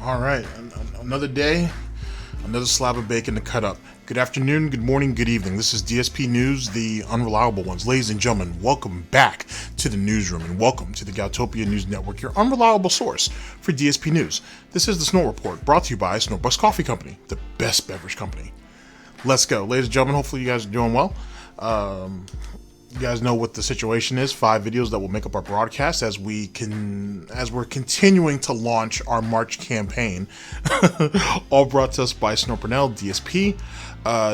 All right, another day, another slab of bacon to cut up. Good afternoon, good morning, good evening. This is DSP News, the unreliable ones. Ladies and gentlemen, welcome back to the newsroom and welcome to the Galtopia News Network, your unreliable source for DSP News. This is the Snort Report, brought to you by Snort Coffee Company, the best beverage company. Let's go. Ladies and gentlemen, hopefully you guys are doing well. You guys know what the situation is. 5 videos that will make up our broadcast as we're continuing to launch our March campaign. All brought to us by Burnell, DSP.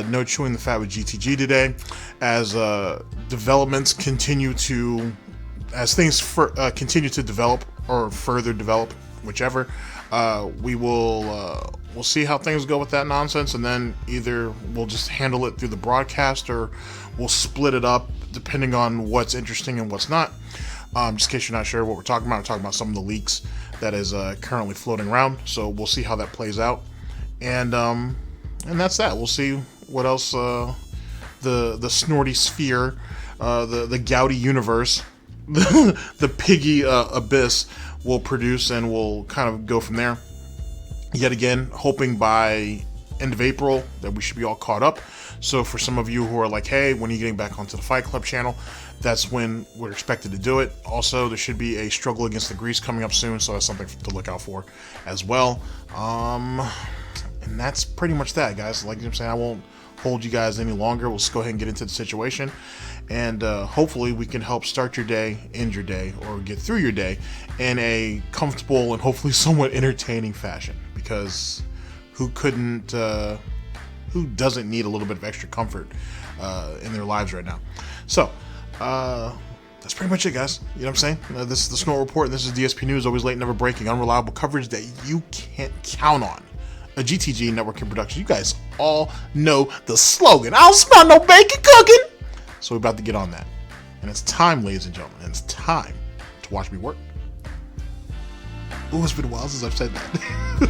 No chewing the fat with GTG today. As developments continue to, as things continue to develop or further develop, whichever, we'll see how things go with that nonsense, and then either we'll just handle it through the broadcast or we'll split it up depending on what's interesting and what's not. Just in case you're not sure what we're talking about some of the leaks that is currently floating around. So we'll see how that plays out, and that's that. We'll see what else the snorty sphere, the gouty universe, the piggy abyss will produce, and we'll kind of go from there. Yet again, hoping by end of April that we should be all caught up. So for some of you who are like, hey, when are you getting back onto the Fight Club channel? That's when we're expected to do it. Also, there should be a struggle against the grease coming up soon, so that's something to look out for as well. And that's pretty much that, guys. Like I'm saying, I won't hold you guys any longer. We'll just go ahead and get into the situation, and hopefully we can help start your day, end your day, or get through your day in a comfortable and hopefully somewhat entertaining fashion, because who doesn't need a little bit of extra comfort in their lives right now? So that's pretty much it, guys. You know what I'm saying? This is the Snort Report, and this is DSP News, always late, never breaking, unreliable coverage that you can't count on. A GTG networking production. You guys all know the slogan. I don't smell no bacon cooking. So we're about to get on that. And it's time, ladies and gentlemen, and it's time to watch me work. Ooh, it's been a while since I've said that.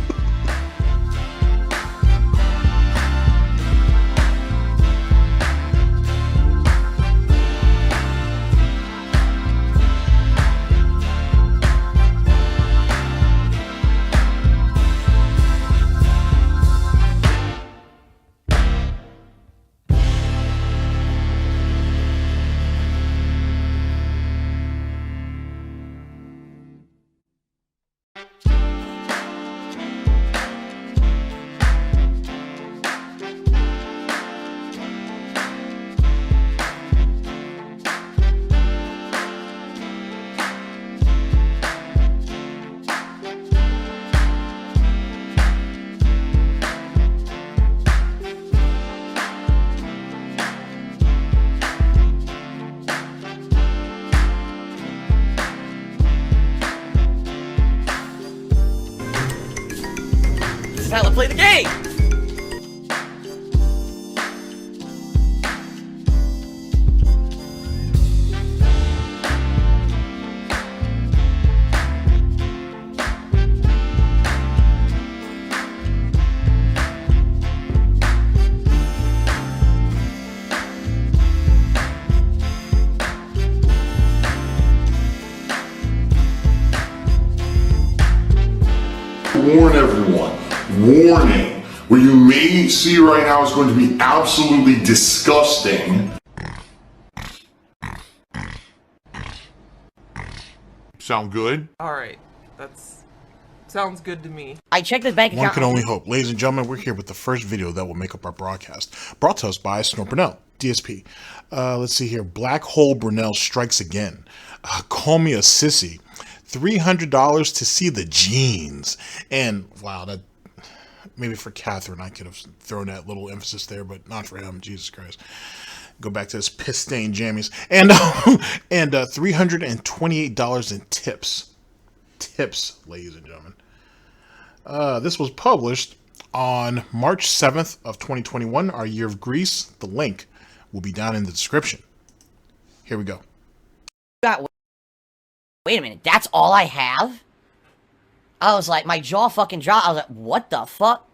This is how to play the game! Warn everyone. Warning. What you may see right now is going to be absolutely disgusting. Sound good? Alright, sounds good to me. I checked his bank account. One can only hope. Ladies and gentlemen, we're here with the first video that will make up our broadcast. Brought to us by Burnell, DSP. Let's see here. Black Hole Burnell strikes again. Call me a sissy. $300 to see the jeans. And wow, that maybe for Catherine I could have thrown that little emphasis there, but not for him. Jesus Christ. Go back to his piss stained jammies. And $328 in tips. Tips, ladies and gentlemen. This was published on March 7th of 2021, our year of Greece. The link will be down in the description. Here we go. Wait a minute, that's all I have? I was like, my jaw fucking dropped. I was like, what the fuck?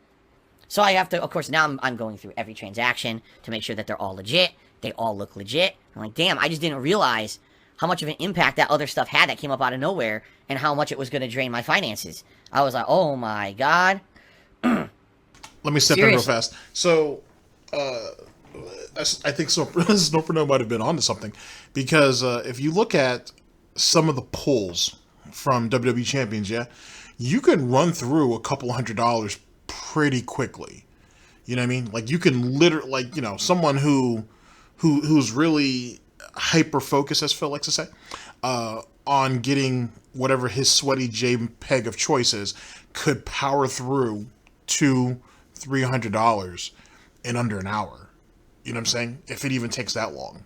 So I have to, of course, now I'm going through every transaction to make sure that they're all legit. They all look legit. I'm like, damn, I just didn't realize how much of an impact that other stuff had that came up out of nowhere, and how much it was going to drain my finances. I was like, oh my God. Let me step in real fast. So, I think Snorpreneur might have been onto something, because if you look at some of the polls from WWE Champions, you can run through a couple $100 pretty quickly. You know what I mean? Like, you can literally, like, you know, someone who's really hyper focused, as Phil likes to say, on getting whatever his sweaty JPEG of choice is, could power through $200-300 in under an hour. You know what I'm saying? If it even takes that long.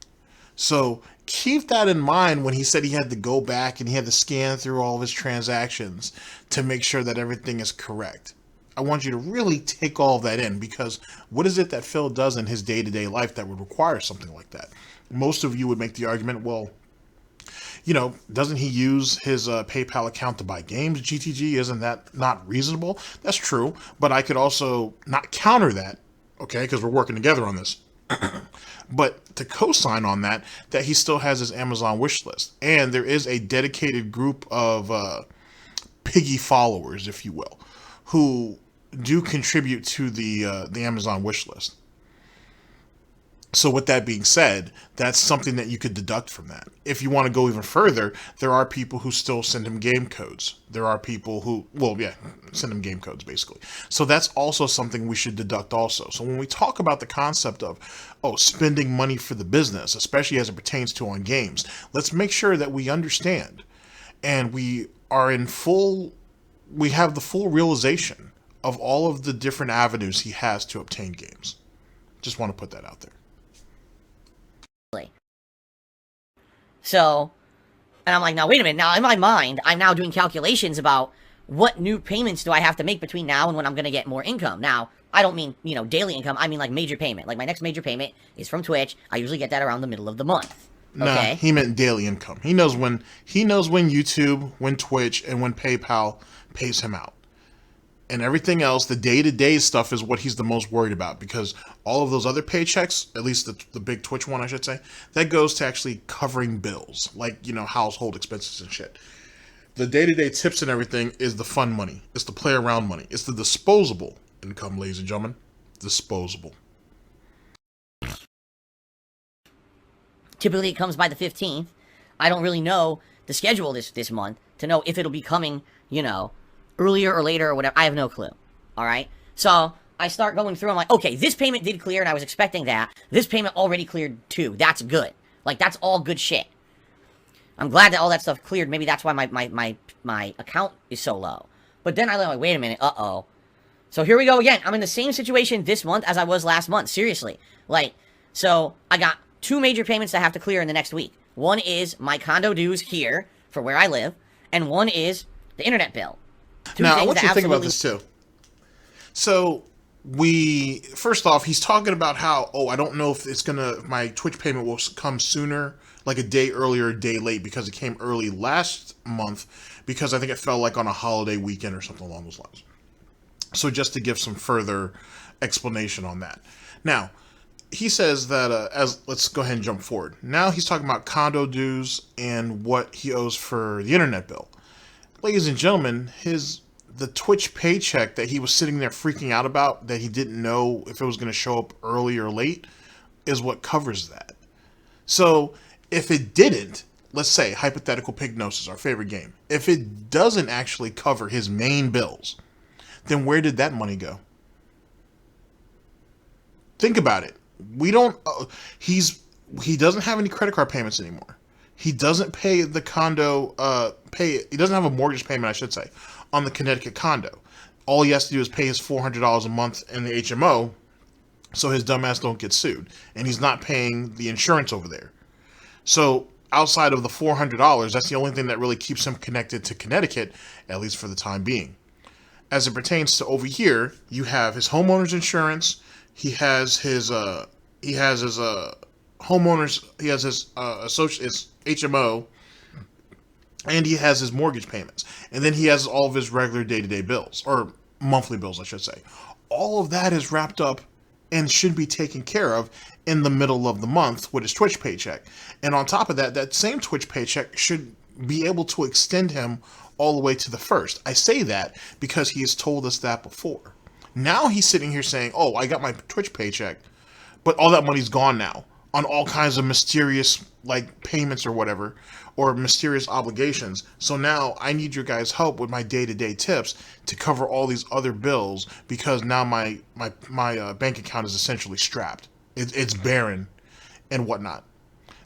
So keep that in mind when he said he had to go back and he had to scan through all of his transactions to make sure that everything is correct. I want you to really take all of that in, because what is it that Phil does in his day-to-day life that would require something like that? Most of you would make the argument, well, you know, doesn't he use his PayPal account to buy games, GTG? Isn't that not reasonable? That's true, but I could also not counter that, okay, because we're working together on this. But to co-sign on that he still has his Amazon wish list. And there is a dedicated group of piggy followers, if you will, who do contribute to the Amazon wish list. So with that being said, that's something that you could deduct from that. If you want to go even further, there are people who still send him game codes. There are people who, send him game codes, basically. So that's also something we should deduct also. So when we talk about the concept of, spending money for the business, especially as it pertains to on games, let's make sure that we understand and we have the full realization of all of the different avenues he has to obtain games. Just want to put that out there. So, and I'm like, now wait a minute. Now in my mind, I'm now doing calculations about what new payments do I have to make between now and when I'm going to get more income. Now, I don't mean, daily income. I mean like major payment. Like my next major payment is from Twitch. I usually get that around the middle of the month. Okay? Nah, he meant daily income. He knows when YouTube, when Twitch, and when PayPal pays him out. And everything else, the day-to-day stuff, is what he's the most worried about, because all of those other paychecks, at least the big Twitch one, I should say, that goes to actually covering bills, like, household expenses and shit. The day-to-day tips and everything is the fun money. It's the play-around money. It's the disposable income, ladies and gentlemen. Disposable. Typically, it comes by the 15th. I don't really know the schedule this month to know if it'll be coming, earlier or later or whatever. I have no clue. All right. So I start going through. I'm like, okay, this payment did clear, and I was expecting that. This payment already cleared too. That's good. Like, that's all good shit. I'm glad that all that stuff cleared. Maybe that's why my account is so low. But then I like, wait a minute. Uh-oh. So here we go again. I'm in the same situation this month as I was last month. Seriously. Like, so I got 2 major payments that I have to clear in the next week. One is my condo dues here for where I live, and one is the internet bill. Now, I want you to think about this too. So, first off, he's talking about how, I don't know if my Twitch payment will come sooner, like a day earlier, a day late, because it came early last month, because I think it fell like on a holiday weekend or something along those lines. So just to give some further explanation on that. Now, he says that, let's go ahead and jump forward. Now he's talking about condo dues and what he owes for the internet bill. Ladies and gentlemen, the Twitch paycheck that he was sitting there freaking out about, that he didn't know if it was going to show up early or late, is what covers that. So if it didn't, let's say, hypothetical Pignosis, our favorite game, if it doesn't actually cover his main bills, then where did that money go? Think about it. He doesn't have any credit card payments anymore. He doesn't pay the condo, he doesn't have a mortgage payment, I should say, on the Connecticut condo. All he has to do is pay his $400 a month in the HMO, so his dumbass don't get sued. And he's not paying the insurance over there. So outside of the $400, that's the only thing that really keeps him connected to Connecticut, at least for the time being. As it pertains to over here, you have his homeowner's insurance, he has his homeowners, he has his his HMO, and he has his mortgage payments. And then he has all of his regular day-to-day bills, or monthly bills, I should say. All of that is wrapped up and should be taken care of in the middle of the month with his Twitch paycheck. And on top of that, that same Twitch paycheck should be able to extend him all the way to the first. I say that because he has told us that before. Now he's sitting here saying, oh, I got my Twitch paycheck, but all that money's gone now on all kinds of mysterious like payments or whatever, or mysterious obligations. So now I need your guys' help with my day-to-day tips to cover all these other bills, because now my bank account is essentially strapped. It's barren and whatnot.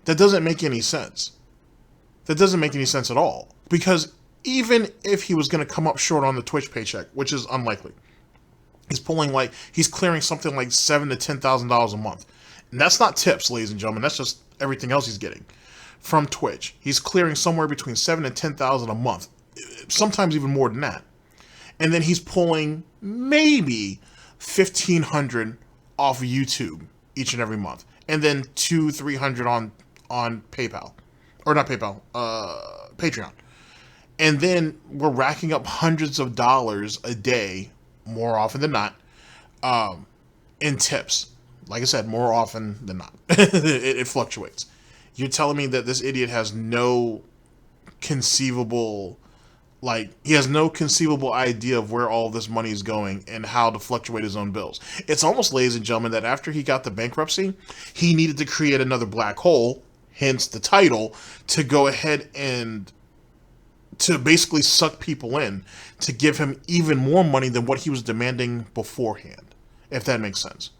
That doesn't make any sense. That doesn't make any sense at all. Because even if he was going to come up short on the Twitch paycheck, which is unlikely, he's clearing something like $7,000 to $10,000 a month. And that's not tips, ladies and gentlemen. That's just everything else he's getting from Twitch. He's clearing somewhere between $7,000 and $10,000 a month, sometimes even more than that. And then he's pulling maybe $1,500 off of YouTube each and every month, and then $200-300 on PayPal, or not PayPal, Patreon. And then we're racking up hundreds of dollars a day, more often than not, in tips. Like I said, more often than not. it fluctuates. You're telling me that this idiot has no conceivable, he has no conceivable idea of where all this money is going and how to fluctuate his own bills. It's almost, ladies and gentlemen, that after he got the bankruptcy, he needed to create another black hole, hence the title, to go ahead and to basically suck people in, to give him even more money than what he was demanding beforehand, if that makes sense.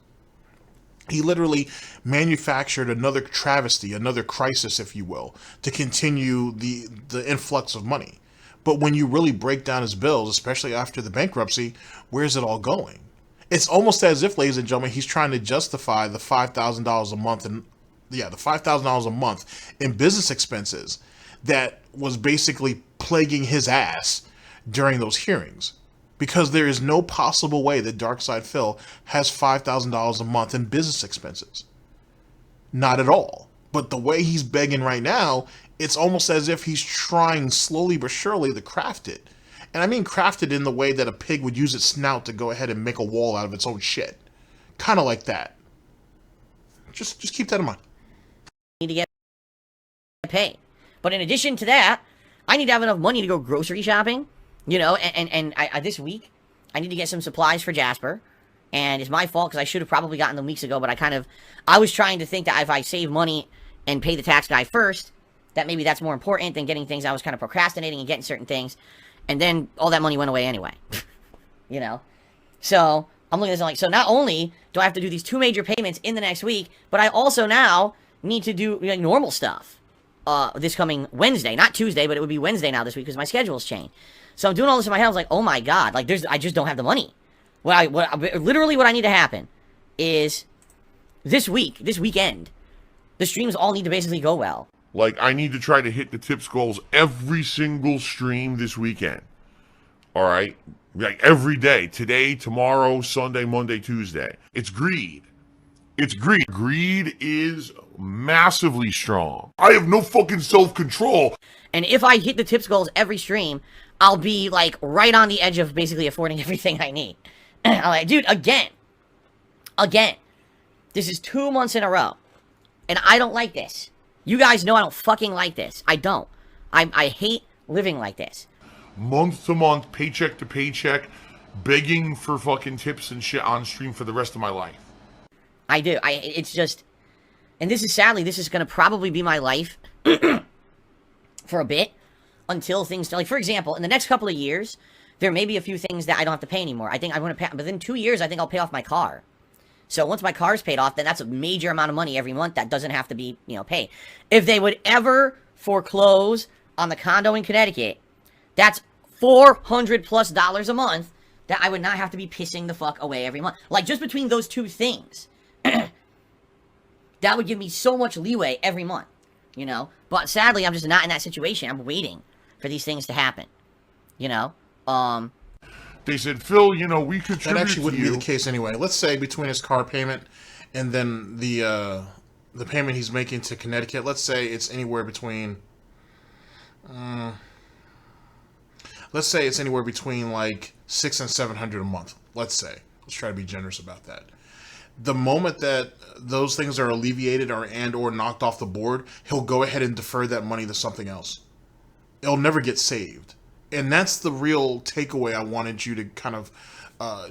He literally manufactured another travesty, another crisis, if you will, to continue the influx of money. But when you really break down his bills, especially after the bankruptcy, where's it all going? It's almost as if, ladies and gentlemen, he's trying to justify the $5,000 a month the $5,000 a month in business expenses that was basically plaguing his ass during those hearings. Because there is no possible way that Darkside Phil has $5,000 a month in business expenses. Not at all. But the way he's begging right now, it's almost as if he's trying slowly but surely to craft it. And I mean craft it in the way that a pig would use its snout to go ahead and make a wall out of its own shit. Kind of like that. Just keep that in mind. Need to get paid. But in addition to that, I need to have enough money to go grocery shopping. You know, and I this week, I need to get some supplies for Jasper. And it's my fault, because I should have probably gotten them weeks ago, but I was trying to think that if I save money and pay the tax guy first, that maybe that's more important than getting things. I was kind of procrastinating and getting certain things. And then all that money went away anyway. You know? So, I'm looking at this and so not only do I have to do these 2 major payments in the next week, but I also now need to do normal stuff. This coming Wednesday, not Tuesday, but it would be Wednesday now this week because my schedule's changed. So I'm doing all this in my head. I was like, oh my god, I just don't have the money. Literally what I need to happen is this weekend, the streams all need to basically go well. I need to try to hit the tips goals every single stream this weekend. All right? Every day. Today, tomorrow, Sunday, Monday, Tuesday. It's greed. It's greed. Greed is massively strong. I have no fucking self-control. And if I hit the tips goals every stream, I'll be, right on the edge of basically affording everything I need. I'm like, dude, again. This is 2 months in a row. And I don't like this. You guys know I don't fucking like this. I don't. I hate living like this. Month to month, paycheck to paycheck, begging for fucking tips and shit on stream for the rest of my life. I do. It's just... And this is going to probably be my life for a bit. Until things, for example, in the next couple of years, there may be a few things that I don't have to pay anymore. I think I'm going to pay, but within 2 years, I think I'll pay off my car. So once my car's paid off, then that's a major amount of money every month that doesn't have to be, paid. If they would ever foreclose on the condo in Connecticut, that's $400+ a month that I would not have to be pissing the fuck away every month. Just between those 2 things, that would give me so much leeway every month, But sadly, I'm just not in that situation. I'm waiting for these things to happen, They said, Phil, we contribute That actually wouldn't to you. be the case anyway. Let's say between his car payment and then the payment he's making to Connecticut, let's say it's anywhere between... let's say it's anywhere between $600 and $700 a month. Let's say. Let's try to be generous about that. the moment that those things are alleviated or knocked off the board, he'll go ahead and defer that money to something else. It'll never get saved. And that's the real takeaway I wanted you to kind of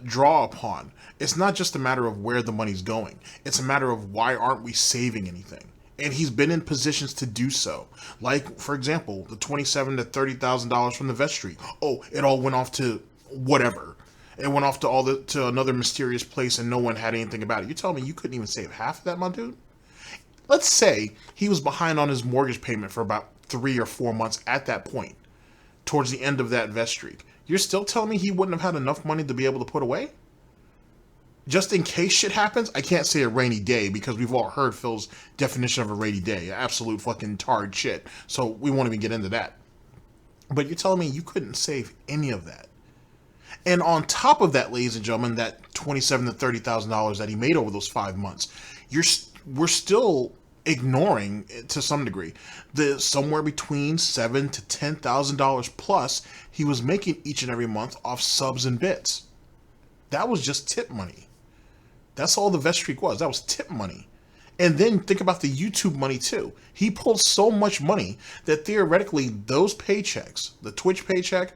draw upon. It's not just a matter of where the money's going. It's a matter of why aren't we saving anything? And he's been in positions to do so. Like, for example, the $27,000 to $30,000 from the vestry. Oh, it all went off to whatever. It went off to another mysterious place and no one had anything about it. You telling me you couldn't even save half of that, my dude? Let's say he was behind on his mortgage payment for about 3 or 4 months at that point, towards the end of that vest streak. You're still telling me he wouldn't have had enough money to be able to put away? Just in case shit happens? I can't say a rainy day because we've all heard Phil's definition of a rainy day. Absolute fucking tarred shit. So we won't even get into that. But you're telling me you couldn't save any of that. And on top of that, ladies and gentlemen, that $27,000 to $30,000 that he made over those 5 months, we're still ignoring, to some degree, the somewhere between $7,000 to $10,000 plus he was making each and every month off subs and bits. That was just tip money. That's all the vest streak was. That was tip money. And then think about the YouTube money too. He pulled so much money that theoretically those paychecks, the Twitch paycheck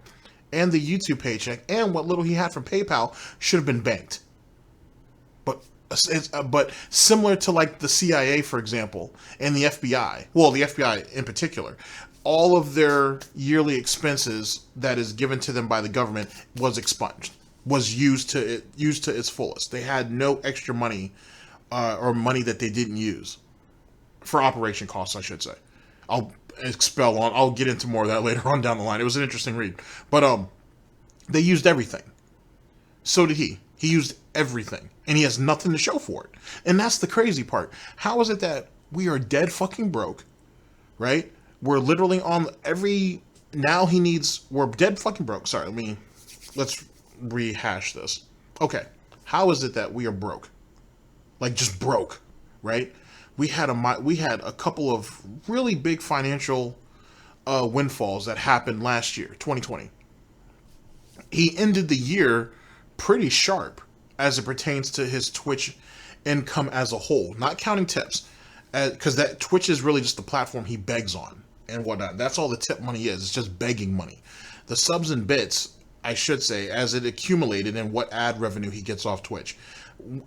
and the YouTube paycheck and what little he had from PayPal, should have been banked. But similar to like the CIA, for example, and the FBI, well, the FBI in particular, all of their yearly expenses that is given to them by the government was expunged, was used to its fullest. They had no extra money or money that they didn't use for operation costs, I should say. I'll get into more of that later on down the line. It was an interesting read. But they used everything. So did he. He used everything. And he has nothing to show for it. And that's the crazy part. How is it that we are dead fucking broke, right? We're literally on we're dead fucking broke. Sorry, let's rehash this. Okay. How is it that we are broke? Like just broke, right? We had a couple of really big financial windfalls that happened last year, 2020. He ended the year pretty sharp as it pertains to his Twitch income as a whole, not counting tips, because that Twitch is really just the platform he begs on and whatnot. That's all the tip money is. It's just begging money. The subs and bits, I should say, as it accumulated and what ad revenue he gets off Twitch,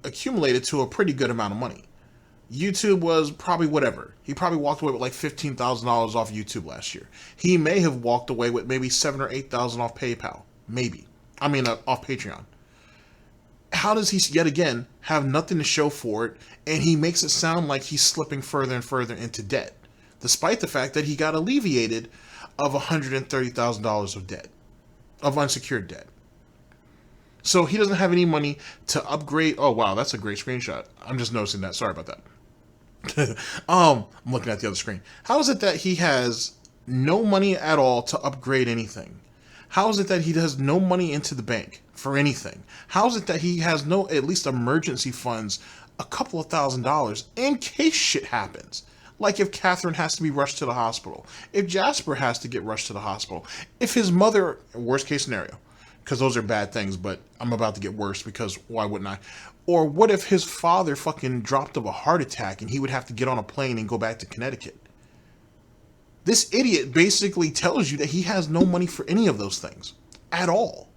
accumulated to a pretty good amount of money. YouTube was probably whatever. He probably walked away with like $15,000 off YouTube last year. He may have walked away with maybe $7,000 or $8,000 off PayPal. Maybe. Off Patreon. How does he, yet again, have nothing to show for it, and he makes it sound like he's slipping further and further into debt, despite the fact that he got alleviated of $130,000 of debt, of unsecured debt. So he doesn't have any money to upgrade. Oh, wow, that's a great screenshot. I'm just noticing that. Sorry about that. I'm looking at the other screen. How is it that he has no money at all to upgrade anything? How is it that he has no money into the bank for anything? How is it that he has no, at least emergency funds, a couple of $1,000s in case shit happens? Like if Catherine has to be rushed to the hospital, if Jasper has to get rushed to the hospital, if his mother, worst case scenario, because those are bad things, but I'm about to get worse because why wouldn't I? Or what if his father fucking dropped of a heart attack and he would have to get on a plane and go back to Connecticut? This idiot basically tells you that he has no money for any of those things at all.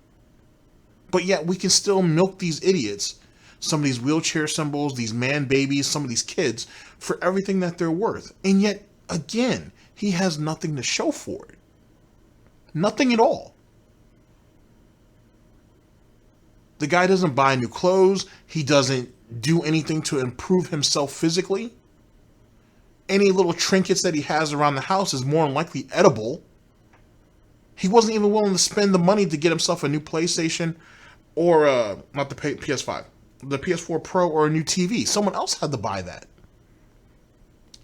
But yet we can still milk these idiots, some of these wheelchair symbols, these man babies, some of these kids, for everything that they're worth. And yet, again, he has nothing to show for it. Nothing at all. The guy doesn't buy new clothes. He doesn't do anything to improve himself physically. Any little trinkets that he has around the house is more than likely edible. He wasn't even willing to spend the money to get himself a new PlayStation or, not the PS5, the PS4 Pro or a new TV. Someone else had to buy that.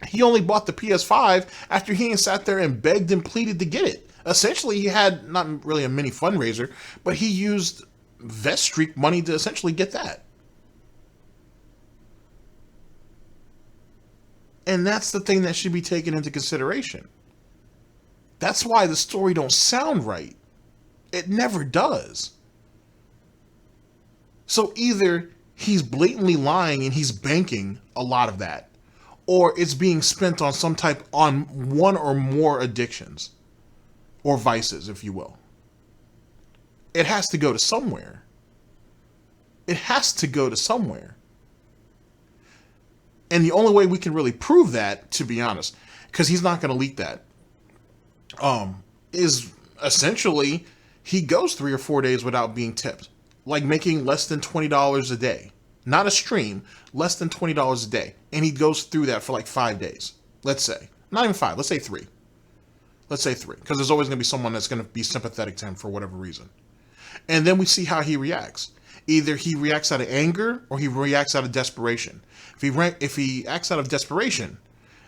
He only bought the PS5 after he sat there and begged and pleaded to get it. Essentially, he had not really a mini fundraiser, but he used Vest Streak money to essentially get that. And that's the thing that should be taken into consideration. That's why the story don't sound right. It never does. So either he's blatantly lying and he's banking a lot of that. Or it's being spent on on one or more addictions or vices, if you will. It has to go to somewhere. It has to go to somewhere. And the only way we can really prove that, to be honest, because he's not going to leak that, is essentially he goes 3 or 4 days without being tipped. Like making less than $20 a day. Not a stream, less than $20 a day. And he goes through that for like 5 days. Let's say. Not even 5, let's say 3. Let's say 3. Because there's always going to be someone that's going to be sympathetic to him for whatever reason. And then we see how he reacts. Either he reacts out of anger or he reacts out of desperation. If he acts out of desperation,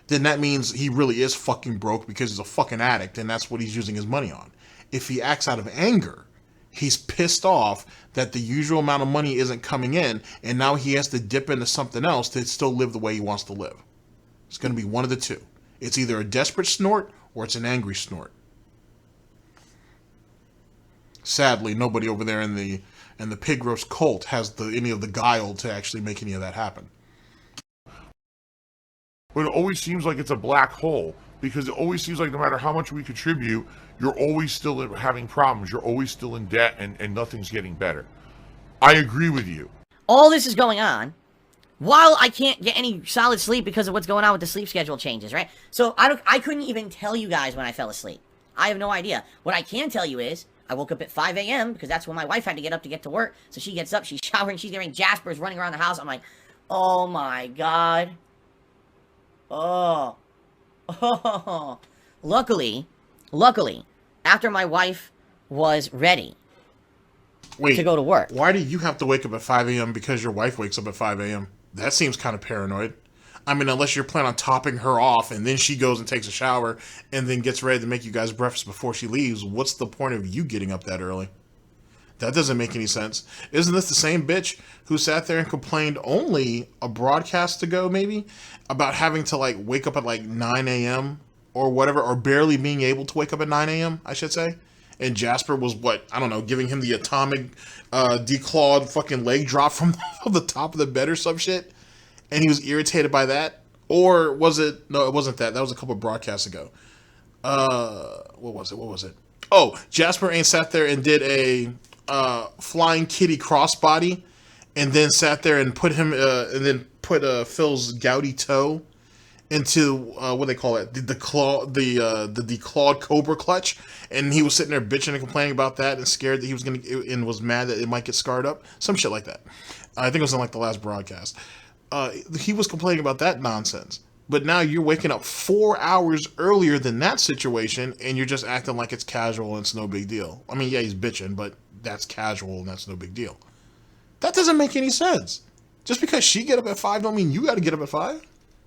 then that means he really is fucking broke because he's a fucking addict and that's what he's using his money on. If he acts out of anger, he's pissed off that the usual amount of money isn't coming in and now he has to dip into something else to still live the way he wants to live. It's going to be one of the two. It's either a desperate snort or it's an angry snort. Sadly, nobody over there in the pig roast cult has any of the guile to actually make any of that happen. But it always seems like it's a black hole because it always seems like no matter how much we contribute, you're always still having problems. You're always still in debt and nothing's getting better. I agree with you. All this is going on while I can't get any solid sleep because of what's going on with the sleep schedule changes, right? So I couldn't even tell you guys when I fell asleep. I have no idea. What I can tell you is I woke up at 5 a.m. because that's when my wife had to get up to get to work. So she gets up, she's showering, she's getting Jasper's running around the house. I'm like, oh my God. Oh. Luckily, after my wife was ready to go to work. Why do you have to wake up at 5 a.m. because your wife wakes up at 5 a.m.? That seems kind of paranoid. I mean, unless you're planning on topping her off and then she goes and takes a shower and then gets ready to make you guys breakfast before she leaves, what's the point of you getting up that early? That doesn't make any sense. Isn't this the same bitch who sat there and complained only a broadcast ago, maybe, about having to, like, wake up at, like, 9 a.m. or whatever, or barely being able to wake up at 9 a.m., I should say? And Jasper was, giving him the atomic declawed fucking leg drop from the top of the bed or some shit? And he was irritated by that? Or was it... No, it wasn't that. That was a couple of broadcasts ago. What was it? Oh, Jasper ain't sat there and did a flying kitty crossbody and then sat there and put Phil's gouty toe into what they call it, the declawed cobra clutch, and he was sitting there bitching and complaining about that and scared that he was and was mad that it might get scarred up, some shit like that. I think it was in like the last broadcast. He was complaining about that nonsense, but now you're waking up 4 hours earlier than that situation, and you're just acting like it's casual and it's no big deal. I mean, yeah, he's bitching, but that's casual and that's no big deal. That doesn't make any sense. Just because she get up at 5 don't mean you got to get up at 5.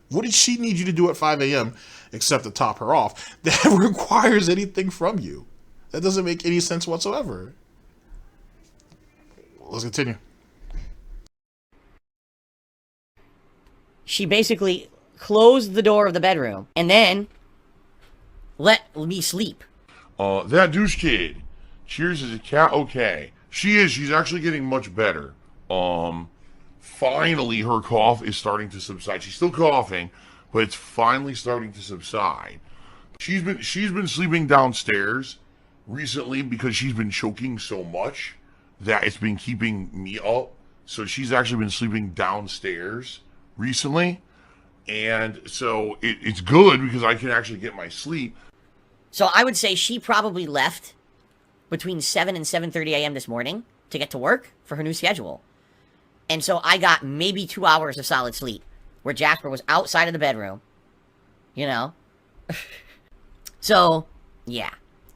What did she need you to do at 5 a.m. except to top her off that requires anything from you? That doesn't make any sense whatsoever. Let's continue. She basically closed the door of the bedroom and then let me sleep. That douche kid. Cheers is a cat. Okay. She's actually getting much better. Finally her cough is starting to subside. She's still coughing, but it's finally starting to subside. She's been sleeping downstairs recently because she's been choking so much that it's been keeping me up. So she's actually been sleeping downstairs recently. And so it's good because I can actually get my sleep. So I would say she probably left between 7 and 7:30 a.m. this morning to get to work for her new schedule. And so I got maybe 2 hours of solid sleep where Jasper was outside of the bedroom, you know? So, yeah.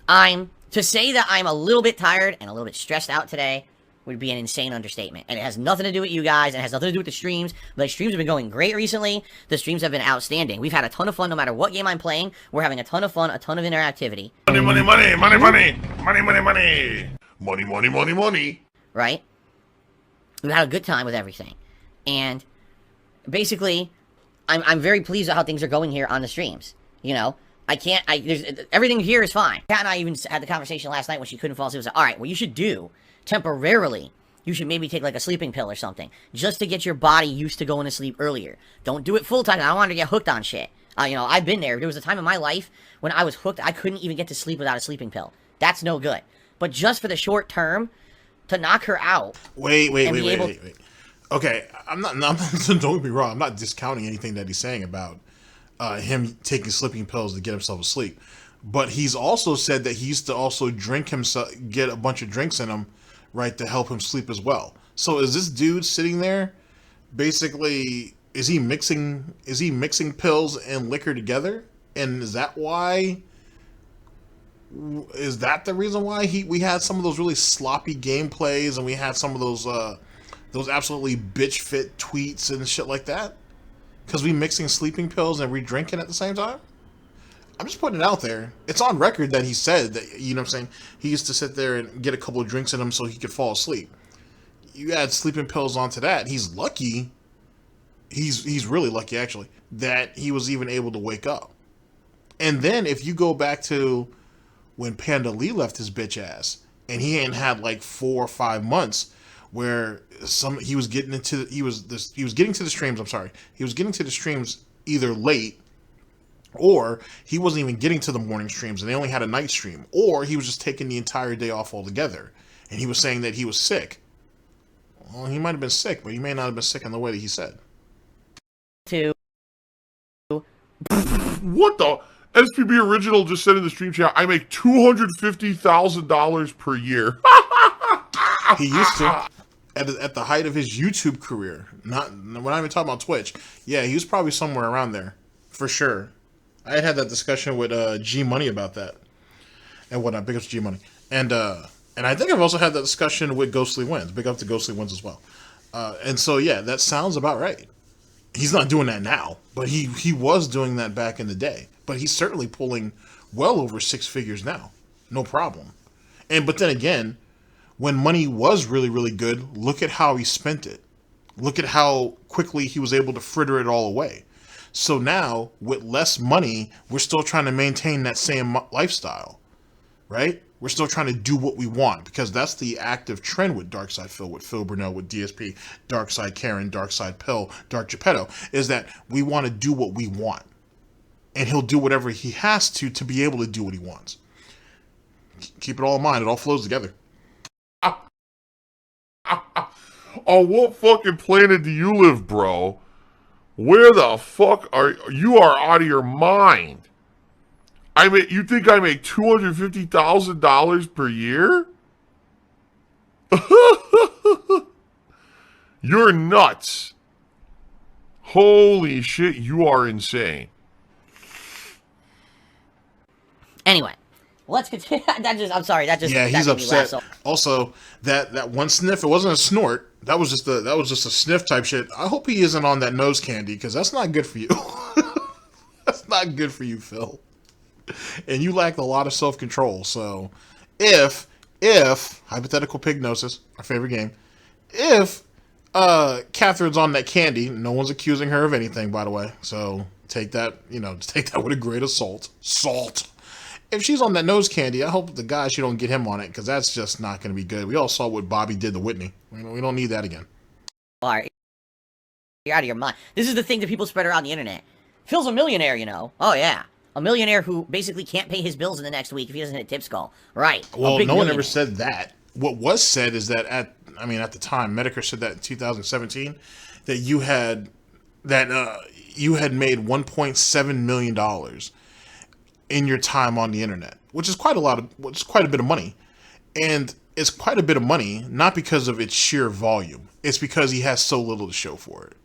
To say that I'm a little bit tired and a little bit stressed out today would be an insane understatement. And it has nothing to do with you guys, and it has nothing to do with the streams. The streams have been going great recently. The streams have been outstanding. We've had a ton of fun no matter what game I'm playing. We're having a ton of fun, a ton of interactivity. Money, money, money, money, money, money, money, money, money, money, money, money. Right? We've had a good time with everything. And basically, I'm very pleased with how things are going here on the streams. You know, everything here is fine. Kat and I even had the conversation last night when she couldn't fall asleep. I was like, all right, what you should do temporarily you should maybe take like a sleeping pill or something, just to get your body used to going to sleep earlier. Don't do it full time. I don't want to get hooked on shit. You know, I've been there. There was a time in my life when I was hooked. I couldn't even get to sleep without a sleeping pill. That's no good. But just for the short term, to knock her out. Wait. Okay, I'm not don't get me wrong. I'm not discounting anything that he's saying about him taking sleeping pills to get himself asleep. But he's also said that he used to also drink himself, get a bunch of drinks in him, right, to help him sleep as well. So is this dude sitting there, basically, is he mixing pills and liquor together? And is that why? Is that the reason why we had some of those really sloppy gameplays and we had some of those absolutely bitch fit tweets and shit like that? Because we mixing sleeping pills and we drinking at the same time? I'm just putting it out there. It's on record that he said that, you know what I'm saying, he used to sit there and get a couple of drinks in him so he could fall asleep. You add sleeping pills onto that, he's lucky. He's really lucky, actually, that he was even able to wake up. And then if you go back to when Panda Lee left his bitch ass, and he ain't had like 4 or 5 months where he was getting to the streams. I'm sorry, he was getting to the streams either late, or he wasn't even getting to the morning streams and they only had a night stream, or he was just taking the entire day off altogether. And he was saying that he was sick. Well, he might have been sick, but he may not have been sick in the way that he said. What the? SPB Original just said in the stream chat, I make $250,000 per year. He used to. At the height of his YouTube career. We're not even talking about Twitch. Yeah, he was probably somewhere around there. For sure. I had that discussion with G Money about that. And whatnot. Big up to G Money. And I think I've also had that discussion with Ghostly Wins. Big up to Ghostly Wins as well. And so, yeah, that sounds about right. He's not doing that now, but he was doing that back in the day. But he's certainly pulling well over 6 figures now. No problem. But then again, when money was really, really good, look at how he spent it. Look at how quickly he was able to fritter it all away. So now, with less money, we're still trying to maintain that same lifestyle, right? We're still trying to do what we want, because that's the active trend with Darkside Phil, with Phil Burnell, with DSP, Darkside Karen, Darkside Pill, Dark Geppetto, is that we want to do what we want. And he'll do whatever he has to be able to do what he wants. Keep it all in mind. It all flows together. On what fucking planet do you live, bro? Where the fuck are you? Are out of your mind. You think I make $250,000 per year? You're nuts. Holy shit, you are insane. Anyway, let's continue. I'm sorry. Yeah, he's upset. Also, that one sniff, it wasn't a snort. That was just a sniff type shit. I hope he isn't on that nose candy, because that's not good for you. That's not good for you, Phil. And you lack a lot of self-control. So, if hypothetical pignosis, our favorite game, if Catherine's on that candy, no one's accusing her of anything, by the way. So take that with a grain of salt. Salt. If she's on that nose candy, I hope the guy, she don't get him on it, because that's just not going to be good. We all saw what Bobby did to Whitney. We don't need that again. Alright. You're out of your mind. This is the thing that people spread around the internet. Phil's a millionaire, you know. Oh, yeah. A millionaire who basically can't pay his bills in the next week if he doesn't hit Tip Skull. Right. Well, no one ever said that. What was said is that at the time, Medicare said that in 2017, that you had made $1.7 million in your time on the internet, which is quite a bit of money. And it's quite a bit of money, not because of its sheer volume. It's because he has so little to show for it.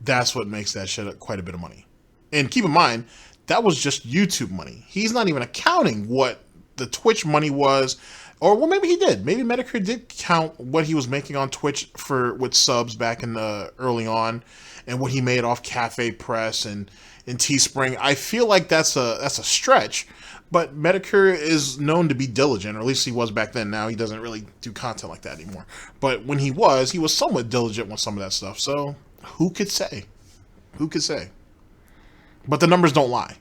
That's what makes that shit quite a bit of money. And keep in mind, that was just YouTube money. He's not even accounting what the Twitch money was, or well, maybe he did. Maybe Medicare did count what he was making on Twitch with subs back in the early on, and what he made off Cafe Press and Teespring. I feel like that's a stretch, but Medicare is known to be diligent, or at least he was back then. Now he doesn't really do content like that anymore. But when he was somewhat diligent with some of that stuff. So who could say? Who could say? But the numbers don't lie.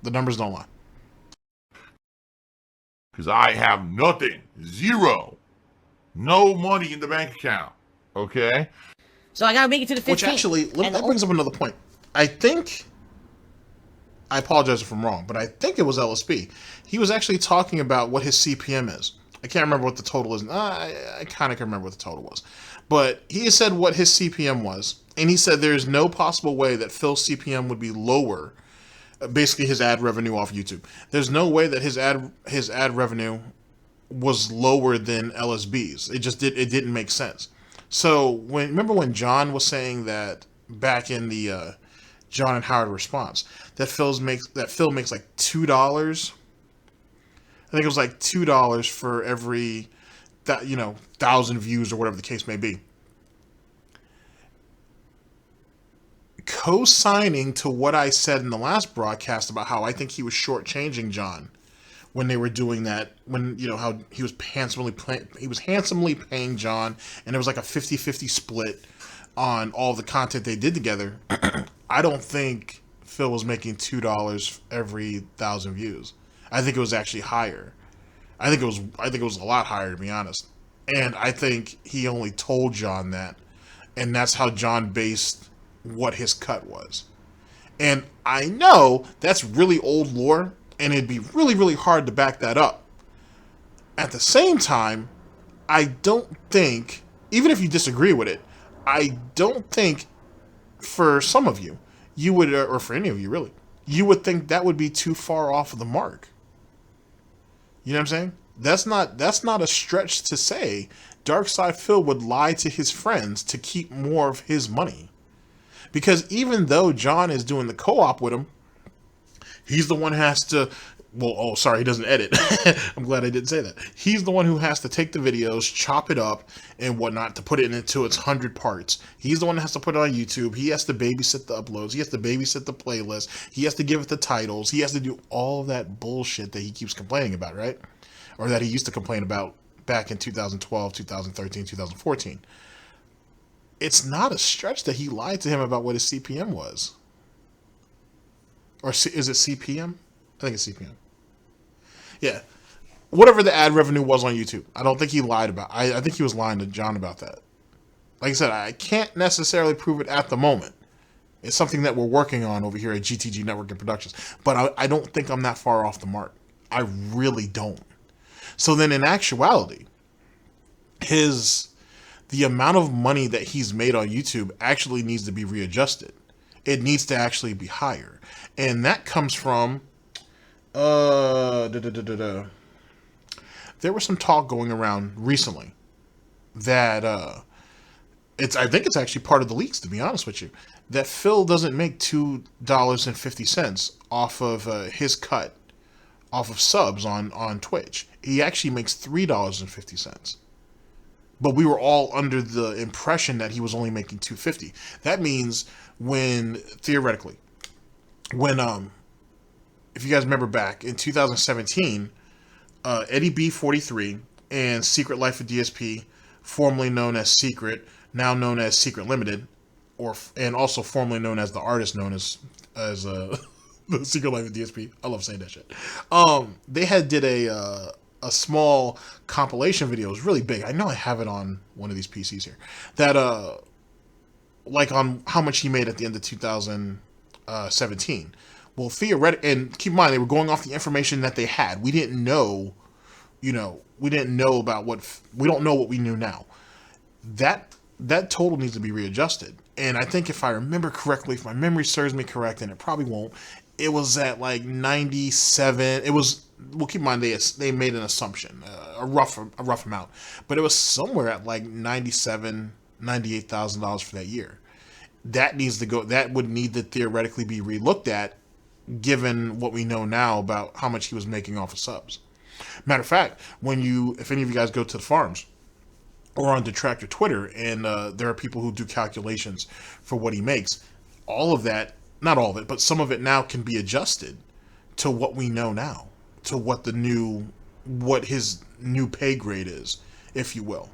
The numbers don't lie. Because I have nothing. Zero. No money in the bank account. Okay? So I gotta make it to the 15th. Which actually, that brings up another point. I apologize if I'm wrong, but I think it was LSP. He was actually talking about what his CPM is. I can't remember what the total is. I kind of can remember what the total was. But he said what his CPM was. And he said there's no possible way that Phil's CPM would be lower. Basically, his ad revenue off YouTube. There's no way that his ad revenue was lower than LSB's. It didn't make sense. So remember when John was saying that back in the John and Howard response that Phil makes like $2. I think it was like $2 for every 1,000 views or whatever the case may be. Co-signing to what I said in the last broadcast about how I think he was shortchanging John when they were doing that, when how he was handsomely paying John, and it was like a 50-50 split on all the content they did together. I don't think Phil was making $2 every 1,000 views. I think it was actually higher. I think it was a lot higher, to be honest. And I think he only told John that, and that's how John based what his cut was. And I know that's really old lore, and it'd be really, really hard to back that up. At the same time, I don't think, even if you disagree with it, I don't think for some of you, you would, or for any of you really, you would think that would be too far off of the mark. You know what I'm saying? That's not a stretch to say Darkside Phil would lie to his friends to keep more of his money. Because even though John is doing the co-op with him, he's the one who has to, he doesn't edit. I'm glad I didn't say that. He's the one who has to take the videos, chop it up, and whatnot to put it into its 100 parts. He's the one that has to put it on YouTube. He has to babysit the uploads. He has to babysit the playlist. He has to give it the titles. He has to do all of that bullshit that he keeps complaining about, right? Or that he used to complain about back in 2012, 2013, 2014. It's not a stretch that he lied to him about what his CPM was. Or is it CPM? I think it's CPM. Yeah. Whatever the ad revenue was on YouTube. I don't think he lied about it. I think he was lying to John about that. Like I said, I can't necessarily prove it at the moment. It's something that we're working on over here at GTG Network and Productions. But I don't think I'm that far off the mark. I really don't. So then in actuality, the amount of money that he's made on YouTube actually needs to be readjusted. It needs to actually be higher. And that comes from there was some talk going around recently that I think it's actually part of the leaks, to be honest with you, that Phil doesn't make $2.50 off of his cut off of subs on Twitch. He actually makes $3.50. But we were all under the impression that he was only making $2.50. That means theoretically, if you guys remember back in 2017, Eddie B43 and Secret Life of DSP, formerly known as Secret, now known as Secret Limited, and also formerly known as the artist known as the Secret Life of DSP. I love saying that shit. They did a small compilation video. It was really big. I know I have it on one of these PCs here. That like on how much he made at the end of 2017. Well, theoretically, and keep in mind, they were going off the information that they had. We didn't know, we didn't know about we don't know what we knew now. That total needs to be readjusted. And I think if I remember correctly, if my memory serves me correct, and it probably won't, it was at like 97. It was, well, keep in mind, they made an assumption, a rough amount, but it was somewhere at like $98,000 for that year. That would need to theoretically be relooked at, given what we know now about how much he was making off of subs. Matter of fact, if any of you guys go to the farms or on Detractor Twitter, and there are people who do calculations for what he makes, all of that, not all of it, but some of it now can be adjusted to what we know now, to what his new pay grade is, if you will.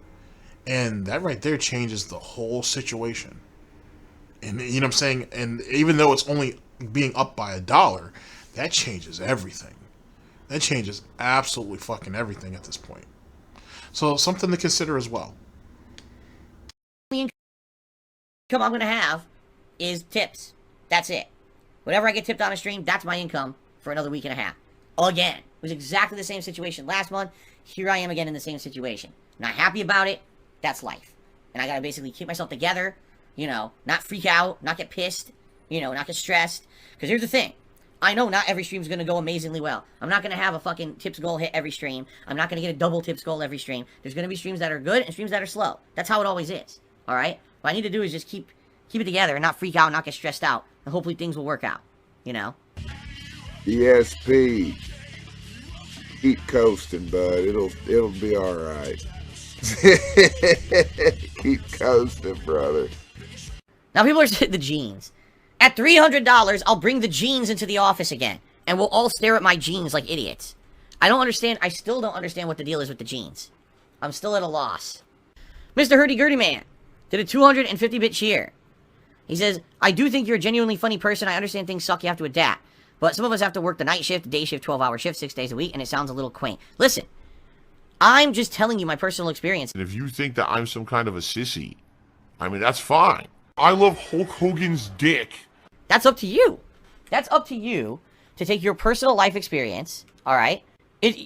And that right there changes the whole situation. And you know what I'm saying? And even though it's only being up by $1, that changes everything. That changes absolutely fucking everything at this point. So something to consider as well. The income I'm gonna have is tips. That's it. Whatever I get tipped on a stream, that's my income for another week and a half. Again, it was exactly the same situation last month. Here I am again in the same situation. Not happy about it. That's life. And I gotta basically keep myself together, you know, not freak out, not get pissed, you know, not get stressed. Because here's the thing. I know not every stream's gonna go amazingly well. I'm not gonna have a fucking tips goal hit every stream. I'm not gonna get a double tips goal every stream. There's gonna be streams that are good and streams that are slow. That's how it always is. Alright? What I need to do is just keep it together and not freak out, not get stressed out. And hopefully things will work out. You know? DSP. Keep coasting, bud. It'll be alright. Keep coasting, brother. Now people are saying the jeans. At $300, I'll bring the jeans into the office again. And we'll all stare at my jeans like idiots. I don't understand. I still don't understand what the deal is with the jeans. I'm still at a loss. Mr. Hurdy-Gurdy Man did a 250-bit cheer. He says, I do think you're a genuinely funny person. I understand things suck. You have to adapt. But some of us have to work the night shift, the day shift, 12-hour shift, 6 days a week, and it sounds a little quaint. Listen, I'm just telling you my personal experience. And if you think that I'm some kind of a sissy, I mean, that's fine. I love Hulk Hogan's dick. That's up to you. That's up to you to take your personal life experience, all right?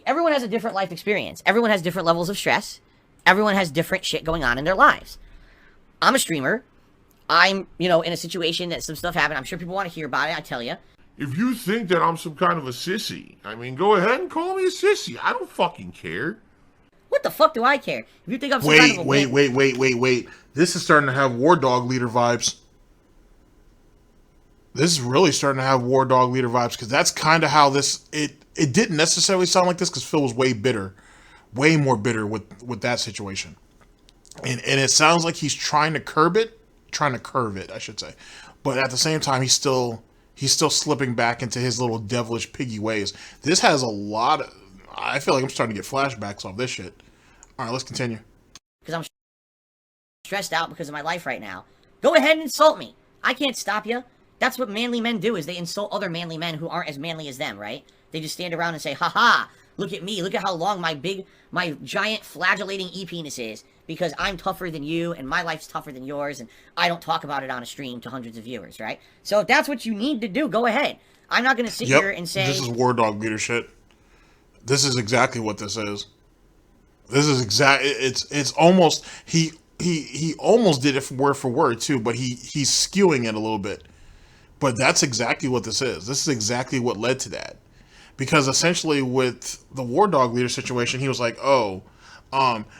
Everyone has a different life experience. Everyone has different levels of stress. Everyone has different shit going on in their lives. I'm a streamer. I'm, you know, in a situation that some stuff happened. I'm sure people want to hear about it. I tell you. If you think that I'm some kind of a sissy, I mean, go ahead and call me a sissy. I don't fucking care. What the fuck do I care? If you think I'm some kind of a Wait. This is starting to have War Dog leader vibes. This is really starting to have War Dog leader vibes, because that's kind of how this... It didn't necessarily sound like this, because Phil was way more bitter with that situation. And it sounds like he's trying to curve it, I should say. But at the same time, he's still slipping back into his little devilish piggy ways. This has a lot of... I feel like I'm starting to get flashbacks off this shit. All right, let's continue. Because I'm stressed out because of my life right now. Go ahead and insult me. I can't stop you. That's what manly men do, is they insult other manly men who aren't as manly as them, right? They just stand around and say, haha, look at me. Look at how long my giant flagellating e-penis is, because I'm tougher than you and my life's tougher than yours, and I don't talk about it on a stream to hundreds of viewers, right? So if that's what you need to do, go ahead. I'm not going to sit here and say... This is War Dog leadership. This is exactly what this is. This is it's almost... He almost did it word for word, too, but he's skewing it a little bit. But that's exactly what this is. This is exactly what led to that. Because essentially with the War Dog leader situation, he was like, oh,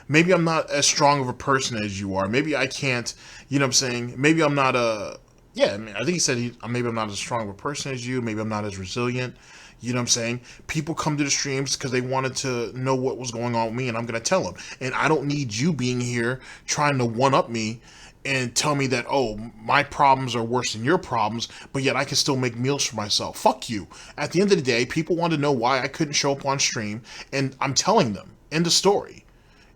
maybe I'm not as strong of a person as you are. Maybe I can't, you know what I'm saying? Maybe I'm not I think he said maybe I'm not as strong of a person as you. Maybe I'm not as resilient. You know what I'm saying? People come to the streams because they wanted to know what was going on with me, and I'm going to tell them. And I don't need you being here trying to one-up me and tell me that, oh, my problems are worse than your problems, but yet I can still make meals for myself. Fuck you. At the end of the day, people want to know why I couldn't show up on stream, and I'm telling them. End of story.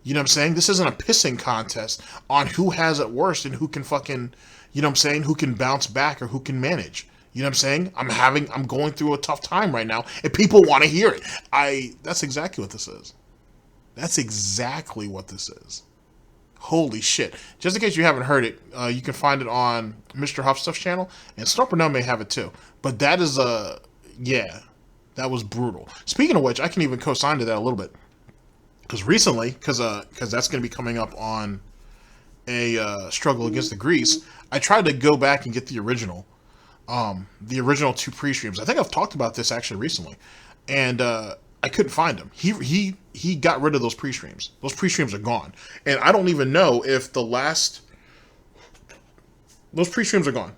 You know what I'm saying? This isn't a pissing contest on who has it worse and who can fucking, you know what I'm saying, who can bounce back or who can manage. You know what I'm saying? I'm going through a tough time right now, and people want to hear it. That's exactly what this is. That's exactly what this is. Holy shit. Just in case you haven't heard it, you can find it on Mr. Huffstuff's channel, and Burnell may have it too. But that is that was brutal. Speaking of which, I can even co-sign to that a little bit. Because recently, because that's going to be coming up on a Struggle Against the Grease, I tried to go back and get the original 2 pre-streams. I think I've talked about this actually recently, and I couldn't find him. He got rid of those pre-streams. Those pre-streams are gone, and I don't even know if those pre-streams are gone.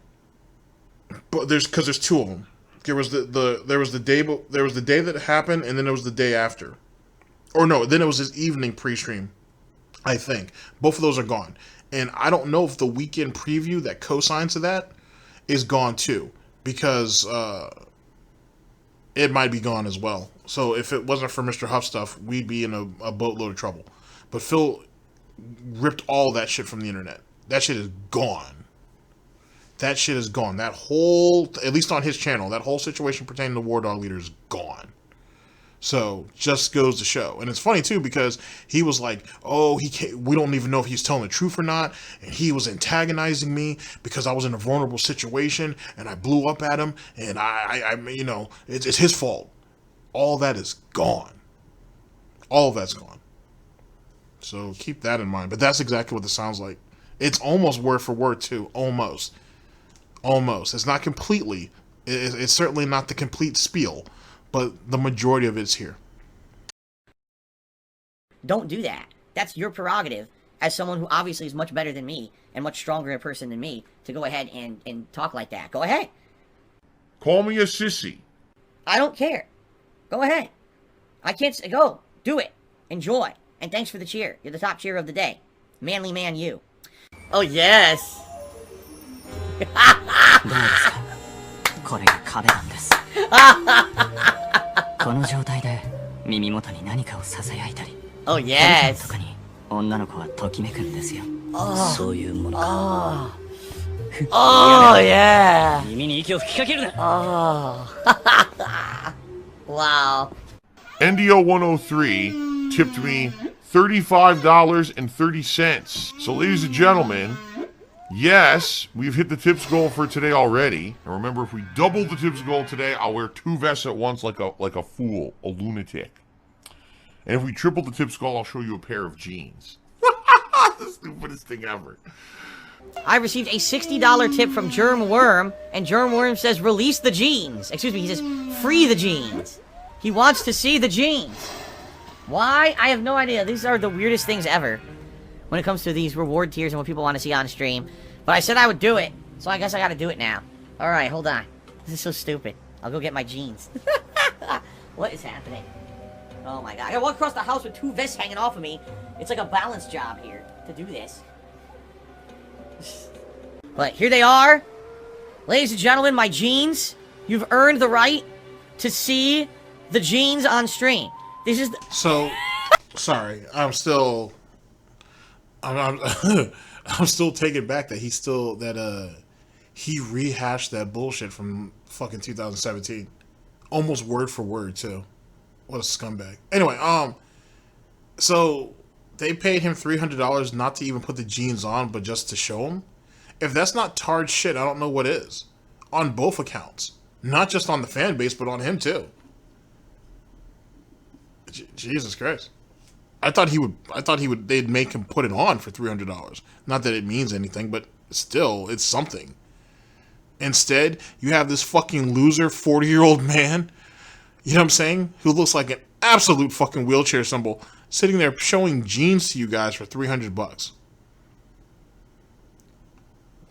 But there's 2 of them. There was the day that it happened, and then there was the day after, or no, then it was his evening pre-stream. I think both of those are gone, and I don't know if the weekend preview that co-signs to that is gone too, because it might be gone as well. So if it wasn't for Mr. Huff Stuff, we'd be in a boatload of trouble. But Phil ripped all that shit from the internet. That shit is gone. That shit is gone. That whole, at least on his channel, that whole situation pertaining to War Dog Leader is gone. So just goes to show. And it's funny too, because he was like, oh, we don't even know if he's telling the truth or not. And he was antagonizing me because I was in a vulnerable situation and I blew up at him. And I you know, it's his fault. All that is gone. All of that's gone. So keep that in mind. But that's exactly what this sounds like. It's almost word for word too. Almost. It's not completely. It's certainly not the complete spiel. But the majority of it's here. Don't do that. That's your prerogative as someone who obviously is much better than me and much stronger a person than me to go ahead and talk like that. Go ahead. Call me a sissy. I don't care. Go ahead. I can't say go. Do it. Enjoy. And thanks for the cheer. You're the top cheer of the day. Manly man you. Oh, yes. これが壁なんです。この状態で耳元に何かを囁いたり、 Oh, yes. とかに女の子はときめくんですよ。そういうものか。Oh, yeah. 耳に息を吹きかけるな。 Oh. Wow. NDO 103 tipped me $35.30. So, ladies and gentlemen, yes, we've hit the tips goal for today already. And remember, if we double the tips goal today, I'll wear 2 vests at once like a fool, a lunatic. And if we triple the tips goal, I'll show you a pair of jeans. The stupidest thing ever. I received a $60 tip from Germ Worm, and Germ Worm says, release the jeans. Excuse me, he says, free the jeans. He wants to see the jeans. Why? I have no idea. These are the weirdest things ever when it comes to these reward tiers and what people want to see on stream. But I said I would do it, so I guess I gotta do it now. Alright, hold on. This is so stupid. I'll go get my jeans. What is happening? Oh my god. I gotta walk across the house with 2 vests hanging off of me. It's like a balance job here to do this. But here they are. Ladies and gentlemen, my jeans. You've earned the right to see the jeans on stream. This is So, sorry. I'm still taken back that he rehashed that bullshit from fucking 2017. Almost word for word, too. What a scumbag. Anyway, so they paid him $300 not to even put the jeans on, but just to show him. If that's not tarred shit, I don't know what is. On both accounts. Not just on the fan base, but on him too. Jesus Christ. I thought they'd make him put it on for $300. Not that it means anything, but still, it's something. Instead, you have this fucking loser 40-year-old man, you know what I'm saying, who looks like an absolute fucking wheelchair symbol, sitting there showing jeans to you guys for $300.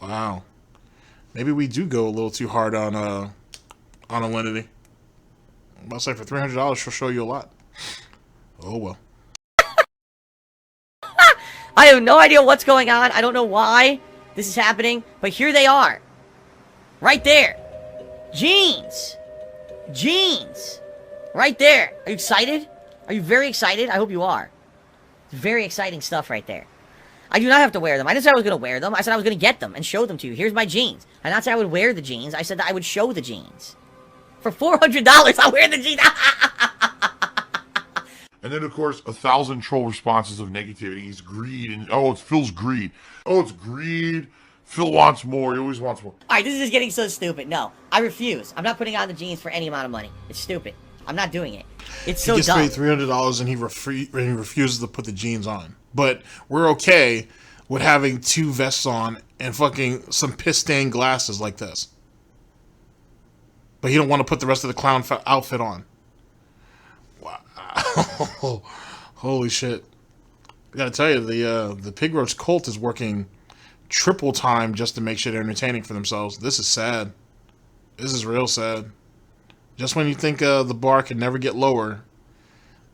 Wow. Maybe we do go a little too hard on Alinity. I'm about to say, for $300, she'll show you a lot. Oh, well. I have no idea what's going on. I don't know why this is happening, but here they are. Right there. Jeans. Jeans. Right there. Are you excited? Are you very excited? I hope you are. It's very exciting stuff right there. I do not have to wear them. I didn't say I was going to wear them. I said I was going to get them and show them to you. Here's my jeans. I did not say I would wear the jeans. I said that I would show the jeans. For $400, I'll wear the jeans. And then, of course, 1,000 troll responses of negativity. He's greed. And, oh, it's Phil's greed. Oh, it's greed. Phil wants more. He always wants more. Alright, this is just getting so stupid. No, I refuse. I'm not putting on the jeans for any amount of money. It's stupid. I'm not doing it. It's so dumb. He gets paid $300 and he refuses to put the jeans on. But we're okay with having 2 vests on and fucking some piss-stained glasses like this. But he don't want to put the rest of the clown outfit on. Wow. Holy shit. I gotta tell you, the Pig Roach cult is working triple time just to make shit entertaining for themselves. This is sad. This is real sad. Just when you think the bar can never get lower,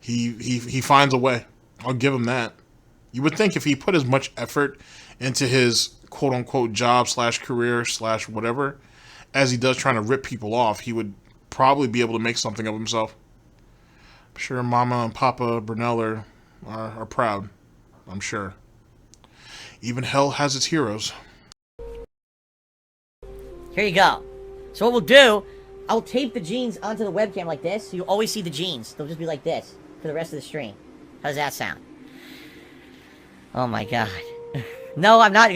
he finds a way. I'll give him that. You would think if he put as much effort into his quote-unquote job / career / whatever as he does trying to rip people off, he would probably be able to make something of himself. I'm sure Mama and Papa Burnell are proud. I'm sure. Even hell has its heroes. Here you go. So what we'll do, I'll tape the jeans onto the webcam like this, so you always see the jeans. They'll just be like this for the rest of the stream. How does that sound? Oh my god. No, I'm not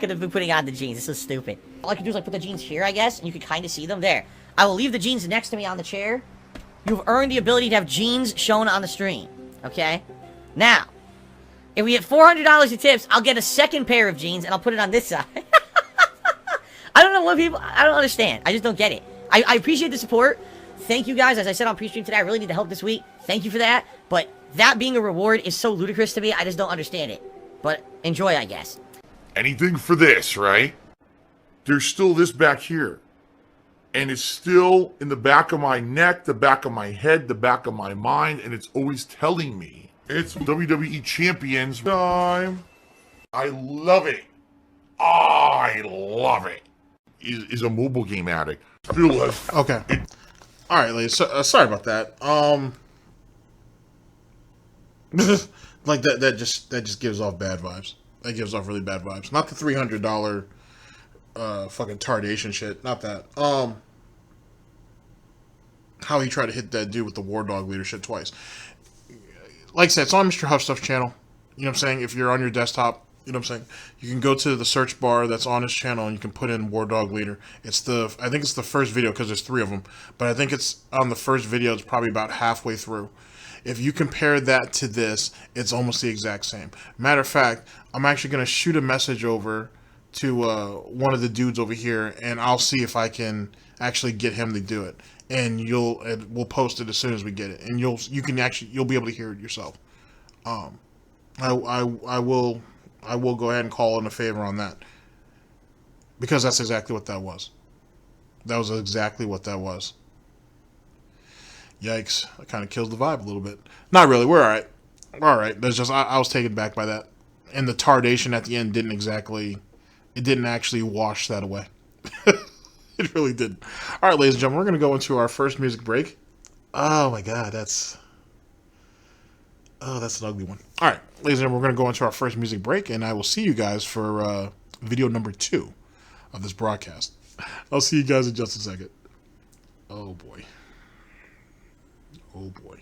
gonna be putting on the jeans. This is stupid. All I can do is like put the jeans here, I guess, and you can kind of see them there. I will leave the jeans next to me on the chair. You've earned the ability to have jeans shown on the stream. Okay? Now, if we get $400 in tips, I'll get a second pair of jeans and I'll put it on this side. I don't know what people... I don't understand. I just don't get it. I appreciate the support. Thank you guys. As I said on pre-stream today, I really need the help this week. Thank you for that. But that being a reward is so ludicrous to me, I just don't understand it. But enjoy, I guess. Anything for this, right? There's still this back here. And it's still in the back of my neck, the back of my head, the back of my mind, and it's always telling me it's WWE Champions time. I love it. I love it. Is a mobile game addict. Okay. All right, ladies. So, sorry about that. Like that just gives off bad vibes. That gives off really bad vibes. Not the $300 fucking tardation shit. Not that. How he tried to hit that dude with the War Dog leader shit twice. Like I said, it's on Mr. Huff Stuff's channel. You know what I'm saying? If you're on your desktop, you know what I'm saying? You can go to the search bar that's on his channel and you can put in War Dog Leader. I think it's the first video because there's 3 of them. But I think it's on the first video, it's probably about halfway through. If you compare that to this, it's almost the exact same. Matter of fact, I'm actually going to shoot a message over to one of the dudes over here, and I'll see if I can actually get him to do it. And we'll post it as soon as we get it, and you'll be able to hear it yourself. I will go ahead and call in a favor on that, because that's exactly what that was. That was exactly what that was. Yikes! That kind of kills the vibe a little bit. Not really. We're all right. We're all right. There's just I was taken back by that, and the tardation at the end didn't actually wash that away. It really didn't. All right, ladies and gentlemen, we're going to go into our first music break. Oh my God, that's an ugly one. All right, ladies and gentlemen, we're going to go into our first music break, and I will see you guys for video number 2 of this broadcast. I'll see you guys in just a second. Oh boy. Oh boy.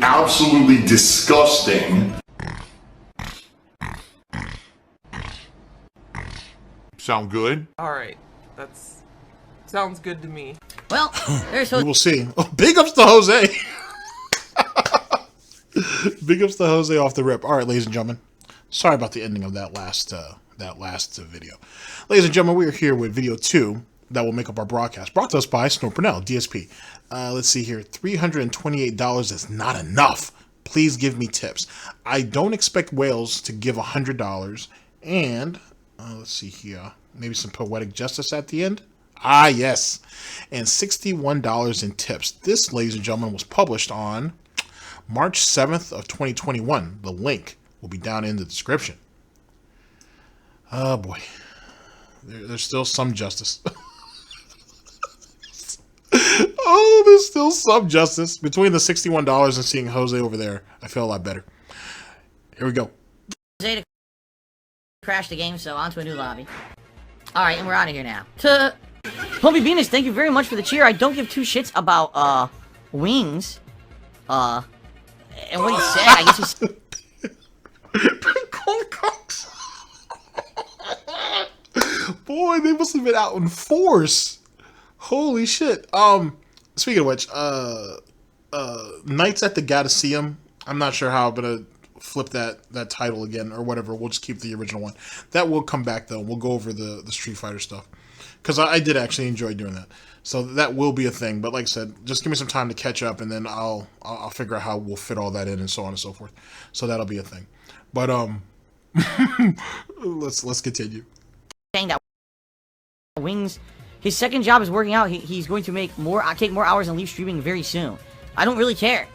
Absolutely disgusting. Sound good? Alright, sounds good to me. Well, there's we will see. Oh, big ups to Jose. Big ups to Jose off the rip. All right, ladies and gentlemen. Sorry about the ending of that last video. Ladies and gentlemen, we are here with video 2 that will make up our broadcast. Brought to us by Burnell, DSP. Let's see here. $328 is not enough. Please give me tips. I don't expect Wales to give $100. And let's see here. Maybe some poetic justice at the end. Ah, yes. And $61 in tips. This, ladies and gentlemen, was published on March 7th of 2021. The link will be down in the description. Oh, boy. There's still some justice. Oh, there's still some justice. Between the $61 and seeing Jose over there, I feel a lot better. Here we go. Jose to crash the game, so on to a new lobby. Alright, and we're out of here now. To Pumpy Venus, thank you very much for the cheer. I don't give 2 shits about, wings. And what he said, I guess he's... Boy, they must have been out in force. Holy shit. Speaking of which, Knights at the Gottaseum. I'm not sure how I'm gonna flip that title again or whatever. We'll just keep the original one. That will come back though. We'll go over the Street Fighter stuff because I did actually enjoy doing that. So that will be a thing. But like I said, just give me some time to catch up, and then I'll figure out how we'll fit all that in and so on and so forth. So that'll be a thing. But let's continue. Saying that Wings, his second job is working out. He's going to take more hours and leave streaming very soon. I don't really care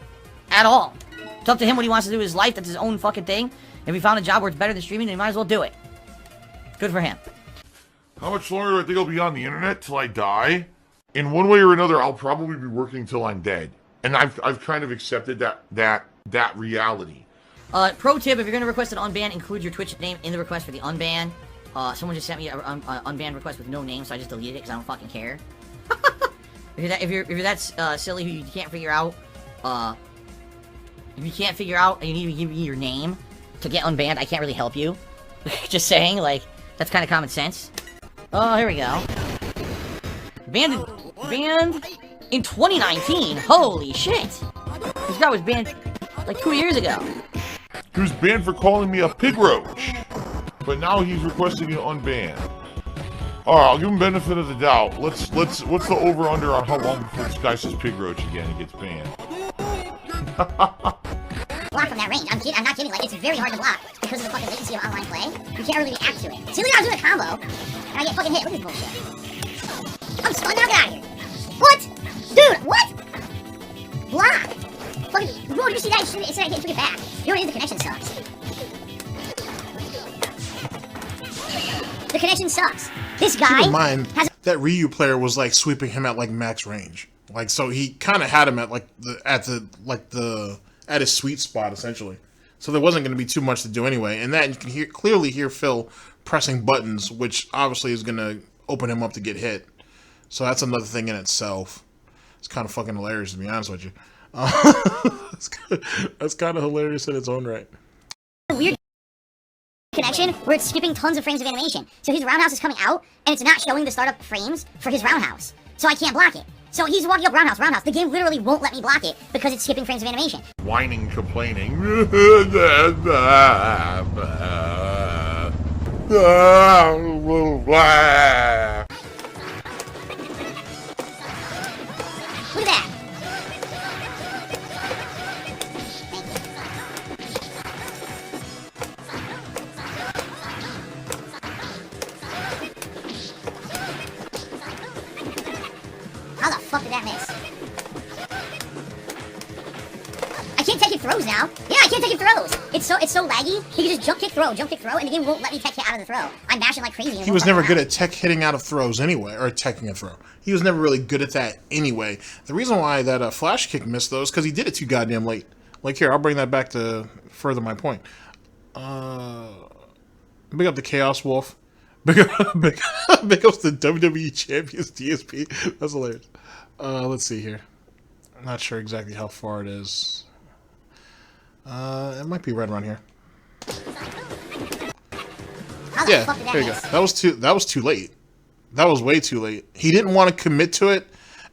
at all. It's up to him what he wants to do with his life. That's his own fucking thing. If he found a job where it's better than streaming, then he might as well do it. Good for him. How much longer do I think I'll be on the internet till I die? In one way or another, I'll probably be working till I'm dead, and I've kind of accepted that reality. Pro tip: if you're gonna request an unban, include your Twitch name in the request for the unban. Someone just sent me an unban request with no name, so I just deleted it because I don't fucking care. If you're that silly who you can't figure out, if you can't figure out and you need to give me your name to get unbanned, I can't really help you. Just saying, like, that's kind of common sense. Oh, here we go. Banned in 2019. Holy shit! This guy was banned like 2 years ago. He was banned for calling me a pig roach, but now he's requesting it unbanned. All right, I'll give him benefit of the doubt. What's the over under on how long before this guy says pig roach again and gets banned? Block from that range. I'm not kidding. Like, it's very hard to block because of the fucking latency of online play. You can't really react to it. Silly, I was doing a combo, and I get fucking hit. Look at this bullshit. I'm stunned now. Get out of here. What? Dude, what? Block. Fucking, bro, did you see that? It said I took it back. You know what it is? The connection sucks. The connection sucks. This guy Keep in mind that Ryu player was like sweeping him at like max range. Like, so he kind of had him at like at his sweet spot essentially. So there wasn't going to be too much to do anyway. And that you can clearly hear Phil pressing buttons, which obviously is going to open him up to get hit. So that's another thing in itself. It's kind of fucking hilarious, to be honest with you. That's kind of hilarious in its own right. Weird connection where it's skipping tons of frames of animation. So his roundhouse is coming out, and it's not showing the startup frames for his roundhouse. So I can't block it. So he's walking up roundhouse. The game literally won't let me block it because it's skipping frames of animation. Whining, complaining. Look at that. How the fuck did that miss? I can't take it throws now. Yeah, I can't take it throws. It's so laggy. He can just jump kick throw, and the game won't let me tech hit out of the throw. I'm mashing like crazy. He was never good at tech hitting out of throws anyway, or teching a throw. He was never really good at that anyway. The reason why that flash kick missed though is because he did it too goddamn late. Like here, I'll bring that back to further my point. Big up the Chaos Wolf. Big up the WWE Champions DSP. That's hilarious. Let's see here. I'm not sure exactly how far it is. It might be right around here. Yeah, there you go. That was too late. That was way too late. He didn't want to commit to it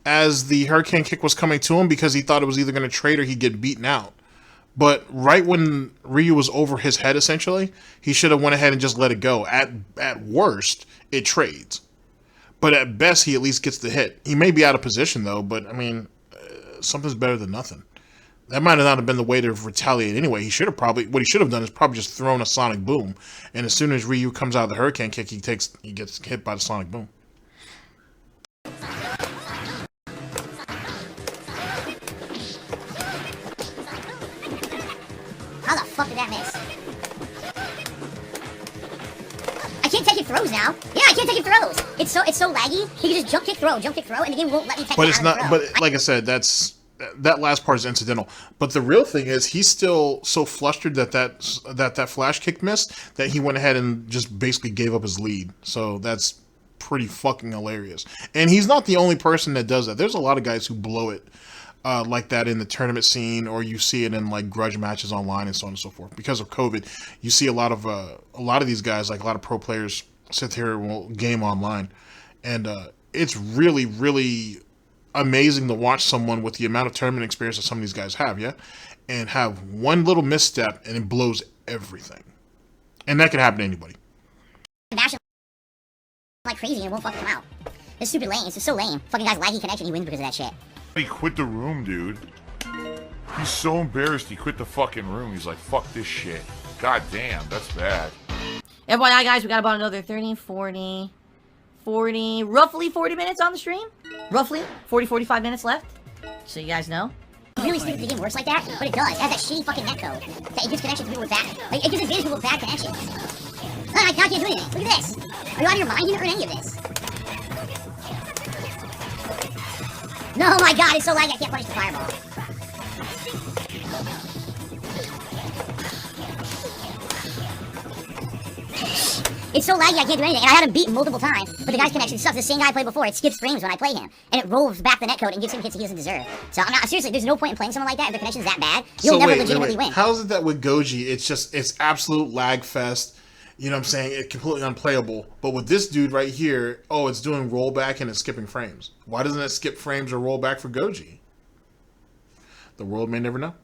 as the Hurricane Kick was coming to him because he thought it was either going to trade or he'd get beaten out. But right when Ryu was over his head, essentially, he should have went ahead and just let it go. At worst, it trades. But at best, he at least gets the hit. He may be out of position, though, but, I mean, something's better than nothing. That might not have been the way to retaliate anyway. What he should have done is probably just thrown a Sonic Boom. And as soon as Ryu comes out of the Hurricane Kick, he gets hit by the Sonic Boom. How the fuck did that miss? I can't take it throws now. Yeah, I can't take it throws. It's so laggy. He can just jump kick throw, and the game won't let me tech it out of the throw. But like I said, that last part is incidental. But the real thing is he's still so flustered that flash kick missed that he went ahead and just basically gave up his lead. So that's pretty fucking hilarious. And he's not the only person that does that. There's a lot of guys who blow it like that in the tournament scene, or you see it in like grudge matches online and so on and so forth. Because of COVID, you see a lot of these guys, like a lot of pro players, sit here and we'll game online. And it's really, really amazing to watch someone with the amount of tournament experience that some of these guys have, yeah? And have one little misstep and it blows everything. And that can happen to anybody. Bash him like crazy and it won't fucking come out. It's stupid lame. It's just so lame. Fucking guy's laggy connection. He wins because of that shit. He quit the room, dude. He's so embarrassed he quit the fucking room. He's like, fuck this shit. God damn, that's bad. FYI, guys, we got about another 30, 40, roughly 40 minutes on the stream. Roughly 40, 45 minutes left. So you guys know. It's really stupid the game works like that, but it does. It has that shitty fucking netcode. That it gives connections to people with bad... Like, it gives advantage to people with bad connections. I can't do anything. Look at this. Are you out of your mind? You never heard any of this. No, my god, it's so laggy I can't punish the fireball. It's so laggy I can't do anything, and I had him beaten multiple times, but the guy's connection sucks. The same guy I played before, it skips frames when I play him, and it rolls back the netcode and gives him hits he doesn't deserve. So I'm not, seriously, there's no point in playing someone like that if the connection's that bad. You'll never legitimately win. How is it that with Goji, it's absolute lag fest, you know what I'm saying, it's completely unplayable, but with this dude right here, oh, it's doing rollback and it's skipping frames. Why doesn't it skip frames or roll back for Goji? The world may never know.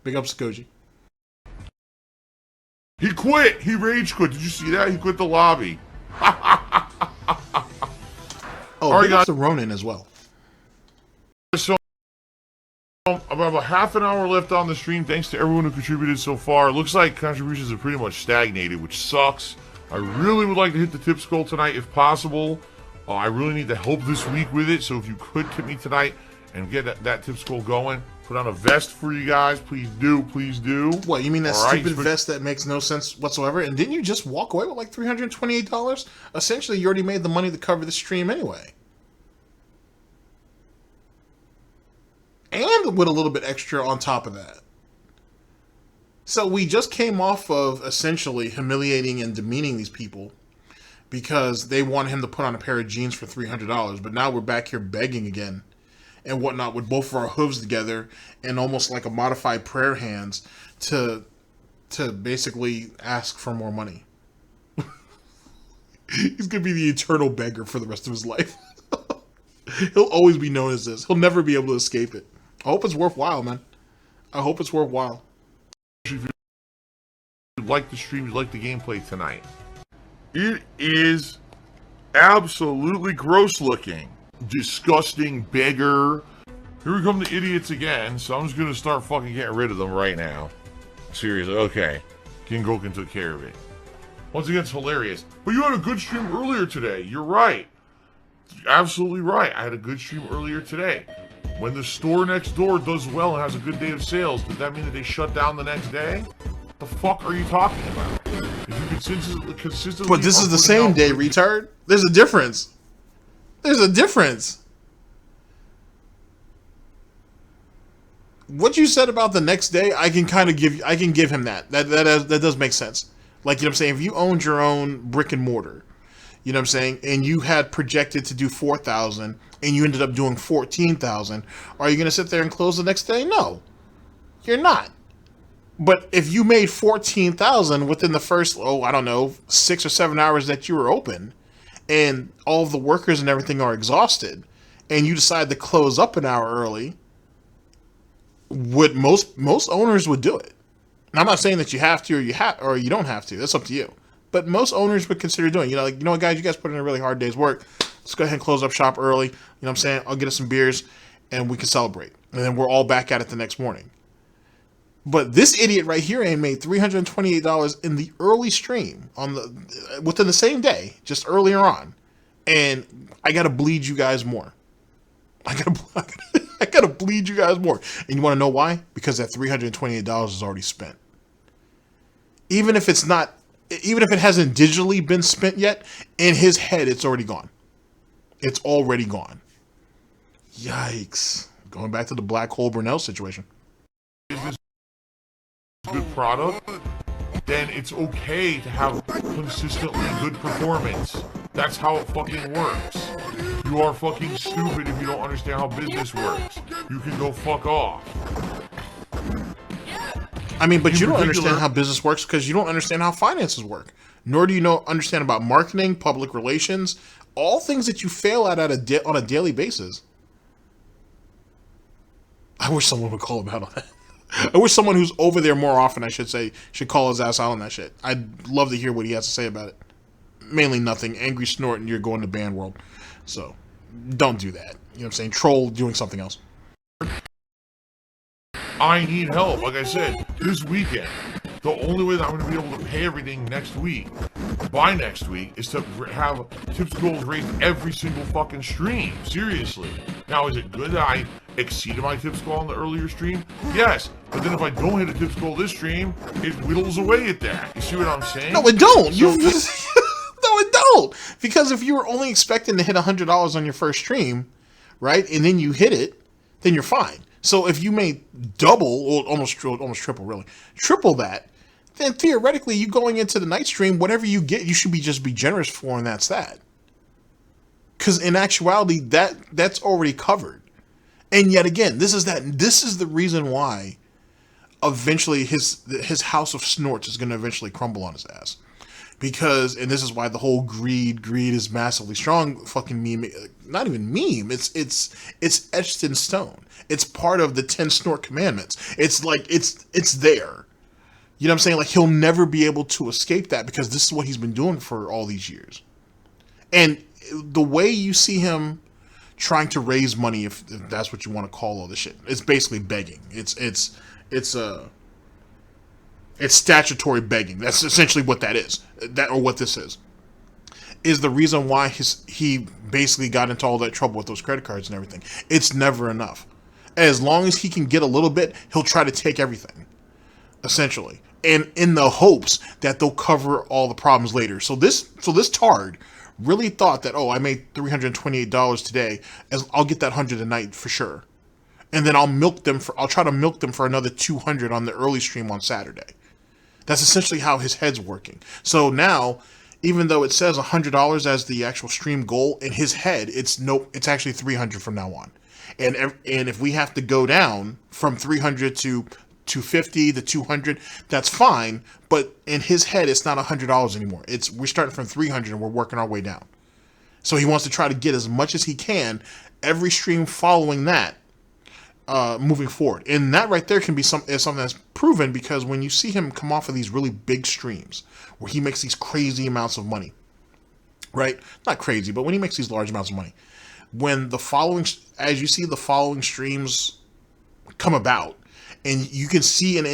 Big ups to Goji. He quit! He rage quit. Did you see that? He quit the lobby. Oh, big ups to Ronin as well. So, about half an hour left on the stream. Thanks to everyone who contributed so far. It looks like contributions have pretty much stagnated, which sucks. I really would like to hit the tips goal tonight if possible. I really need the help this week with it, so if you could tip me tonight and get that tips goal going, put on a vest for you guys, please do, please do. What, you mean that stupid vest that makes no sense whatsoever? And didn't you just walk away with like $328? Essentially, you already made the money to cover the stream anyway. And with a little bit extra on top of that. So we just came off of essentially humiliating and demeaning these people because they want him to put on a pair of jeans for $300. But now we're back here begging again and whatnot with both of our hooves together and almost like a modified prayer hands to basically ask for more money. He's going to be the eternal beggar for the rest of his life. He'll always be known as this. He'll never be able to escape it. I hope it's worthwhile, man. I hope it's worthwhile. If you like the stream, you like the gameplay tonight. It is absolutely gross looking. Disgusting beggar. Here we come the idiots again, so I'm just gonna start fucking getting rid of them right now. Seriously, okay. King Goken took care of it. Once again, it's hilarious. But you had a good stream earlier today. You're right. You're absolutely right. I had a good stream earlier today. When the store next door does well and has a good day of sales, does that mean that they shut down the next day? What the fuck are you talking about? If you consistently but this is the same day, retard. There's a difference. There's a difference. What you said about the next day, I can kind of give him that. That does make sense. Like, you know what I'm saying? If you owned your own brick and mortar, you know what I'm saying, and you had projected to do 4,000 and you ended up doing 14,000, are you going to sit there and close the next day? No. You're not. But if you made 14,000 within the first, 6 or 7 hours that you were open, and all of the workers and everything are exhausted, and you decide to close up an hour early, most owners would do it. And I'm not saying that you have to or you don't have to. That's up to you. But most owners would consider doing, you know what, guys, you guys put in a really hard day's work. Let's go ahead and close up shop early. You know what I'm saying? I'll get us some beers and we can celebrate. And then we're all back at it the next morning. But this idiot right here ain't made $328 in the early stream within the same day, just earlier on. And I gotta bleed you guys more. I gotta bleed you guys more. And you want to know why? Because that $328 is already spent. Even if it hasn't digitally been spent yet, in his head it's already gone. It's already gone. Yikes! Going back to the black hole Burnell situation. Good product, then it's okay to have consistently good performance. That's how it fucking works. You are fucking stupid if you don't understand how business works. You can go fuck off. I mean, but In you don't particular- understand how business works because you don't understand how finances work. Nor do you understand about marketing, public relations, all things that you fail at on a daily basis. I wish someone would call him out on that. I wish someone who's over there more often, I should say, should call his ass out on that shit. I'd love to hear what he has to say about it. Mainly nothing. Angry snort and you're going to band world. So, don't do that. You know what I'm saying? Troll doing something else. I need help. Like I said, this weekend, the only way that I'm going to be able to pay everything next week, by next week, is to have tips goals raised every single fucking stream. Seriously. Now, is it good that I exceeded my tips goal on the earlier stream? Yes. But then if I don't hit a tips goal this stream, it whittles away at that. You see what I'm saying? No, it don't. So, No, it don't. Because if you were only expecting to hit $100 on your first stream, right, and then you hit it, then you're fine. So if you made double, or almost triple, really, triple that, then theoretically, you going into the night stream, whatever you get, you should just be generous for, and that's that. Because in actuality, that's already covered. And yet again, this is the reason why eventually his house of snorts is going to eventually crumble on his ass. Because, and this is why the whole greed is massively strong fucking meme, not even meme, it's etched in stone. It's part of the 10 snort commandments. It's like, it's there. You know what I'm saying? Like, he'll never be able to escape that because this is what he's been doing for all these years. And the way you see him trying to raise money, if that's what you want to call all this shit, it's basically begging. It's statutory begging. That's essentially what that is. What this is the reason why he basically got into all that trouble with those credit cards and everything. It's never enough. As long as he can get a little bit, he'll try to take everything, essentially, and in the hopes that they'll cover all the problems later. So this tard really thought that, oh, I made $328 today, as I'll get that 100 a night for sure, and then I'll try to milk them for another 200 on the early stream on Saturday. That's essentially how his head's working. So now, even though it says $100 as the actual stream goal, in his head, it's actually 300 from now on. And if we have to go down from 300 to 250 to 200, that's fine. But in his head, it's not $100 anymore. We're starting from 300 and we're working our way down. So he wants to try to get as much as he can every stream following that, moving forward. And that right there can be something that's proven, because when you see him come off of these really big streams where he makes these crazy amounts of money, right? Not crazy, but when he makes these large amounts of money, as you see the following streams come about, and you can see in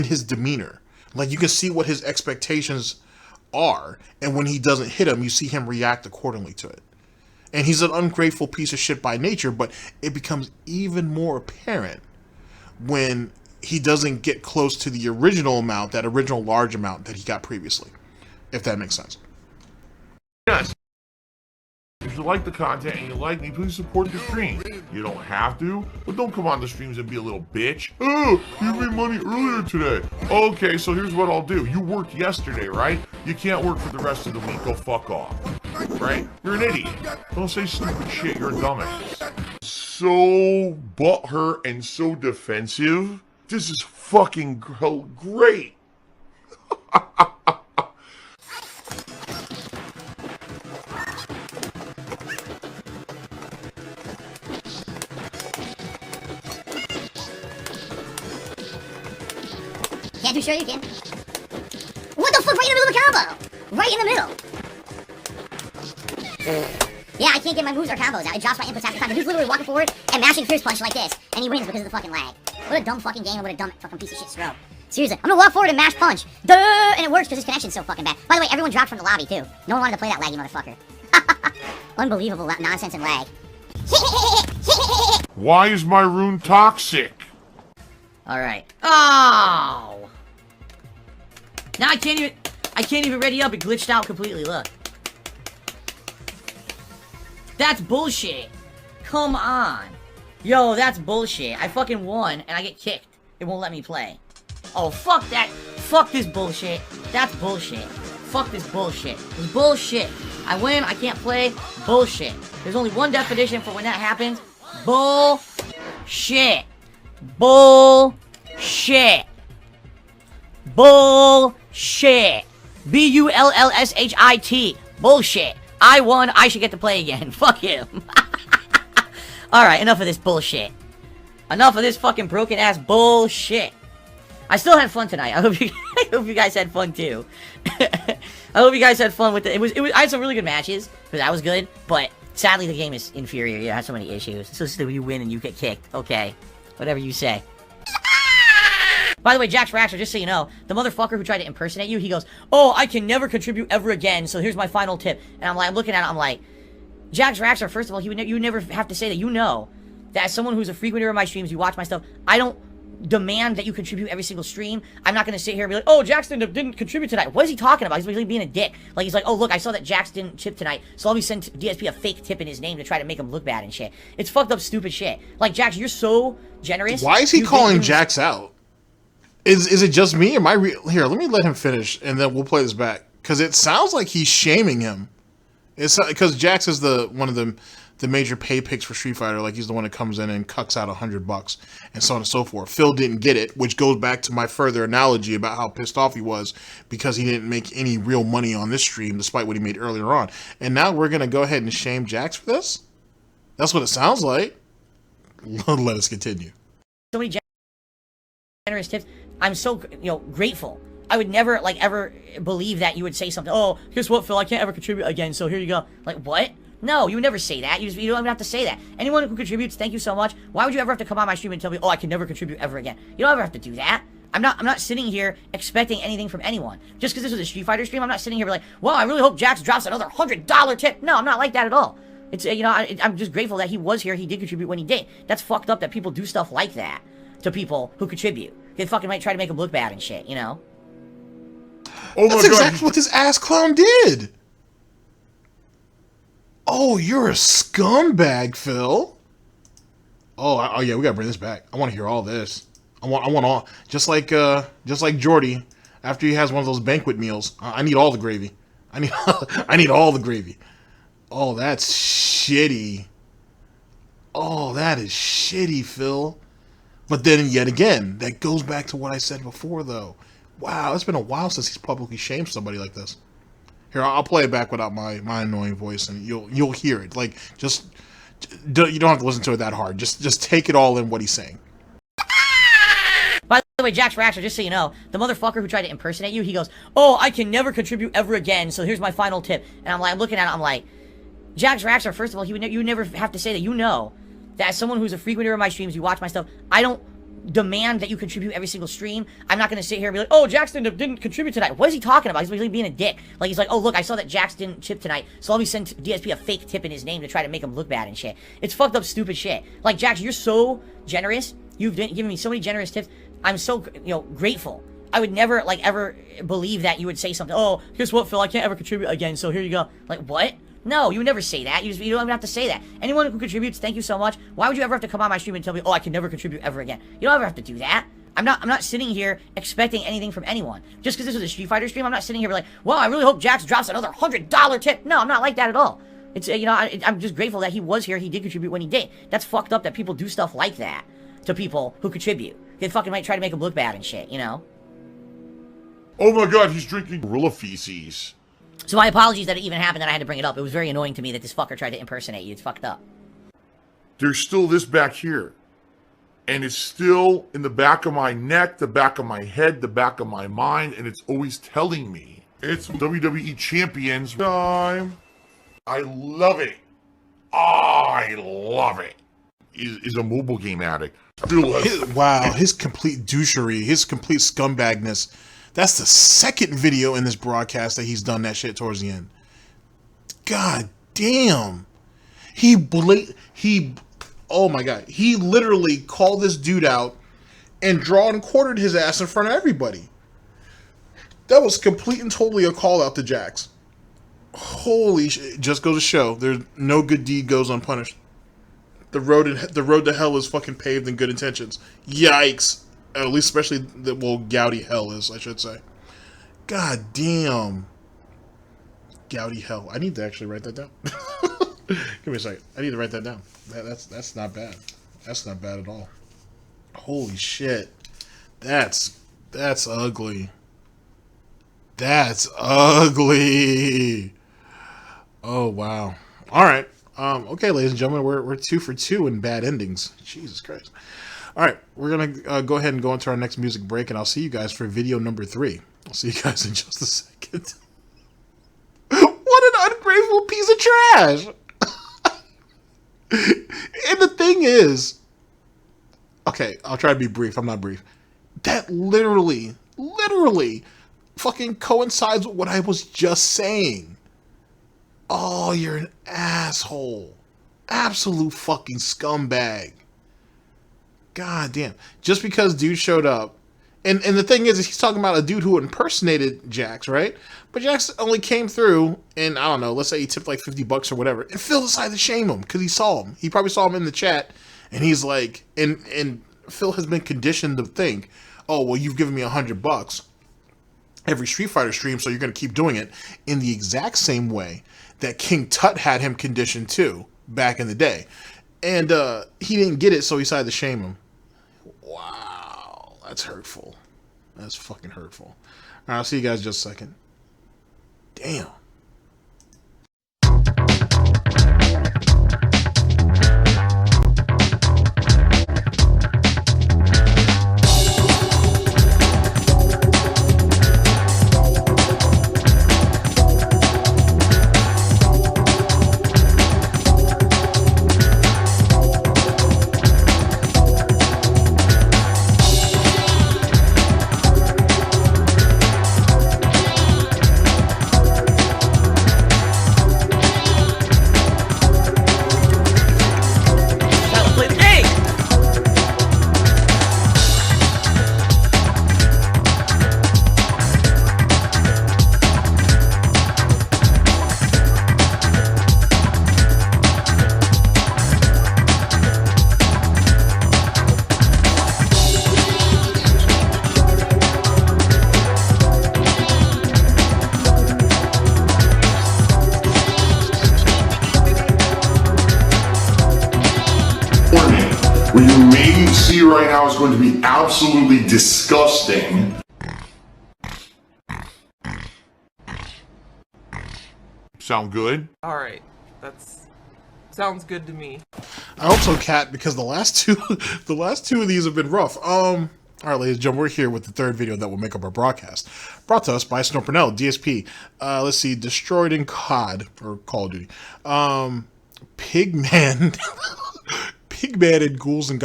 his demeanor, like you can see what his expectations are, and when he doesn't hit them, you see him react accordingly to it. And he's an ungrateful piece of shit by nature, but it becomes even more apparent when he doesn't get close to the original amount, that original large amount that he got previously, if that makes sense. yes. If you like the content and you like me, please support the stream. You don't have to, but don't come on the streams and be a little bitch. Oh, you made money earlier today. Okay, so here's what I'll do. You worked yesterday, right? You can't work for the rest of the week. Go fuck off. Right? You're an idiot. Don't say stupid shit. You're a dumbass. So butthurt and so defensive. This is fucking great. Can't do sure you can. What the fuck? Right in the middle of the combo! Right in the middle! Yeah, I can't get my moves or combos out. It drops my inputs half the time. The dude's literally walking forward and mashing Fierce Punch like this, and he wins because of the fucking lag. What a dumb fucking game and what a dumb fucking piece of shit throw. Seriously, I'm gonna walk forward and mash Punch. Duh! And it works because his connection's so fucking bad. By the way, everyone dropped from the lobby too. No one wanted to play that laggy motherfucker. Unbelievable nonsense and lag. Why is my rune toxic? Alright. Oh! Now I can't even ready up. It glitched out completely, look. That's bullshit. Come on. Yo, that's bullshit. I fucking won, and I get kicked. It won't let me play. Oh, fuck that. Fuck this bullshit. That's bullshit. Fuck this bullshit. It's bullshit. I win, I can't play. Bullshit. There's only one definition for when that happens. Bullshit. Bullshit. Bullshit. Bullshit. Bullshit. I won. I should get to play again. Fuck him. Alright, enough of this bullshit. Enough of this fucking broken ass bullshit. I still had fun tonight. I hope you guys had fun too. I hope you guys had fun with it. I had some really good matches, because that was good, but sadly the game is inferior. It has so many issues. So still you win and you get kicked. Okay. Whatever you say. By the way, Jax Raxer, just so you know, the motherfucker who tried to impersonate you, he goes, oh, I can never contribute ever again, so here's my final tip. And I'm looking at it, I'm like, Jax Raxer, first of all, you would never have to say that. You know that as someone who's a frequenter of my streams, you watch my stuff, I don't demand that you contribute every single stream. I'm not going to sit here and be like, oh, Jax didn't contribute tonight. What is he talking about? He's really being a dick. Like, he's like, oh, look, I saw that Jax didn't chip tonight, so I'll be sending DSP a fake tip in his name to try to make him look bad and shit. It's fucked up, stupid shit. Like, Jax, you're so generous. Why is he calling Jax out? Is it just me? Or am I here? Let me let him finish, and then we'll play this back, because it sounds like he's shaming him. It's because Jax is one of the major pay picks for Street Fighter. Like, he's the one that comes in and cucks out $100 and so on and so forth. Phil didn't get it, which goes back to my further analogy about how pissed off he was because he didn't make any real money on this stream, despite what he made earlier on. And now we're gonna go ahead and shame Jax for this. That's what it sounds like. Let us continue. So many generous tips. I'm so, grateful. I would never, ever believe that you would say something. Oh, guess what, Phil? I can't ever contribute again, so here you go. Like, what? No, you would never say that. You don't even have to say that. Anyone who contributes, thank you so much. Why would you ever have to come on my stream and tell me, oh, I can never contribute ever again? You don't ever have to do that. I'm not sitting here expecting anything from anyone. Just because this was a Street Fighter stream, I'm not sitting here like, well, I really hope Jax drops another $100 tip. No, I'm not like that at all. It's, I'm just grateful that he was here. He did contribute when he did. That's fucked up that people do stuff like that to people who contribute. They fucking might try to make him look bad and shit, you know? Oh That's exactly what this ass clown did. Oh, you're a scumbag, Phil. Oh yeah, we gotta bring this back. I want to hear all this. I want all, just like Jordy, after he has one of those banquet meals. I need all the gravy. I need all the gravy. Oh, that's shitty. Oh, that is shitty, Phil. But then, yet again, that goes back to what I said before, though. Wow, it's been a while since he's publicly shamed somebody like this. Here, I'll play it back without my annoying voice, and you'll hear it. Like, you don't have to listen to it that hard. Just take it all in what he's saying. By the way, Jax Raxer, just so you know, the motherfucker who tried to impersonate you, he goes, oh, I can never contribute ever again, so here's my final tip. And I'm looking at it, I'm like, Jax Raxer, first of all, you would never have to say that. You know that as someone who's a frequenter of my streams, you watch my stuff, I don't demand that you contribute every single stream. I'm not going to sit here and be like, oh, Jax didn't contribute tonight. What is he talking about? He's really being a dick. Like, he's like, oh, look, I saw that Jax didn't chip tonight, so I'll be sending DSP a fake tip in his name to try to make him look bad and shit. It's fucked up, stupid shit. Like, Jax, you're so generous. You've given me so many generous tips. I'm so, grateful. I would never, ever believe that you would say something. Oh, guess what, Phil? I can't ever contribute again, so here you go. Like, what? No, you would never say that. You don't even have to say that. Anyone who contributes, thank you so much. Why would you ever have to come on my stream and tell me, oh, I can never contribute ever again? You don't ever have to do that. I'm not sitting here expecting anything from anyone. Just because this was a Street Fighter stream, I'm not sitting here like, well, I really hope Jax drops another $100 tip. No, I'm not like that at all. It's, I'm just grateful that he was here. He did contribute when he did. That's fucked up that people do stuff like that to people who contribute. They fucking might try to make him look bad and shit, you know? Oh my god, he's drinking gorilla feces. So my apologies that it even happened, that I had to bring it up. It was very annoying to me that this fucker tried to impersonate you. It's fucked up. There's still this back here. And it's still in the back of my neck, the back of my head, the back of my mind, and it's always telling me it's WWE Champions time. I love it. I love it. Is a mobile game addict. Wow, his complete douchery, his complete scumbagness. That's the second video in this broadcast that he's done that shit towards the end. God damn. Oh my god. He literally called this dude out and draw and quartered his ass in front of everybody. That was complete and totally a call out to Jax. Holy shit. Just goes to show, there's no good deed goes unpunished. The road to hell is fucking paved in good intentions. Yikes. At least especially gouty hell is, I should say. God damn. Gouty hell. I need to actually write that down. Give me a second. I need to write that down. That's not bad. That's not bad at all. Holy shit. That's ugly. That's ugly. Oh wow. All right. Okay, ladies and gentlemen, we're 2 for 2 in bad endings. Jesus Christ. All right, we're gonna go ahead and go into our next music break, and I'll see you guys for video number 3. I'll see you guys in just a second. What an ungrateful piece of trash! And the thing is, okay, I'll try to be brief. I'm not brief. That literally fucking coincides with what I was just saying. Oh, you're an asshole. Absolute fucking scumbag. God damn. Just because dude showed up. And the thing is, he's talking about a dude who impersonated Jax, right? But Jax only came through, and I don't know, let's say he tipped like $50 or whatever, and Phil decided to shame him because he saw him. He probably saw him in the chat, and he's like, and Phil has been conditioned to think, oh, well, you've given me $100 every Street Fighter stream, so you're going to keep doing it in the exact same way that King Tut had him conditioned too back in the day. And he didn't get it, so he decided to shame him. Wow, that's hurtful. That's fucking hurtful. All right, I'll see you guys in just a second. Damn. What you may see right now is going to be absolutely disgusting. Sound good? Alright, that's... sounds good to me. I hope so, Kat, because the last two of these have been rough. All right, ladies and gentlemen, we're here with the third video that will make up our broadcast. Brought to us by Burnell, DSP. Let's see, Destroyed in COD, or Call of Duty. Pigman... Pigman and Ghouls and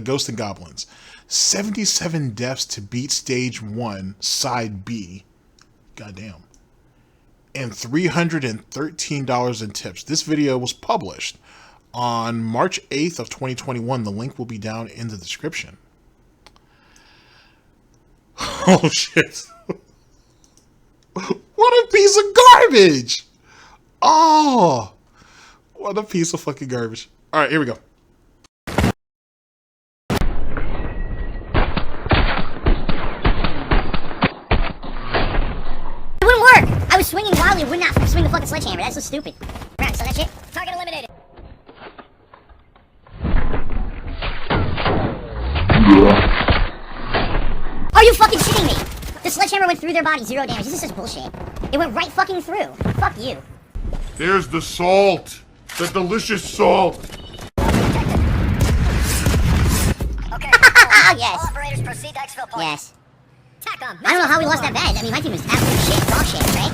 Ghosts and Goblins. 77 deaths to beat Stage 1, Side B. Goddamn. And $313 in tips. This video was published on March 8th of 2021. The link will be down in the description. Oh, shit. What a piece of garbage! Oh! What a piece of fucking garbage. Alright, here we go. Swinging wildly would not swing the fucking sledgehammer. That's so stupid. Right, so that shit. Target eliminated. Are you fucking shitting me? The sledgehammer went through their body, 0 damage. This is just bullshit. It went right fucking through. Fuck you. There's the salt. The delicious salt. Okay. Yes. All operators proceed to exfil point. Yes. I don't know how we lost that bad. I mean, my team was absolute shit, dog shit, right?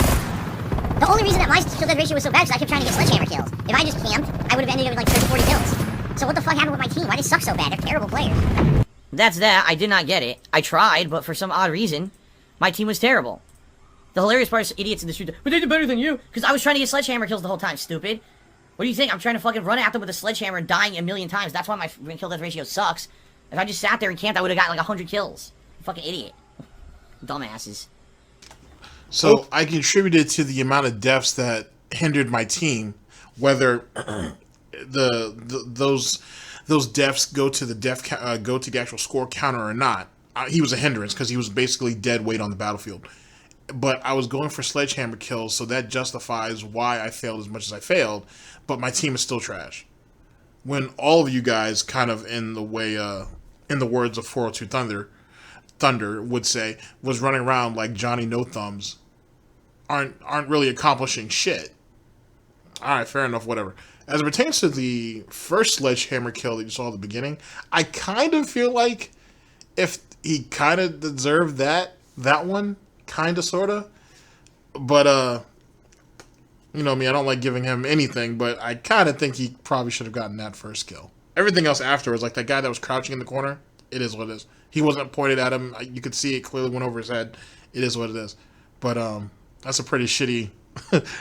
The only reason that my kill death ratio was so bad is I kept trying to get sledgehammer kills. If I just camped, I would have ended up with like 30, 40 kills. So what the fuck happened with my team? Why did they suck so bad? They're terrible players. That's that. I did not get it. I tried, but for some odd reason, my team was terrible. The hilarious part is idiots in the street, but they did better than you, because I was trying to get sledgehammer kills the whole time, stupid. What do you think? I'm trying to fucking run at them with a sledgehammer and dying a million times. That's why my kill death ratio sucks. If I just sat there and camped, I would have got like 100 kills. Fucking idiot. Dumbasses. So I contributed to the amount of deaths that hindered my team, whether those deaths go to the actual score counter or not. He was a hindrance because he was basically dead weight on the battlefield. But I was going for sledgehammer kills, so that justifies why I failed as much as I failed. But my team is still trash. When all of you guys, kind of in the way, in the words of 402 Thunder would say, was running around like Johnny No Thumbs aren't really accomplishing shit. Alright, fair enough, whatever. As it pertains to the first sledgehammer kill that you saw at the beginning, I kind of feel like if he kind of deserved that one, kind of, sort of. But, you know me, I don't like giving him anything, but I kind of think he probably should have gotten that first kill. Everything else afterwards, like that guy that was crouching in the corner, it is what it is. He wasn't pointed at him. You could see it clearly went over his head. It is what it is. But, that's a pretty shitty...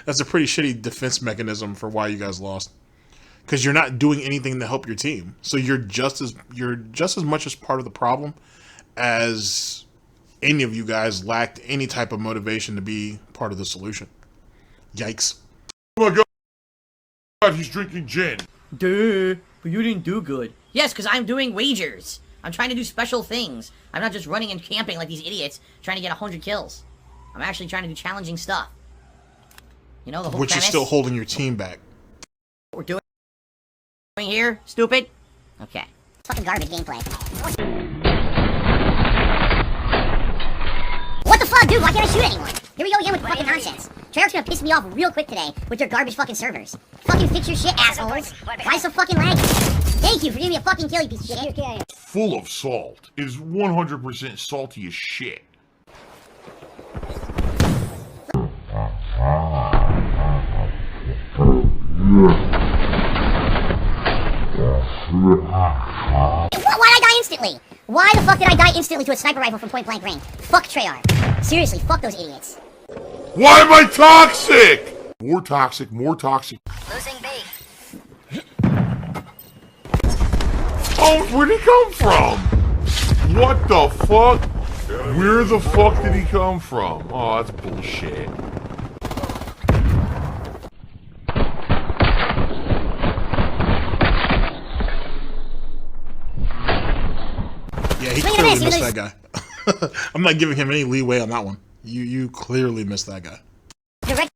that's a pretty shitty defense mechanism for why you guys lost, because you're not doing anything to help your team. So you're just as much as part of the problem as any of you guys lacked any type of motivation to be part of the solution. Yikes! Oh my God, he's drinking gin. Duh, but you didn't do good. Yes, because I'm doing wagers. I'm trying to do special things. I'm not just running and camping like these idiots trying to get 100 kills. I'm actually trying to do challenging stuff. You know, the whole Which premise? is still holding your team back. What we're doing here, stupid? Okay. Fucking garbage gameplay. What the fuck, dude? Why can't I shoot anyone? Here we go again with fucking nonsense. Treyarch's gonna piss me off real quick today with their garbage fucking servers. Fucking fix your shit, assholes. Why so fucking laggy? Thank you for giving me a fucking kill, you piece of shit. Full of salt. It is 100% salty as shit. Why'd I die instantly? Why the fuck did I die instantly to a sniper rifle from point blank range? Fuck Treyarch. Seriously, fuck those idiots. Why am I toxic? More toxic, more toxic. Losing B. Oh, where'd he come from? What the fuck? Where the fuck did he come from? Oh, that's bullshit. Yeah, he clearly missed that guy. I'm not giving him any leeway on that one. You clearly missed that guy. Directly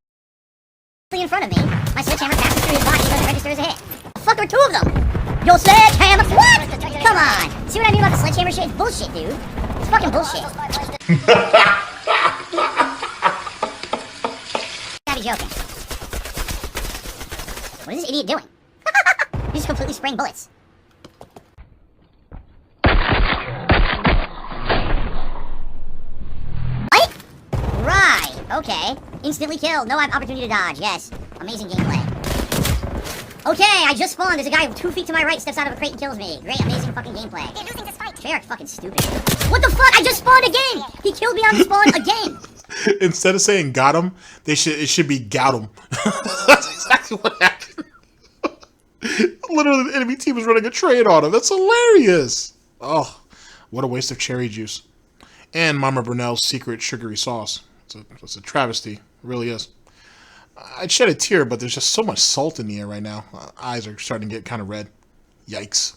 in front of me, my sledgehammer passes through his body and doesn't register as a hit. The fuck are two of them? Your sledgehammer? What? Come on. See what I mean about the sledgehammer shit? It's bullshit, dude. It's fucking bullshit. Gotta be joking. What is this idiot doing? He's just completely spraying bullets. What? Right. Okay. Instantly killed. No opportunity to dodge. Yes. Amazing gameplay. Okay, I just spawned. There's a guy 2 feet to my right, steps out of a crate and kills me. Great, amazing fucking gameplay. They're losing this fight. Treyarch's fucking stupid. What the fuck? I just spawned again! He killed me on the spawn again! Instead of saying got him, it should be got him. That's exactly what happened. Literally, the enemy team was running a trade on him. That's hilarious. Oh, what a waste of cherry juice. And Mama Burnell's secret sugary sauce. It's a travesty. It really is. I'd shed a tear, but there's just so much salt in the air right now. Eyes are starting to get kind of red. Yikes.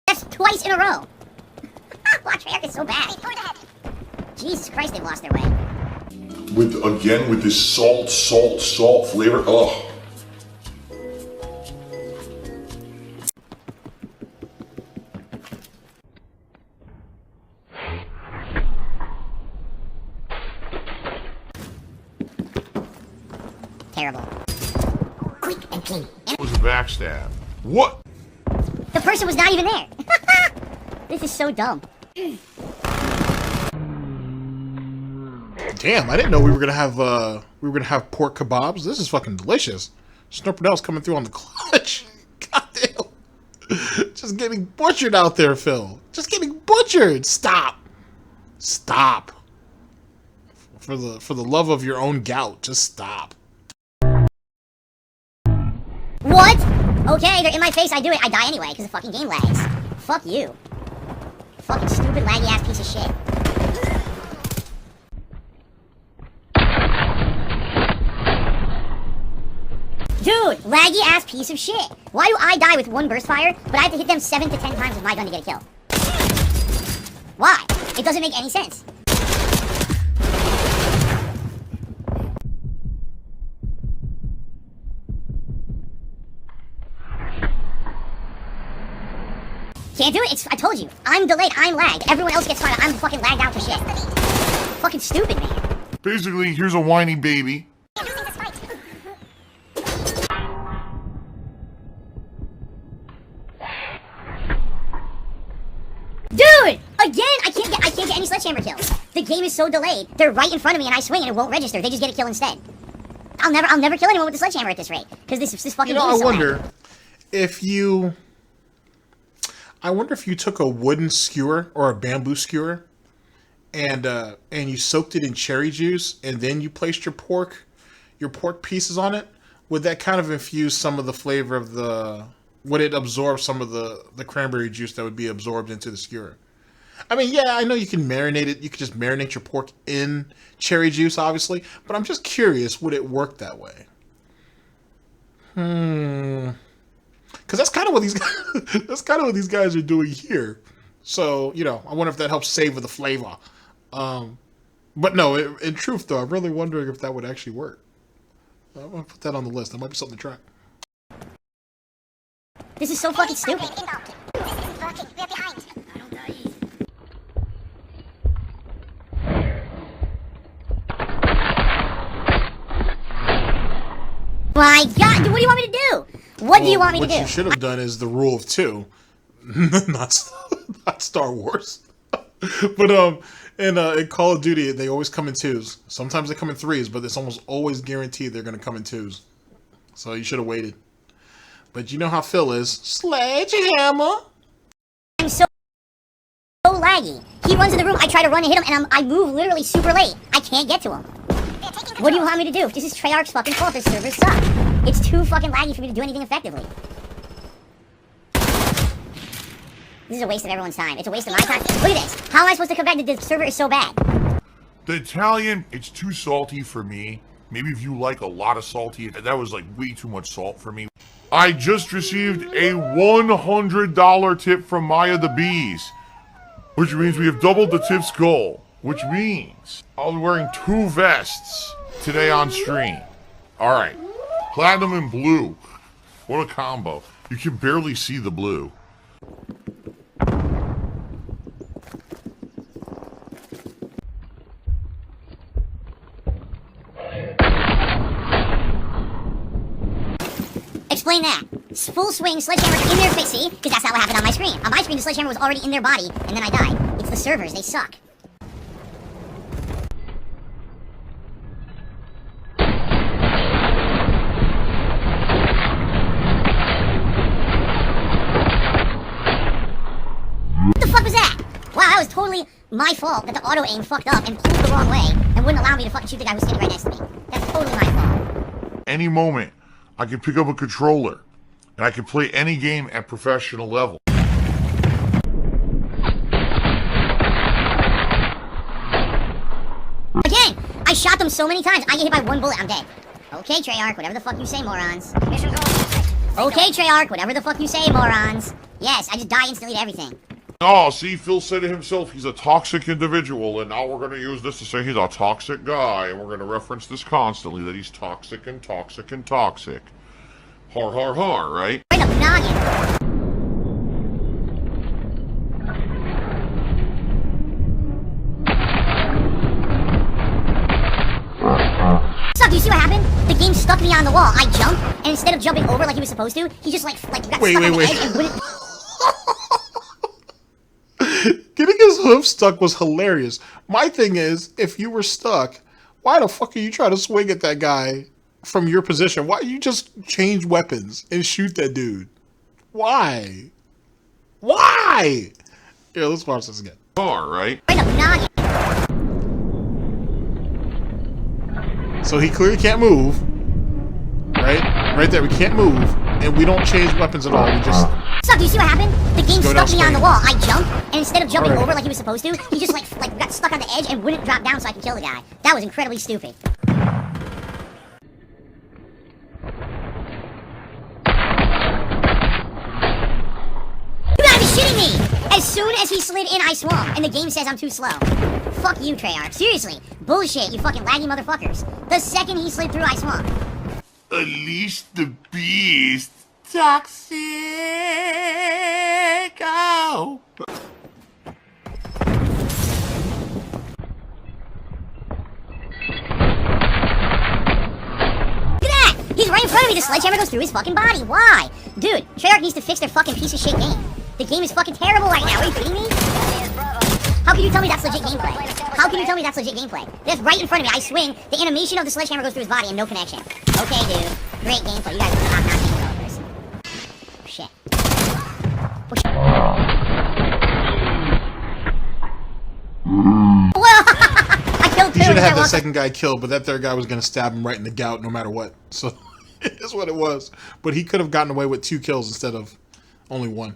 That's twice in a row. Wow, Treyarch is so bad. Jesus Christ, they've lost their way. With this salt flavor. Ugh. Terrible. Quick and clean. It was a backstab. What? The person was not even there. This is so dumb. Damn, I didn't know we were gonna have pork kebabs. This is fucking delicious. Snort Burnell's coming through on the clutch. Goddamn. Just getting butchered out there, Phil. Just getting butchered. Stop. Stop. For the love of your own gout, just stop. What? Okay, they're in my face, I do it. I die anyway, because the fucking game lags. Fuck you. Fucking stupid, laggy-ass piece of shit. Dude, laggy-ass piece of shit. Why do I die with one burst fire, but I have to hit them 7 to 10 times with my gun to get a kill? Why? It doesn't make any sense. Can't do it. I told you. I'm delayed. I'm lagged. Everyone else gets fired. I'm fucking lagged out to shit. Fucking stupid, man. Basically, here's a whiny baby. Dude! Again, I can't get any sledgehammer kills. The game is so delayed. They're right in front of me and I swing and it won't register. They just get a kill instead. I'll never kill anyone with the sledgehammer at this rate. Because this fucking game is so bad. I wonder if you took a wooden skewer or a bamboo skewer and you soaked it in cherry juice and then you placed your pork pieces on it. Would that kind of infuse some of the flavor of would it absorb some of the cranberry juice that would be absorbed into the skewer? I mean, yeah, I know you can marinate it. You could just marinate your pork in cherry juice, obviously. But I'm just curious, would it work that way? Because that's kind of what these guys are doing here. So, you know, I wonder if that helps savor the flavor. But no, in truth, though, I'm really wondering if that would actually work. I'm going to put that on the list. That might be something to try. This is so fucking stupid. My God, what do you want me to do? What do you want me to do? What you should have done is the rule of two, not Star Wars. But in Call of Duty, they always come in twos. Sometimes they come in threes, but it's almost always guaranteed they're going to come in twos. So you should have waited. But you know how Phil is. Sledgehammer. I'm so laggy. He runs in the room, I try to run and hit him, and I move literally super late. I can't get to him. What do you want me to do? This is Treyarch's fucking fault. This server sucks. It's too fucking laggy for me to do anything effectively. This is a waste of everyone's time. It's a waste of my time. Look at this. How am I supposed to come back? The server is so bad. The Italian, it's too salty for me. Maybe if you like a lot of salty, that was like way too much salt for me. I just received a $100 tip from Maya the Bees, which means we have doubled the tip's goal, which means I'll be wearing 2 vests today on stream. All right, platinum and blue. What a combo. You can barely see the blue. Explain that. Full swing, sledgehammer in their face, see? Because that's not what happened on my screen. On my screen, the sledgehammer was already in their body, and then I died. It's the servers, they suck. What the fuck was that? Wow, that was totally my fault that the auto aim fucked up and pulled the wrong way and wouldn't allow me to fucking shoot the guy who's standing right next to me. That's totally my fault. Any moment, I can pick up a controller, and I can play any game at professional level. Again, I shot them so many times, I get hit by 1 bullet, I'm dead. Okay, Treyarch, whatever the fuck you say, morons. Okay, Treyarch, whatever the fuck you say, morons. Yes, I just die instantly to everything. Oh, see, Phil said it himself, he's a toxic individual, and now we're going to use this to say he's a toxic guy, and we're going to reference this constantly, that he's toxic and toxic and toxic. Har har har, right? Right up noggin. Suck, do you see what happened? The game stuck me on the wall. I jumped, and instead of jumping over like he was supposed to, he just like got stuck on the edge and wouldn't... Getting his hoof stuck was hilarious. My thing is, if you were stuck, why the fuck are you trying to swing at that guy from your position? Why don't you just change weapons and shoot that dude? Why? Why? Here, let's watch this again. Har, right? Right up noggin. So he clearly can't move. Right? Right there, we can't move. And we don't change weapons at all. We just... Suck, do you see what happened? The game stuck me on the wall. I jumped, and instead of jumping Alright. over like he was supposed to, he just like got stuck on the edge and wouldn't drop down so I could kill the guy. That was incredibly stupid. You gotta be shitting me! As soon as he slid in, I swung, and the game says I'm too slow. Fuck you, Treyarch. Seriously. Bullshit, you fucking laggy motherfuckers. The second he slid through, I swung. Unleash the beast. Toxic. Oh. sledgehammer goes through his fucking body. Why? Dude, Treyarch needs to fix their fucking piece of shit game. The game is fucking terrible right now. Are you kidding me? How can you tell me that's legit gameplay? How can you tell me that's legit gameplay? That's right in front of me. I swing, the animation of the sledgehammer goes through his body and no connection. Okay, dude. Great gameplay. You guys are top notch game developers. Shit. Oh, shit. Well, I killed two. He should have had that second guy killed, but that third guy was going to stab him right in the gout no matter what. So, that's what it was. But he could have gotten away with 2 kills instead of only 1.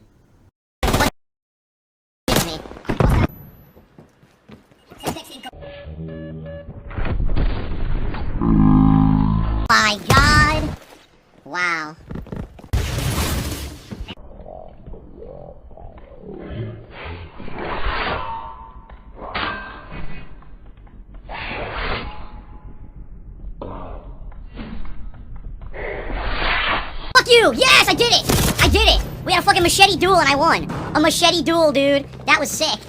My God. Wow. Fuck you! Yes, I did it! I did it! We had a fucking machete duel and I won. A machete duel, dude. That was sick.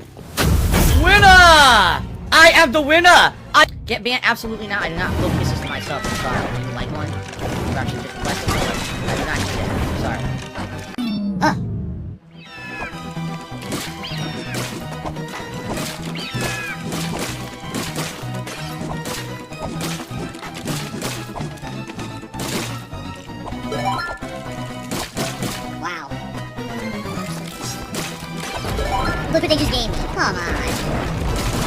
Winner! I am the winner! I get banned? Absolutely not. I do not blow kisses to myself. I'm sorry. Do you like one? You actually just requested one. I do not need it. I'm sorry. Wow. Look what they just gave me. Come on.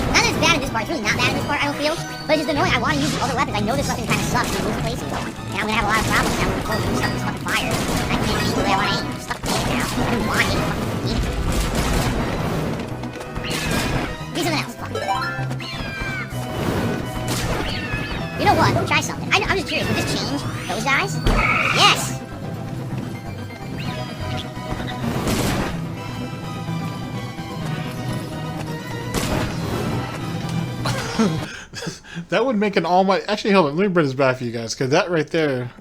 Not that it's bad in this part. It's really not bad in this part, I don't feel. But it's just annoying. I want to use other weapons. I know this weapon kind of sucks in most places. And I'm going to have a lot of problems now with the new stuff with fucking fire. I can't aim the way I want to aim. I'm stuck with it now. I don't want it. Fucking need it. Do something else. Fuck. You know what? Go try something. I'm just curious. Would this change those guys? Yes! That would make an almighty... Actually, hold on. Let me bring this back for you guys, because that right there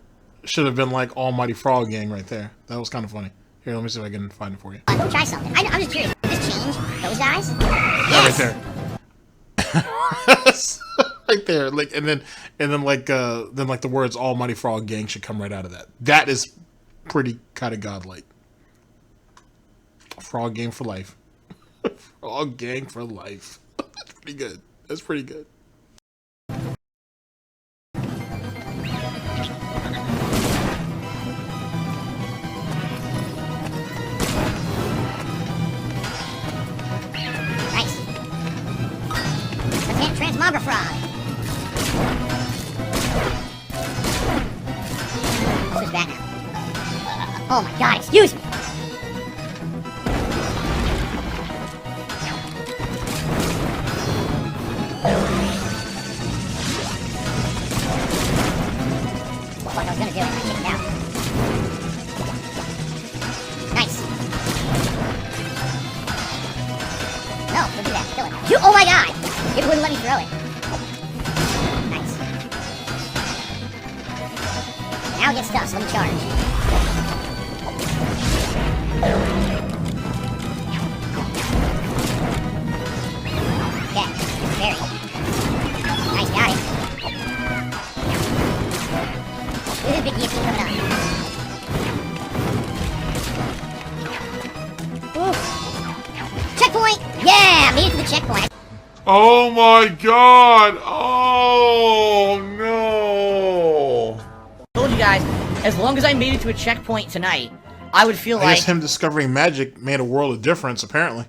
should have been like Almighty Frog Gang right there. That was kind of funny. Here, let me see if I can find it for you. Go try something. I'm just curious. Would this change those guys? That Yes! right there. Right there. Like, and then like the words Almighty Frog Gang should come right out of that. That is pretty kind of godlike. Frog Gang for life. Frog Gang for life. That's pretty good. That's pretty good. Nice. Let's transmogger frog. Oh, who's that now? Oh my God! Excuse me. What I was gonna do, I kicked it out. Nice. No, don't do that. Kill it. You. Oh my God! It wouldn't let me throw it. Nice. Now it gets stuck, so let me charge. Okay, very. Nice, got it. This is big DSP coming up. Ooh. Checkpoint! Yeah! Made it to the checkpoint. Oh my God! Oh no! Told you guys, as long as I made it to a checkpoint tonight, I would feel I like guess him discovering magic made a world of difference, apparently.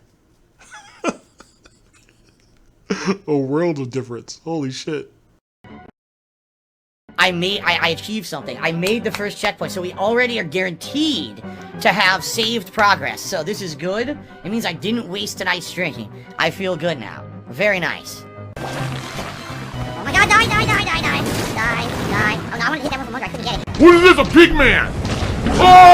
A world of difference. Holy shit. I achieved something. I made the first checkpoint, so we already are guaranteed to have saved progress. So this is good. It means I didn't waste tonight's stream. I feel good now. Very nice. Oh my God, die, die, die, die, die. Die, die. Oh no, I wanted to hit that one from under, I couldn't get it. What is this, a pig man? Oh!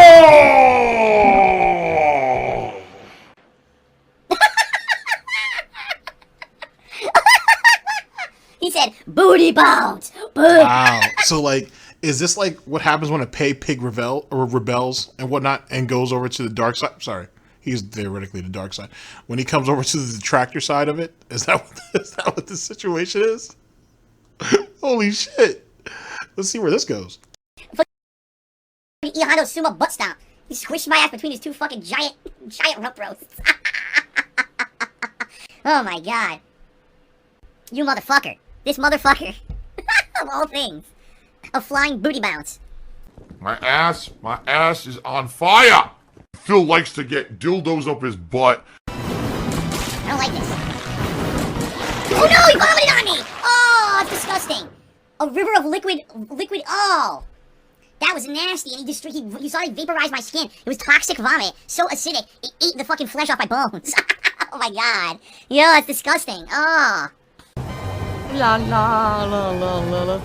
He said, booty bounce! Wow. So, like, is this like what happens when a pig rebels and whatnot and goes over to the dark side? Sorry, he's theoretically the dark side. When he comes over to the detractor side of it, is that what the situation is? Holy shit. Let's see where this goes. Ihano sumo butt stomp. He squished my ass between his two fucking giant rump roasts. Oh my god. You motherfucker. This motherfucker. Of all things. A flying booty bounce. My ass is on fire. Phil likes to get dildos up his butt. I don't like this. Oh no, he vomited on me! Oh, it's disgusting. A river of liquid, oh. That was nasty, and you saw he vaporized my skin. It was toxic vomit, so acidic, it ate the fucking flesh off my bones. Oh my god. Yo, it's disgusting. Oh. La la la la la la la.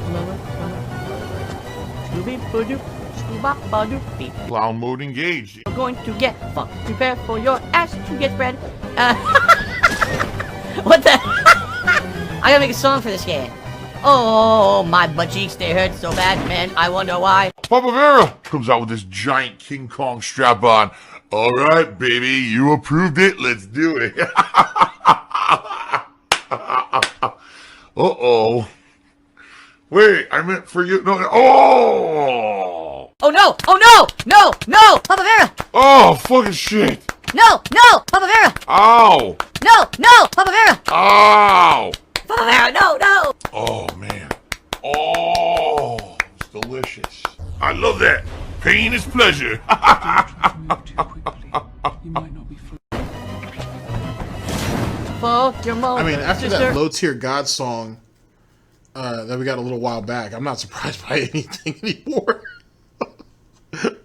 Clown mode engaged. You're going to get fucked. Prepare for your ass to get spread. What the? I gotta make a song for this game. Oh, my butt cheeks, they hurt so bad, man. I wonder why. Papa Vera comes out with this giant King Kong strap on. All right, baby, you approved it. Let's do it. Uh-oh. Wait, I meant for you. No, oh! Oh no! Oh no! No! No! Papa Vera! Oh, fucking shit. No! No! Papa Vera! Ow! No! No! Papa Vera! Ow! Papa Vera! No! No! Oh, man. Oh, it's delicious. I love that. Pain is pleasure. Fuck your mom. I mean, after sister. that low tier God song that we got a little while back, I'm not surprised by anything anymore.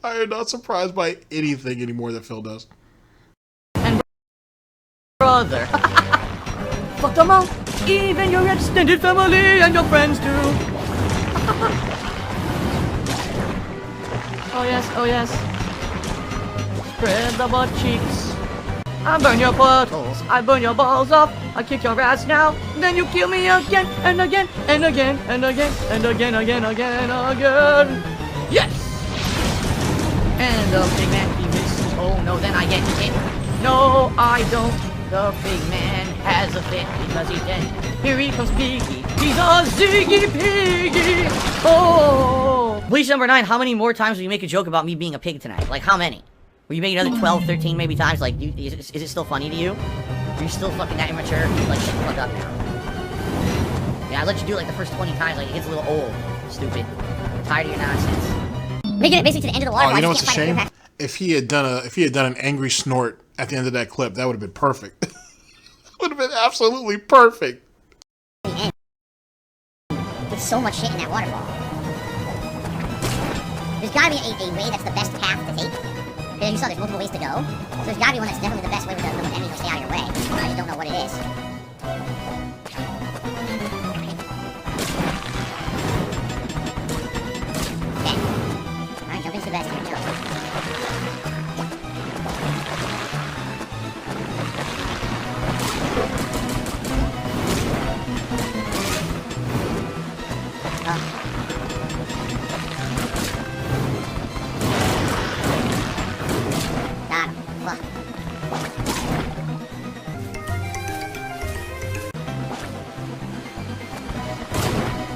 I am not surprised by anything anymore that Phil does. And brother. Fuck them all. Even your extended family and your friends too. Oh yes, oh yes. Spread the butt cheeks. I burn your buttholes. I burn your balls off. I kick your ass now. Then you kill me again and again and again and again and again, again. Yes. And the big man he misses. Oh no, then I get hit. No, I don't. The big man has a fit because he's dead. Here he comes Piggy. He's a Ziggy Piggy. Oh. Bleach number 9, how many more times will you make a joke about me being a pig tonight? Like, how many? Will you make another 12, 13 maybe times? Like, is it still funny to you? Are you still fucking that immature? Like, shut the fuck up now. Yeah, I let you do it like the first 20 times. Like, it gets a little old. Stupid. I'm tired of your nonsense. Making it basically to the end of the waterfall. Oh, you know I what's a just can't shame? find If he had done an angry snort at the end of that clip, that would have been perfect. Would have been absolutely perfect. There's so much shit in that waterfall. There's gotta be a way that's the best path to take. Because you saw there's multiple ways to go. So there's gotta be one that's definitely the best way where the enemies will stay out of your way. I just don't know what it is. Okay. Alright, jump into the best here. Jump. Got him. Fuck.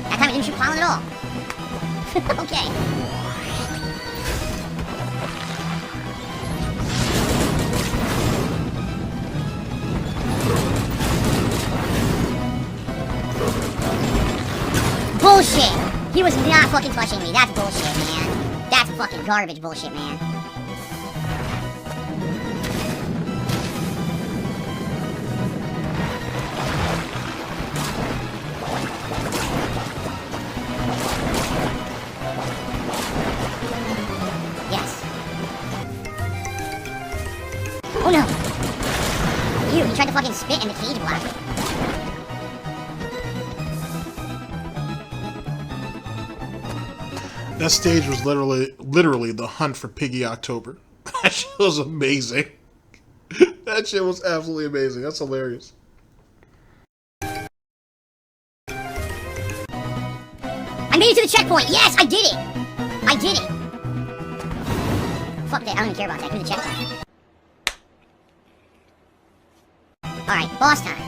That time we didn't shoot Pollen at all. Okay. Bullshit! He was not fucking touching me. That's bullshit, man. That's fucking garbage bullshit, man. Yes. Oh no! Ew, he tried to fucking spit in the cage block. That stage was literally the hunt for Piggy October. That shit was amazing. That shit was absolutely amazing. That's hilarious. I made it to the checkpoint! Yes, I did it! I did it! Fuck that, I don't even care about that. Give me the checkpoint. Alright, boss time.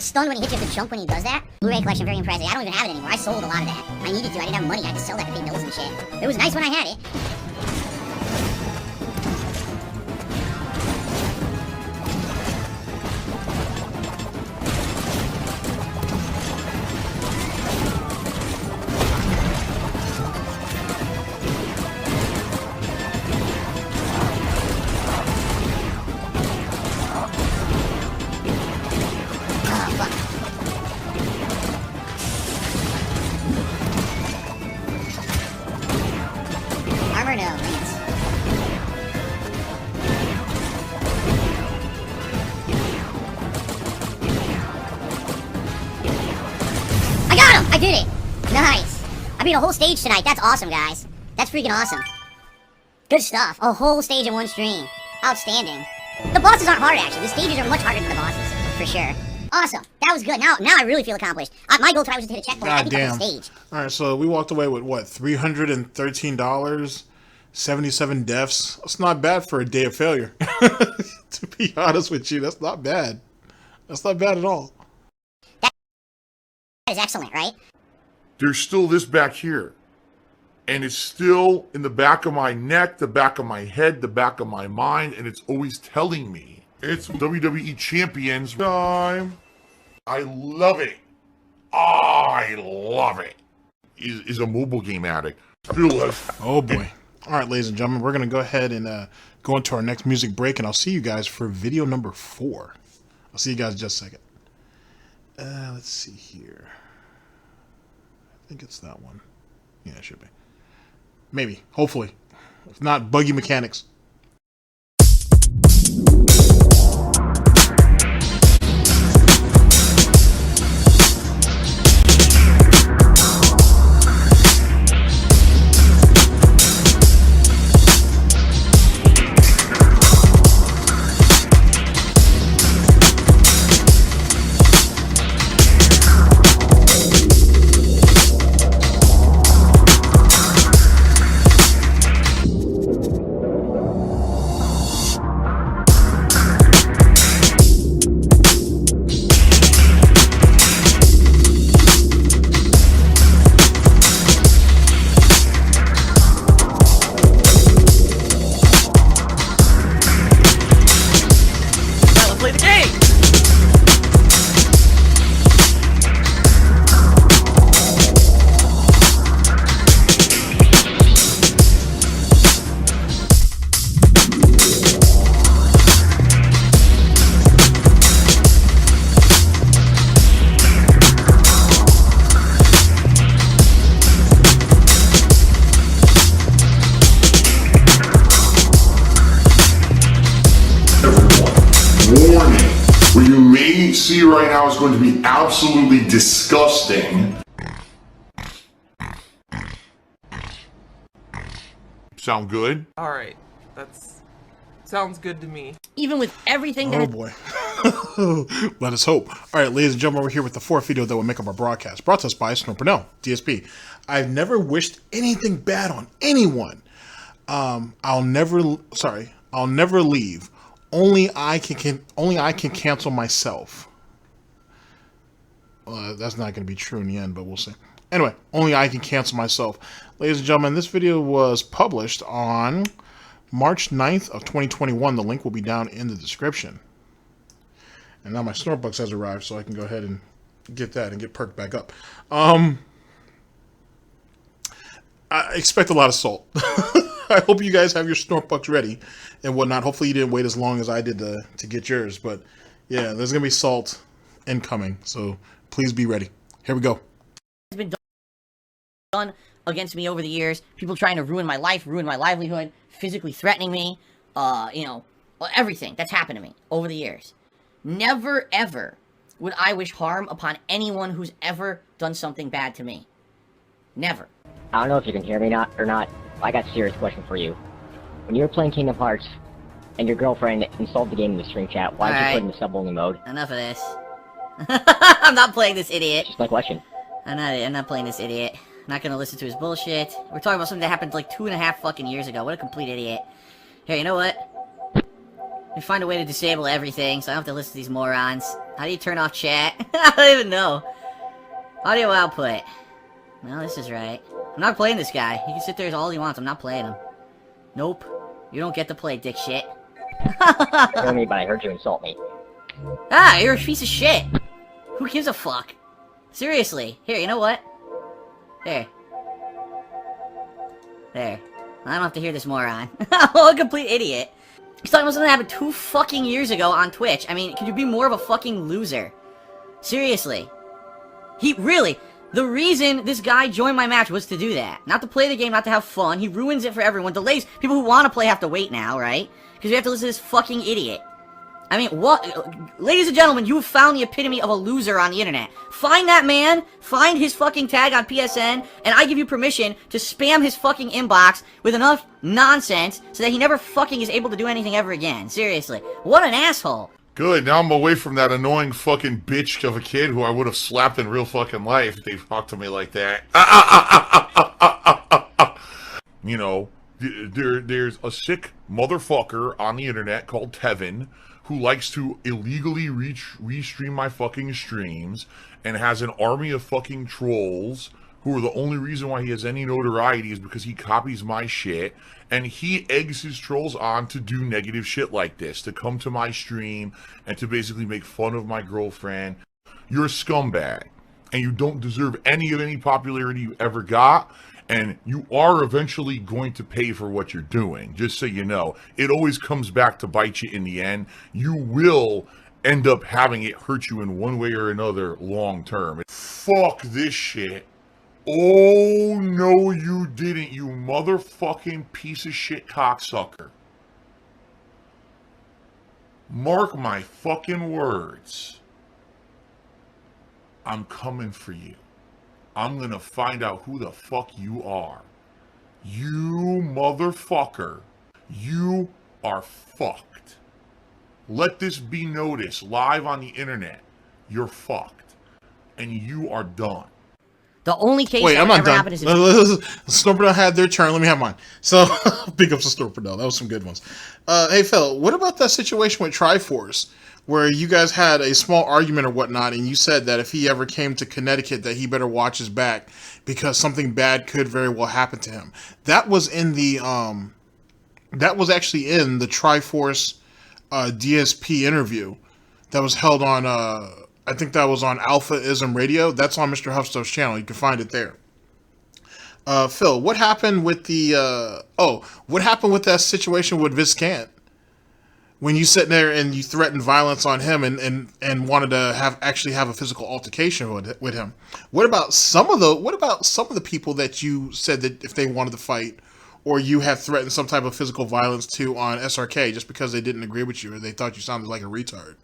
stunned when he hits you with the jump when he does that. Blu-ray collection, very impressive. I don't even have it anymore. I sold a lot of that. I needed to. I didn't have money. I had to sell that to pay bills and shit. It was nice when I had it. I did it! Nice! I beat a whole stage tonight. That's awesome, guys. That's freaking awesome. Good stuff. A whole stage in one stream. Outstanding. The bosses aren't hard, actually. The stages are much harder than the bosses, for sure. Awesome. That was good. Now I really feel accomplished. My goal tonight was to hit a checkpoint every fucking stage. Alright, so we walked away with, what, $313? 77 deaths? That's not bad for a day of failure. To be honest with you, that's not bad. That's not bad at all. That is excellent, right? There's still this back here. And it's still in the back of my neck, the back of my head, the back of my mind, and it's always telling me it's WWE Champions time. I love it. I love it. Is a mobile game addict. Oh boy. Alright, ladies and gentlemen, we're going to go ahead and go into our next music break, and I'll see you guys for video number 4. I'll see you guys in just a second. Let's see here. I think it's that one. Yeah, it should be. Maybe. Hopefully. If not, buggy mechanics. What you may see right now is going to be absolutely disgusting. Sound good? Alright, sounds good to me. Even with everything that... Oh boy. Let us hope. Alright, ladies and gentlemen, we're here with the 4th video that will make up our broadcast. Brought to us by Burnell, DSP. I've never wished anything bad on anyone. I'll never leave. Only I can cancel myself. That's not going to be true in the end, but we'll see. Anyway, only I can cancel myself. Ladies and gentlemen, this video was published on March 9th of 2021. The link will be down in the description. And now my snort box has arrived, so I can go ahead and get that and get perked back up. I expect a lot of salt. I hope you guys have your snort bucks ready and whatnot. Hopefully you didn't wait as long as I did to get yours. But yeah, there's going to be salt incoming. So please be ready. Here we go. It's been done against me over the years. People trying to ruin my life, ruin my livelihood, physically threatening me. Everything that's happened to me over the years. Never, ever would I wish harm upon anyone who's ever done something bad to me. Never. I don't know if you can hear me or not. I got a serious question for you. When you were playing Kingdom Hearts, and your girlfriend installed the game in the stream chat, why did you put it in the sub-only mode? Enough of this. I'm not playing this idiot. Just my question. I'm not playing this idiot. I'm not gonna listen to his bullshit. We're talking about something that happened like 2.5 fucking years ago. What a complete idiot. Here, you know what? We find a way to disable everything, so I don't have to listen to these morons. How do you turn off chat? I don't even know. Audio output. No, this is right. I'm not playing this guy. He can sit there all he wants. I'm not playing him. Nope. You don't get to play, dick shit. I heard me, but I heard you insult me. Ah, you're a piece of shit. Who gives a fuck? Seriously. Here, you know what? There. There. I don't have to hear this moron. I'm a complete idiot. He's talking about something that happened 2 fucking years ago on Twitch. I mean, could you be more of a fucking loser? Seriously. He really... The reason this guy joined my match was to do that. Not to play the game, not to have fun. He ruins it for everyone. Delays. People who want to play have to wait now, right? Because we have to listen to this fucking idiot. I mean, what? Ladies and gentlemen, you have found the epitome of a loser on the internet. Find that man, find his fucking tag on PSN, and I give you permission to spam his fucking inbox with enough nonsense so that he never fucking is able to do anything ever again. Seriously. What an asshole. Good, now I'm away from that annoying fucking bitch of a kid who I would have slapped in real fucking life if they talked to me like that. You know, there's a sick motherfucker on the internet called Tevin who likes to illegally restream my fucking streams and has an army of fucking trolls who are the only reason why he has any notoriety is because he copies my shit, and he eggs his trolls on to do negative shit like this, to come to my stream and to basically make fun of my girlfriend. You're a scumbag, and you don't deserve any popularity you ever got, and you are eventually going to pay for what you're doing, just so you know. It always comes back to bite you in the end. You will end up having it hurt you in one way or another long term. Fuck this shit. Oh, no, you didn't, you motherfucking piece of shit cocksucker. Mark my fucking words. I'm coming for you. I'm gonna find out who the fuck you are. You motherfucker. You are fucked. Let this be noticed live on the internet. You're fucked. And you are done. The only case Wait, that I'm would not ever done. happen is if... Snorpernell had their turn. Let me have mine. So, big ups to Snorpernell. That was some good ones. Hey, Phil, what about that situation with Triforce, where you guys had a small argument or whatnot, and you said that if he ever came to Connecticut, that he better watch his back because something bad could very well happen to him. That was in the that was actually in the Triforce DSP interview that was held on I think that was on Alpha-ism Radio. That's on Mr. Huffstuff's channel. You can find it there. Phil, what happened with the what happened with that situation with Viscant? When you sit there and you threatened violence on him and wanted to actually have a physical altercation with him. What about some of the people that you said that if they wanted to fight, or you have threatened some type of physical violence to on SRK just because they didn't agree with you or they thought you sounded like a retard?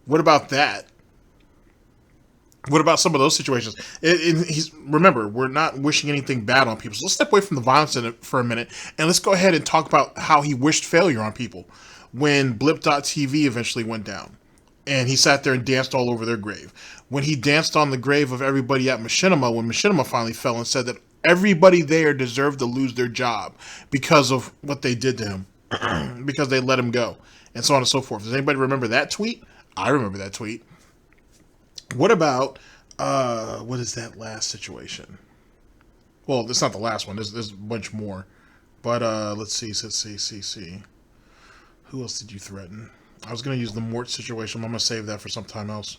What about that? What about some of those situations? Remember, we're not wishing anything bad on people. So let's step away from the violence in it for a minute, and let's go ahead and talk about how he wished failure on people when Blip.tv eventually went down. And he sat there and danced all over their grave. When he danced on the grave of everybody at Machinima, when Machinima finally fell and said that everybody there deserved to lose their job because of what they did to him, because they let him go, and so on and so forth. Does anybody remember that tweet? I remember that tweet. What about, what is that last situation? Well, it's not the last one. There's a bunch more. But, let's see. Who else did you threaten? I was going to use the Mort situation. I'm going to save that for some time else.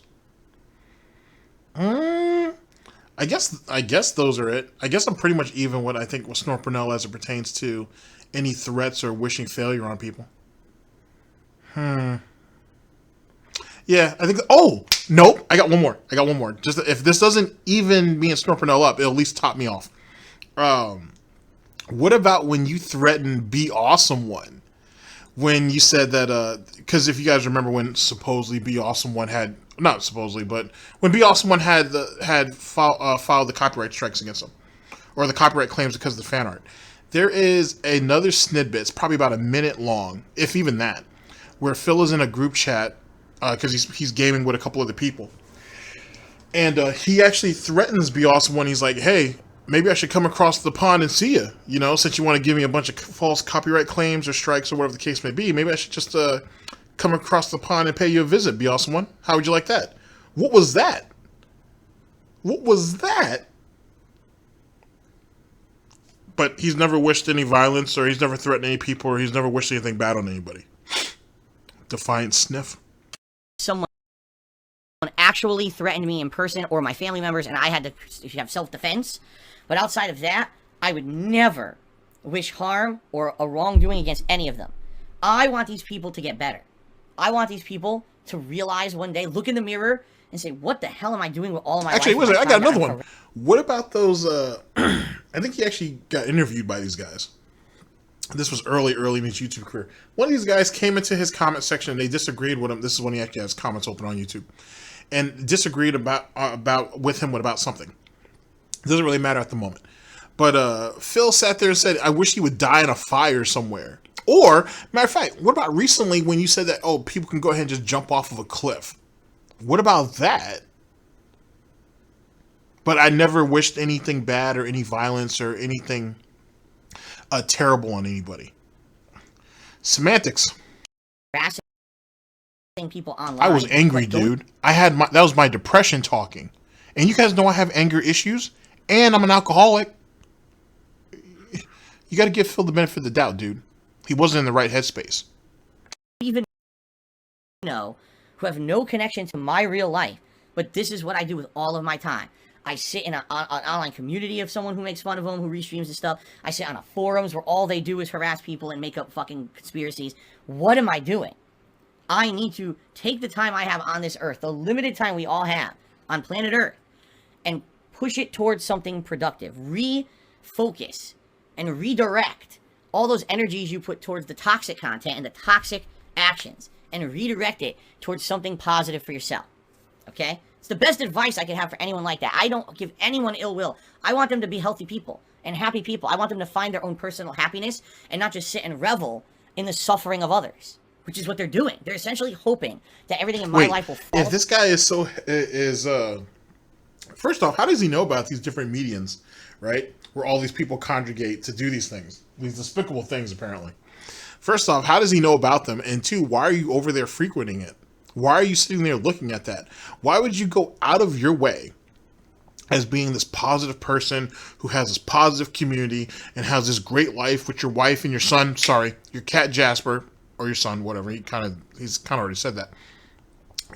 I guess those are it. I guess I'm pretty much even what I think with Snorpernell as it pertains to any threats or wishing failure on people. Yeah, I think... Oh! Nope! I got one more. Just if this doesn't even me and Snorpernell up, it'll at least top me off. What about when you threatened Be Awesome One? When you said that... Because if you guys remember when supposedly Be Awesome One had... Not supposedly, but when Be Awesome One had filed the copyright strikes against him. Or the copyright claims because of the fan art. There is another snidbit, it's probably about a minute long, if even that, where Phil is in a group chat because he's gaming with a couple other people. And he actually threatens Be Awesome One. He's like, hey, maybe I should come across the pond and see you. You know, since you want to give me a bunch of false copyright claims or strikes or whatever the case may be, maybe I should just come across the pond and pay you a visit, be awesome one. How would you like that? What was that? What was that? But he's never wished any violence, or he's never threatened any people, or he's never wished anything bad on anybody. Defiant sniff. Someone actually threatened me in person, or my family members, and I had to have self-defense. But outside of that, I would never wish harm or a wrongdoing against any of them. I want these people to get better. I want these people to realize one day, look in the mirror, and say, what the hell am I doing with all of my life? Actually, wait a second, I got another one. What about those, I think he actually got interviewed by these guys. This was early in his YouTube career. One of these guys came into his comment section and they disagreed with him. This is when he actually has comments open on YouTube. And disagreed about something. It doesn't really matter at the moment. But Phil sat there and said, I wish he would die in a fire somewhere. Or, matter of fact, what about recently when you said that, oh, people can go ahead and just jump off of a cliff? What about that? But I never wished anything bad or any violence or anything terrible on anybody. Semantics. Harassing people online. I was angry, dude. That was my depression talking. And you guys know I have anger issues, and I'm an alcoholic. You got to give Phil the benefit of the doubt, dude. He wasn't in the right headspace. Even know who have no connection to my real life, but this is what I do with all of my time. I sit in an online community of someone who makes fun of them, who restreams and stuff. I sit on a forums where all they do is harass people and make up fucking conspiracies. What am I doing? I need to take the time I have on this earth, the limited time we all have on planet Earth, and push it towards something productive. Refocus and redirect all those energies you put towards the toxic content and the toxic actions, and redirect it towards something positive for yourself. Okay? It's the best advice I can have for anyone like that. I don't give anyone ill will. I want them to be healthy people and happy people. I want them to find their own personal happiness and not just sit and revel in the suffering of others, which is what they're doing. They're essentially hoping that everything in my life will fall. If this guy first off, how does he know about these different mediums, right? Where all these people congregate to do these things, these despicable things, apparently. First off, how does he know about them? And two, why are you over there frequenting it? Why are you sitting there looking at that? Why would you go out of your way as being this positive person who has this positive community and has this great life with your wife and your son, your cat Jasper, or your son, whatever, he's kind of already said that.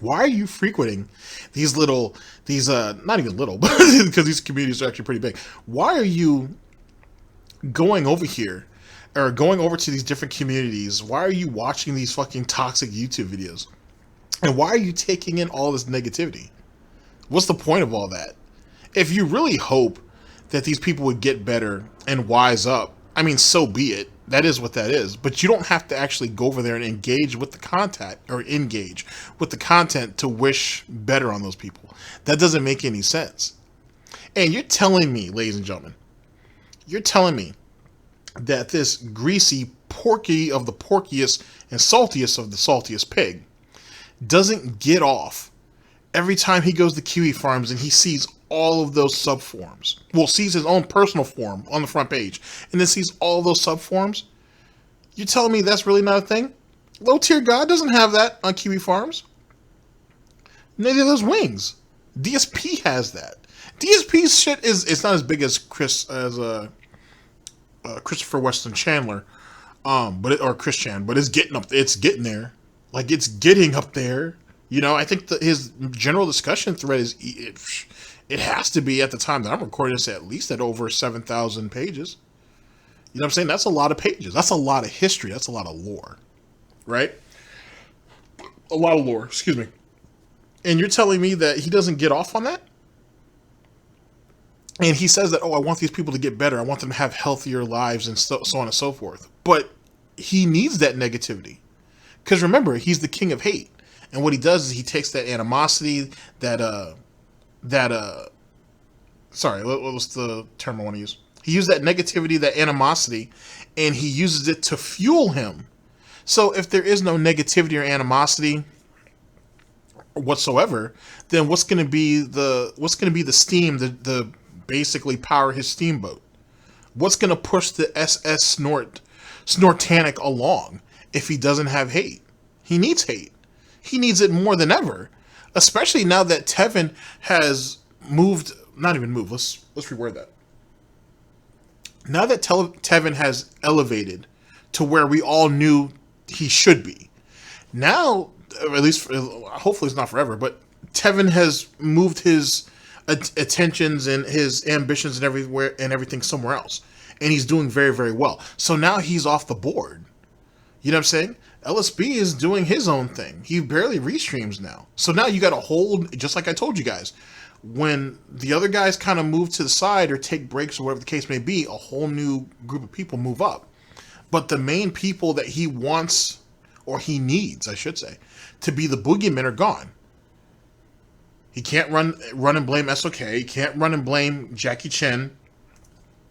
Why are you frequenting these not even little, because these communities are actually pretty big. Why are you going over here or going over to these different communities? Why are you watching these fucking toxic YouTube videos? And why are you taking in all this negativity? What's the point of all that? If you really hope that these people would get better and wise up, I mean, so be it. That is what that is. But you don't have to actually go over there and engage with the content to wish better on those people. That doesn't make any sense. And you're telling me, ladies and gentlemen, that this greasy porky of the porkiest and saltiest of the saltiest pig doesn't get off every time he goes to Kiwi Farms and he sees all of those subforums. Well, sees his own personal forum on the front page and then sees all those subforums. You're telling me that's really not a thing? Low Tier God doesn't have that on Kiwi Farms. Neither does Wings. DSP has that. DSP's shit it's not as big as Christopher Weston Chandler, or Chris Chan, but it's getting there. Like, it's getting up there. You know, I think his general discussion thread is, it has to be, at the time that I'm recording this, at least at over 7,000 pages. You know what I'm saying? That's a lot of pages. That's a lot of history. That's a lot of lore. Right? A lot of lore. Excuse me. And you're telling me that he doesn't get off on that? And he says that, I want these people to get better. I want them to have healthier lives and so on and so forth. But he needs that negativity. Because remember, he's the king of hate. And what he does is he takes that animosity, sorry, what was the term I want to use? He used that negativity, that animosity, and he uses it to fuel him. So if there is no negativity or animosity whatsoever, then what's going to be the steam, the basically power his steamboat? What's going to push the SS Snortanic along if he doesn't have hate? He needs hate. He needs it more than ever, especially now that Tevin has moved. Not even moved. Let's reword that. Now that Tevin has elevated to where we all knew he should be. Now, at least, hopefully it's not forever, but Tevin has moved his attentions and his ambitions and everything somewhere else. And he's doing very, very well. So now he's off the board. You know what I'm saying? LSB is doing his own thing. He barely restreams now. So now you got a whole, just like I told you guys, when the other guys kind of move to the side or take breaks or whatever the case may be, a whole new group of people move up. But the main people that he wants, or he needs, I should say, to be the boogeymen are gone. He can't run and blame SOK. He can't run and blame Jackie Chen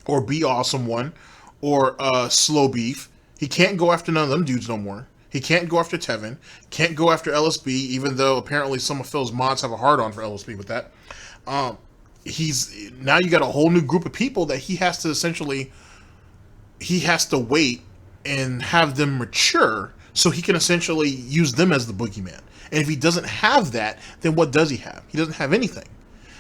or Be Awesome One or Slow Beef. He can't go after none of them dudes no more. He can't go after Tevin. Can't go after LSB, even though apparently some of Phil's mods have a hard-on for LSB with that. Now you got a whole new group of people that he has to wait and have them mature so he can essentially use them as the boogeyman. And if he doesn't have that, then what does he have? He doesn't have anything.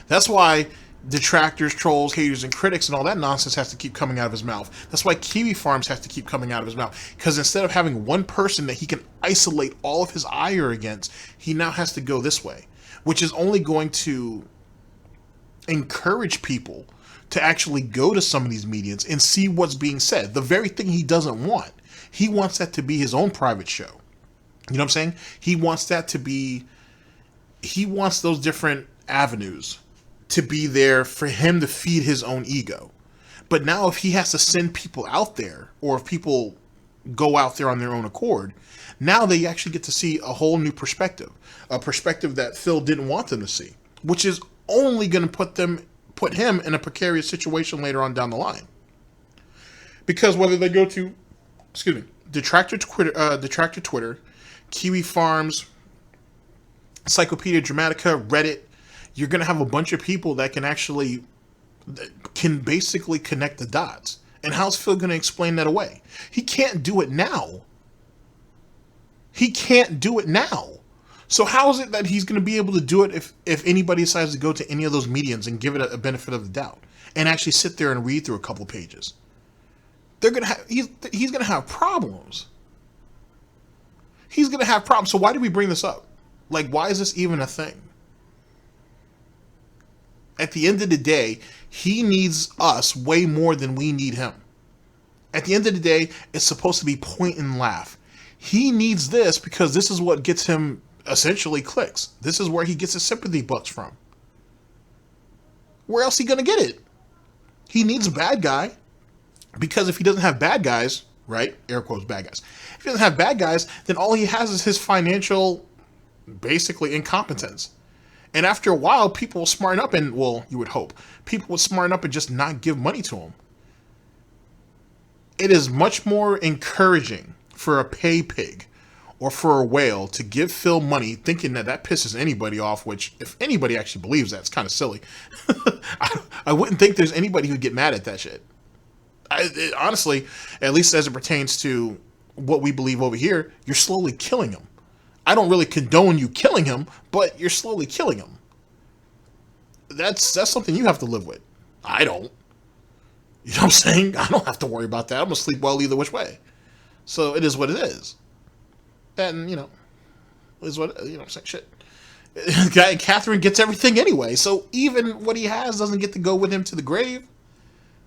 That's why detractors, trolls, haters, and critics and all that nonsense has to keep coming out of his mouth. That's why Kiwi Farms has to keep coming out of his mouth. Because instead of having one person that he can isolate all of his ire against, he now has to go this way. Which is only going to encourage people to actually go to some of these meetings and see what's being said. The very thing he doesn't want. He wants that to be his own private show. You know what I'm saying? He wants that to be... He wants those different avenues to be there for him to feed his own ego. But now if he has to send people out there, or if people go out there on their own accord, now they actually get to see a whole new perspective. A perspective that Phil didn't want them to see. Which is only going to put him in a precarious situation later on down the line. Because whether they go to, Detractor Twitter, Kiwi Farms, Encyclopedia Dramatica, Reddit, you're going to have a bunch of people that can basically connect the dots. And how's Phil going to explain that away? He can't do it now. So how is it that he's going to be able to do it if anybody decides to go to any of those meetings and give it a benefit of the doubt and actually sit there and read through a couple pages? He's going to have problems. He's going to have problems. So why did we bring this up? Like, why is this even a thing? At the end of the day, he needs us way more than we need him. At the end of the day, it's supposed to be point and laugh. He needs this because this is what gets him essentially clicks. This is where he gets his sympathy bucks from. Where else is he going to get it? He needs a bad guy. Because if he doesn't have bad guys, right? Air quotes, bad guys. If he doesn't have bad guys, then all he has is his financial, basically, incompetence. And after a while, people will smarten up and, well, you would hope, people will smarten up and just not give money to him. It is much more encouraging for a pay pig or for a whale to give Phil money thinking that pisses anybody off, which if anybody actually believes that, it's kind of silly. I wouldn't think there's anybody who'd get mad at that shit. Honestly, at least as it pertains to what we believe over here, you're slowly killing him. I don't really condone you killing him, but you're slowly killing him. That's something you have to live with. I don't. You know what I'm saying? I don't have to worry about that. I'm going to sleep well either which way. So it is what it is. And, is what, I'm saying, shit. Catherine gets everything anyway, so even what he has doesn't get to go with him to the grave.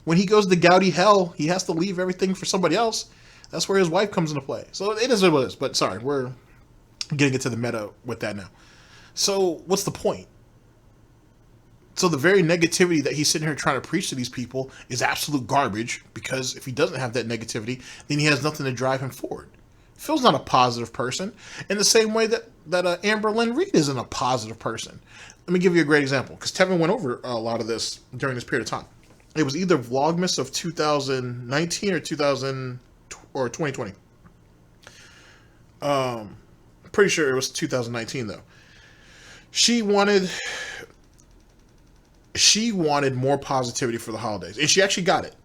When he goes to Gaudy hell, he has to leave everything for somebody else. That's where his wife comes into play. So it is what it is. But sorry, we're getting into the meta with that now. So what's the point? So the very negativity that he's sitting here trying to preach to these people is absolute garbage, because if he doesn't have that negativity, then he has nothing to drive him forward. Phil's not a positive person in the same way that Amber Lynn Reed isn't a positive person. Let me give you a great example, because Tevin went over a lot of this during this period of time. It was either Vlogmas of 2019 or 2020. Pretty sure it was 2019 though. She wanted more positivity for the holidays, and she actually got it.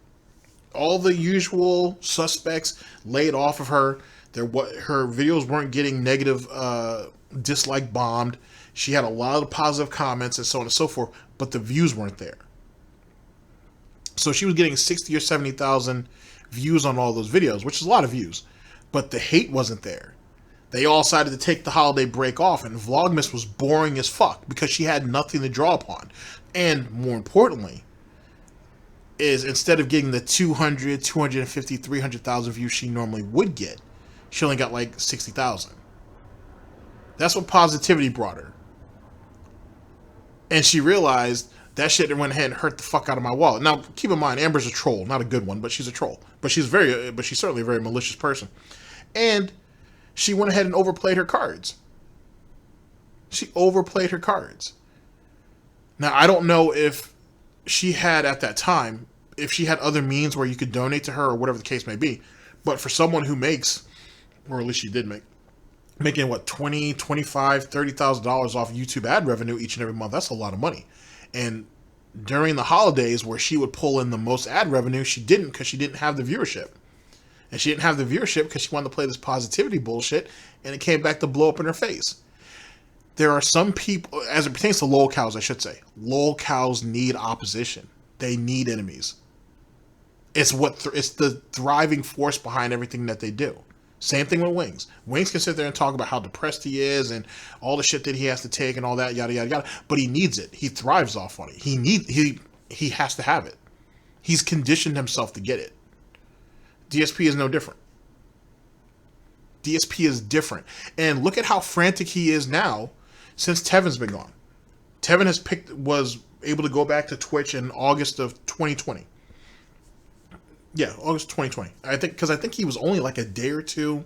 All the usual suspects laid off of her. Her videos weren't getting negative dislike bombed. She had a lot of positive comments and so on and so forth, but the views weren't there. So she was getting 60 or 70,000 views on all those videos, which is a lot of views, but the hate wasn't there. They all decided to take the holiday break off, and Vlogmas was boring as fuck because she had nothing to draw upon. And more importantly, is instead of getting the 200, 250, 300,000 views she normally would get, she only got like 60,000. That's what positivity brought her. And she realized that shit went ahead and hurt the fuck out of my wallet. Now, keep in mind, Amber's a troll. Not a good one, but she's a troll. But she's certainly a very malicious person. And she went ahead and overplayed her cards. She overplayed her cards. Now, I don't know if she had, at that time, if she had other means where you could donate to her or whatever the case may be. But for someone who makes, or at least she did make, making what, $20,000, $25,000, $30,000 off YouTube ad revenue each and every month, that's a lot of money. And during the holidays where she would pull in the most ad revenue, she didn't, because she didn't have the viewership. And she didn't have the viewership because she wanted to play this positivity bullshit, and it came back to blow up in her face. There are some people, as it pertains to lol cows, I should say, lol cows need opposition. They need enemies. It's the thriving force behind everything that they do. Same thing with Wings. Wings can sit there and talk about how depressed he is and all the shit that he has to take and all that, yada, yada, yada. But he needs it. He thrives off on it. He has to have it. He's conditioned himself to get it. DSP is no different. DSP is different. And look at how frantic he is now since Tevin's been gone. Tevin was able to go back to Twitch in August of 2020. Yeah, August 2020. I think he was only like a day or two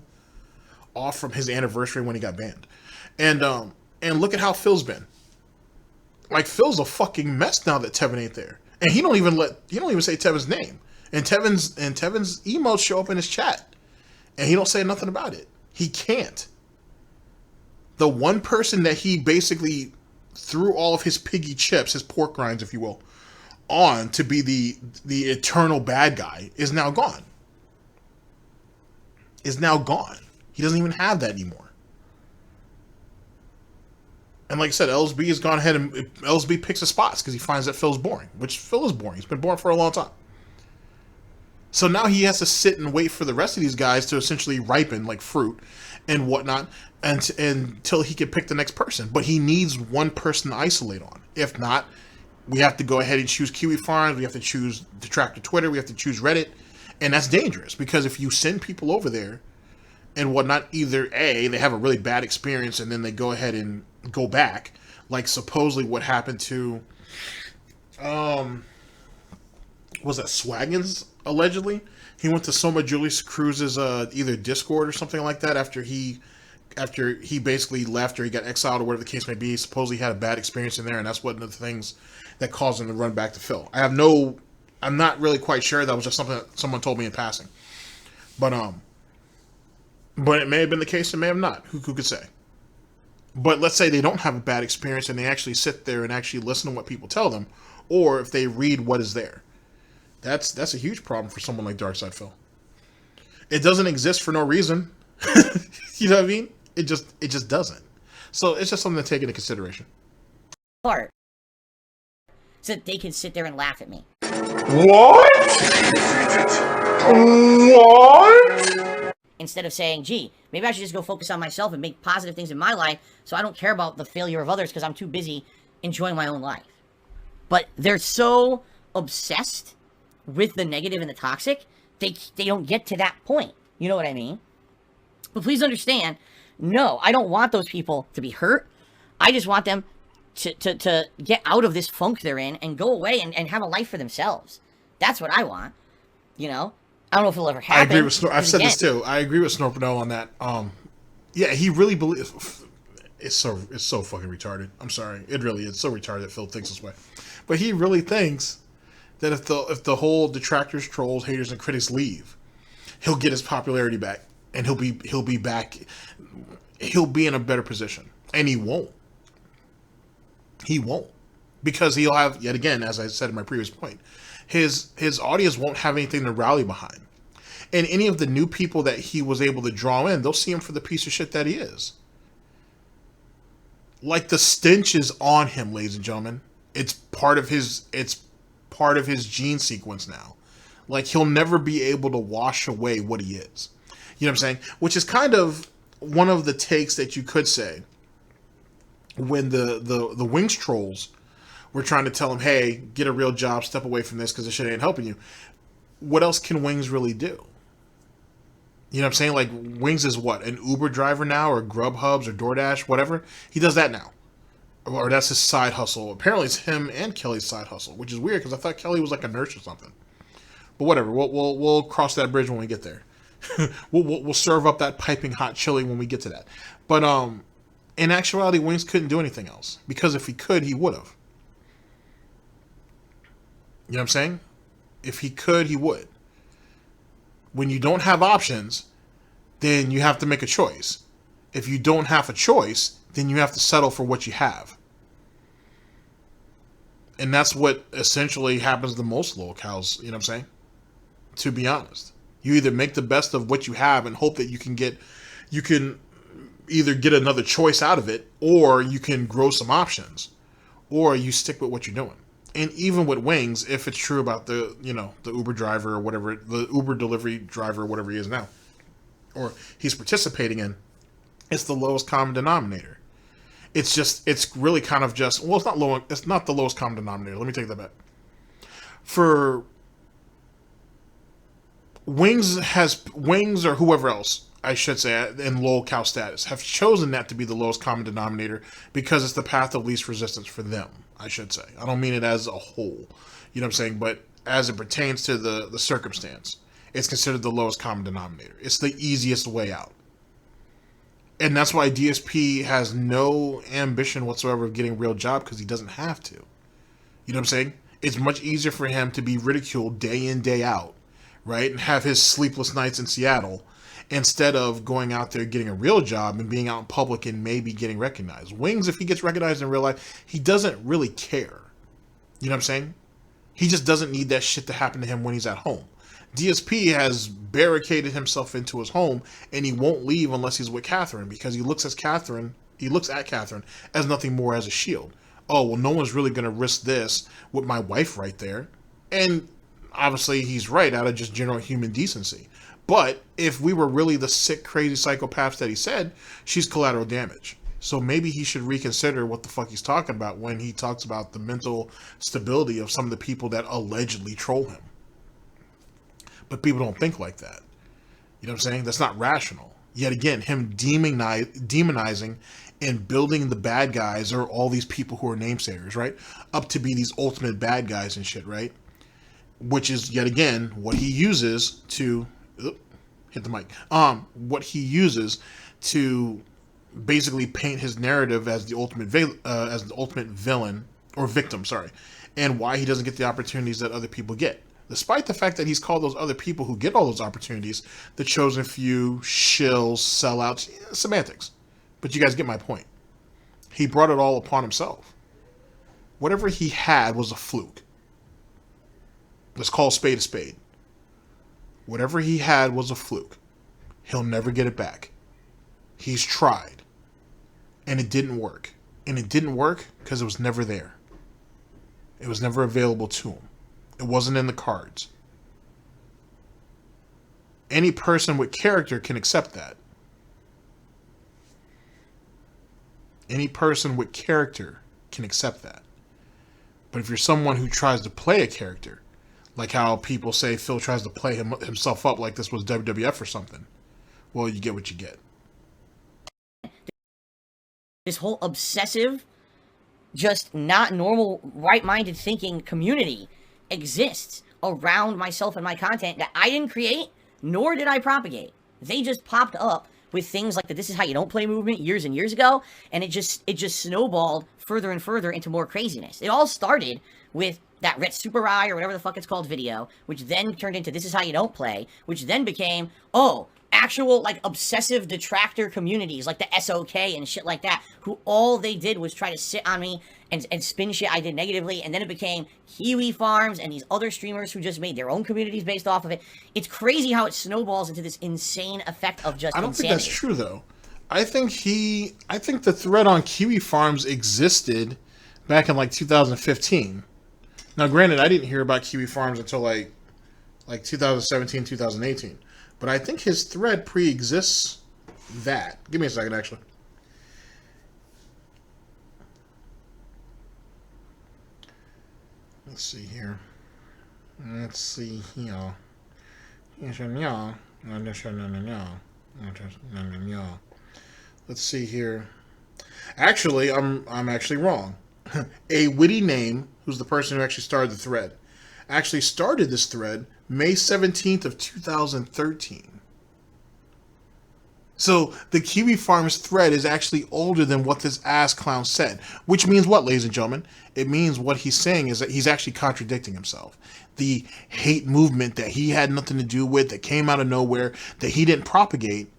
off from his anniversary when he got banned. And look at how Phil's been. Like, Phil's a fucking mess now that Tevin ain't there. And he don't even say Tevin's name. And Tevin's emotes show up in his chat. And he don't say nothing about it. He can't. The one person that he basically threw all of his piggy chips, his pork rinds, if you will, on to be the eternal bad guy is now gone. Is now gone. He doesn't even have that anymore. And like I said, LSB has gone ahead and LSB picks his spots because he finds that Phil's boring, which Phil is boring. He's been boring for a long time. So now he has to sit and wait for the rest of these guys to essentially ripen like fruit and whatnot until he can pick the next person. But he needs one person to isolate on. If not, we have to go ahead and choose Kiwi Farms. We have to choose Detractor Twitter. We have to choose Reddit. And that's dangerous because if you send people over there and whatnot, either A, they have a really bad experience and then they go ahead and go back, like supposedly what happened to, was that Swaggins, allegedly? He went to Soma Julius Cruz's either Discord or something like that after he basically left or he got exiled or whatever the case may be. Supposedly he had a bad experience in there, and that's one of the things that caused him to run back to Phil. I'm not really quite sure. That was just something that someone told me in passing. But it may have been the case, it may have not. Who could say? But let's say they don't have a bad experience and they actually sit there and actually listen to what people tell them, or if they read what is there. That's a huge problem for someone like Darkside Phil. It doesn't exist for no reason. You know what I mean? It just doesn't. So it's just something to take into consideration. Part. So that they can sit there and laugh at me. What? What? Instead of saying, gee, maybe I should just go focus on myself and make positive things in my life so I don't care about the failure of others because I'm too busy enjoying my own life. But they're so obsessed with the negative and the toxic, they don't get to that point. You know what I mean? But please understand, no, I don't want those people to be hurt. I just want them to get out of this funk they're in and go away and have a life for themselves. That's what I want. You know? I don't know if it'll ever happen. I agree with Snor. I've said this too. I agree with Snor Burnell on that. Yeah, he really believes. It's so fucking retarded. I'm sorry. It really is so retarded that Phil thinks this way. But he really thinks that if the whole detractors, trolls, haters, and critics leave, he'll get his popularity back, and he'll be back. He'll be in a better position, and he won't. He won't, because he'll have, yet again, as I said in my previous point, his audience won't have anything to rally behind. And any of the new people that he was able to draw in, they'll see him for the piece of shit that he is. Like, the stench is on him, ladies and gentlemen. It's part of his gene sequence now. Like, he'll never be able to wash away what he is. You know what I'm saying? Which is kind of one of the takes that you could say when the Wings trolls were trying to tell him, hey, get a real job, step away from this because this shit ain't helping you. What else can Wings really do? You know what I'm saying? Like, Wings is what? An Uber driver now, or Grubhubs, or DoorDash, whatever? He does that now. Or that's his side hustle. Apparently it's him and Kelly's side hustle, which is weird because I thought Kelly was like a nurse or something. But whatever, we'll cross that bridge when we get there. we'll serve up that piping hot chili when we get to that. But in actuality, Wings couldn't do anything else. Because if he could, he would have. You know what I'm saying? If he could, he would. When you don't have options, then you have to make a choice. If you don't have a choice, then you have to settle for what you have. And that's what essentially happens to most locals, you know what I'm saying? To be honest. You either make the best of what you have and hope that you can either get another choice out of it, or you can grow some options, or you stick with what you're doing. And even with Wings, if it's true about the Uber driver or whatever, the Uber delivery driver or whatever he is now, or he's participating in, it's the lowest common denominator. It's really kind of just, well, it's not the lowest common denominator. Let me take that back. For Wings or whoever else, I should say, in locale status, have chosen that to be the lowest common denominator because it's the path of least resistance for them, I should say. I don't mean it as a whole, you know what I'm saying? But as it pertains to the circumstance, it's considered the lowest common denominator. It's the easiest way out. And that's why DSP has no ambition whatsoever of getting a real job, because he doesn't have to. You know what I'm saying? It's much easier for him to be ridiculed day in, day out, right? And have his sleepless nights in Seattle instead of going out there getting a real job and being out in public and maybe getting recognized. Wings, if he gets recognized in real life, he doesn't really care. You know what I'm saying? He just doesn't need that shit to happen to him when he's at home. DSP has barricaded himself into his home, and he won't leave unless he's with Catherine, because he looks at Catherine as nothing more as a shield. Oh, well, no one's really going to risk this with my wife right there. And obviously he's right, out of just general human decency. But if we were really the sick, crazy psychopaths that he said, she's collateral damage. So maybe he should reconsider what the fuck he's talking about when he talks about the mental stability of some of the people that allegedly troll him. But people don't think like that. You know what I'm saying? That's not rational. Yet again, him demonizing and building the bad guys, or all these people who are namesayers, right, up to be these ultimate bad guys and shit, right? Which is, yet again, what he uses to... hit the mic. What he uses to basically paint his narrative as the ultimate villain, or victim, sorry, and why he doesn't get the opportunities that other people get. Despite the fact that he's called those other people who get all those opportunities the chosen few, shills, sellouts, semantics. But you guys get my point. He brought it all upon himself. Whatever he had was a fluke. Let's call a spade. Whatever he had was a fluke. He'll never get it back. He's tried. And it didn't work. And it didn't work because it was never there. It was never available to him. It wasn't in the cards. Any person with character can accept that. Any person with character can accept that. But if you're someone who tries to play a character, like how people say Phil tries to play himself up like this was WWF or something, well, you get what you get. This whole obsessive, just not normal, right-minded thinking community exists around myself and my content that I didn't create, nor did I propagate. They just popped up with things like the "This Is How You Don't Play" movement years and years ago, and it just snowballed further and further into more craziness. It all started with that Ret Super Rye or whatever the fuck it's called video, which then turned into "This Is How You Don't Play," which then became, oh, actual, like, obsessive detractor communities, like the SOK and shit like that, who all they did was try to sit on me and spin shit I did negatively, and then it became Kiwi Farms and these other streamers who just made their own communities based off of it. It's crazy how it snowballs into this insane effect of just I don't insanity. think that's true, though. I think the thread on Kiwi Farms existed back in, like, 2015. Now, granted, I didn't hear about Kiwi Farms until, like 2017, 2018. But I think his thread pre-exists that. Give me a second, actually. Let's see here. Let's see here. Let's see here. Actually, I'm actually wrong. A Witty Name, who's the person who actually started the thread, actually started this thread May 17th of 2013. So the Kiwi Farms thread is actually older than what this ass clown said. Which means what, ladies and gentlemen? It means what he's saying is that he's actually contradicting himself. The hate movement that he had nothing to do with, that came out of nowhere, that he didn't propagate,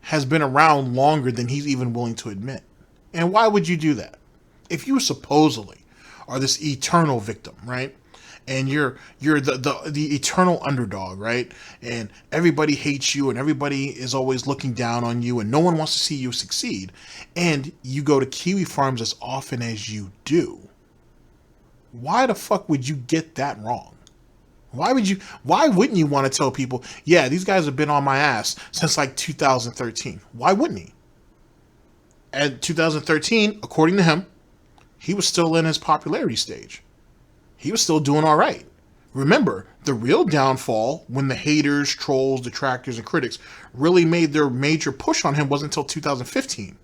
has been around longer than he's even willing to admit. And why would you do that? If you supposedly are this eternal victim, right? And you're the eternal underdog, right? And everybody hates you and everybody is always looking down on you and no one wants to see you succeed. And you go to Kiwi Farms as often as you do. Why the fuck would you get that wrong? Why wouldn't you want to tell people, yeah, these guys have been on my ass since like 2013? Why wouldn't he? At 2013, according to him, he was still in his popularity stage. He was still doing all right. Remember, the real downfall, when the haters, trolls, detractors, and critics really made their major push on him, wasn't until 2015.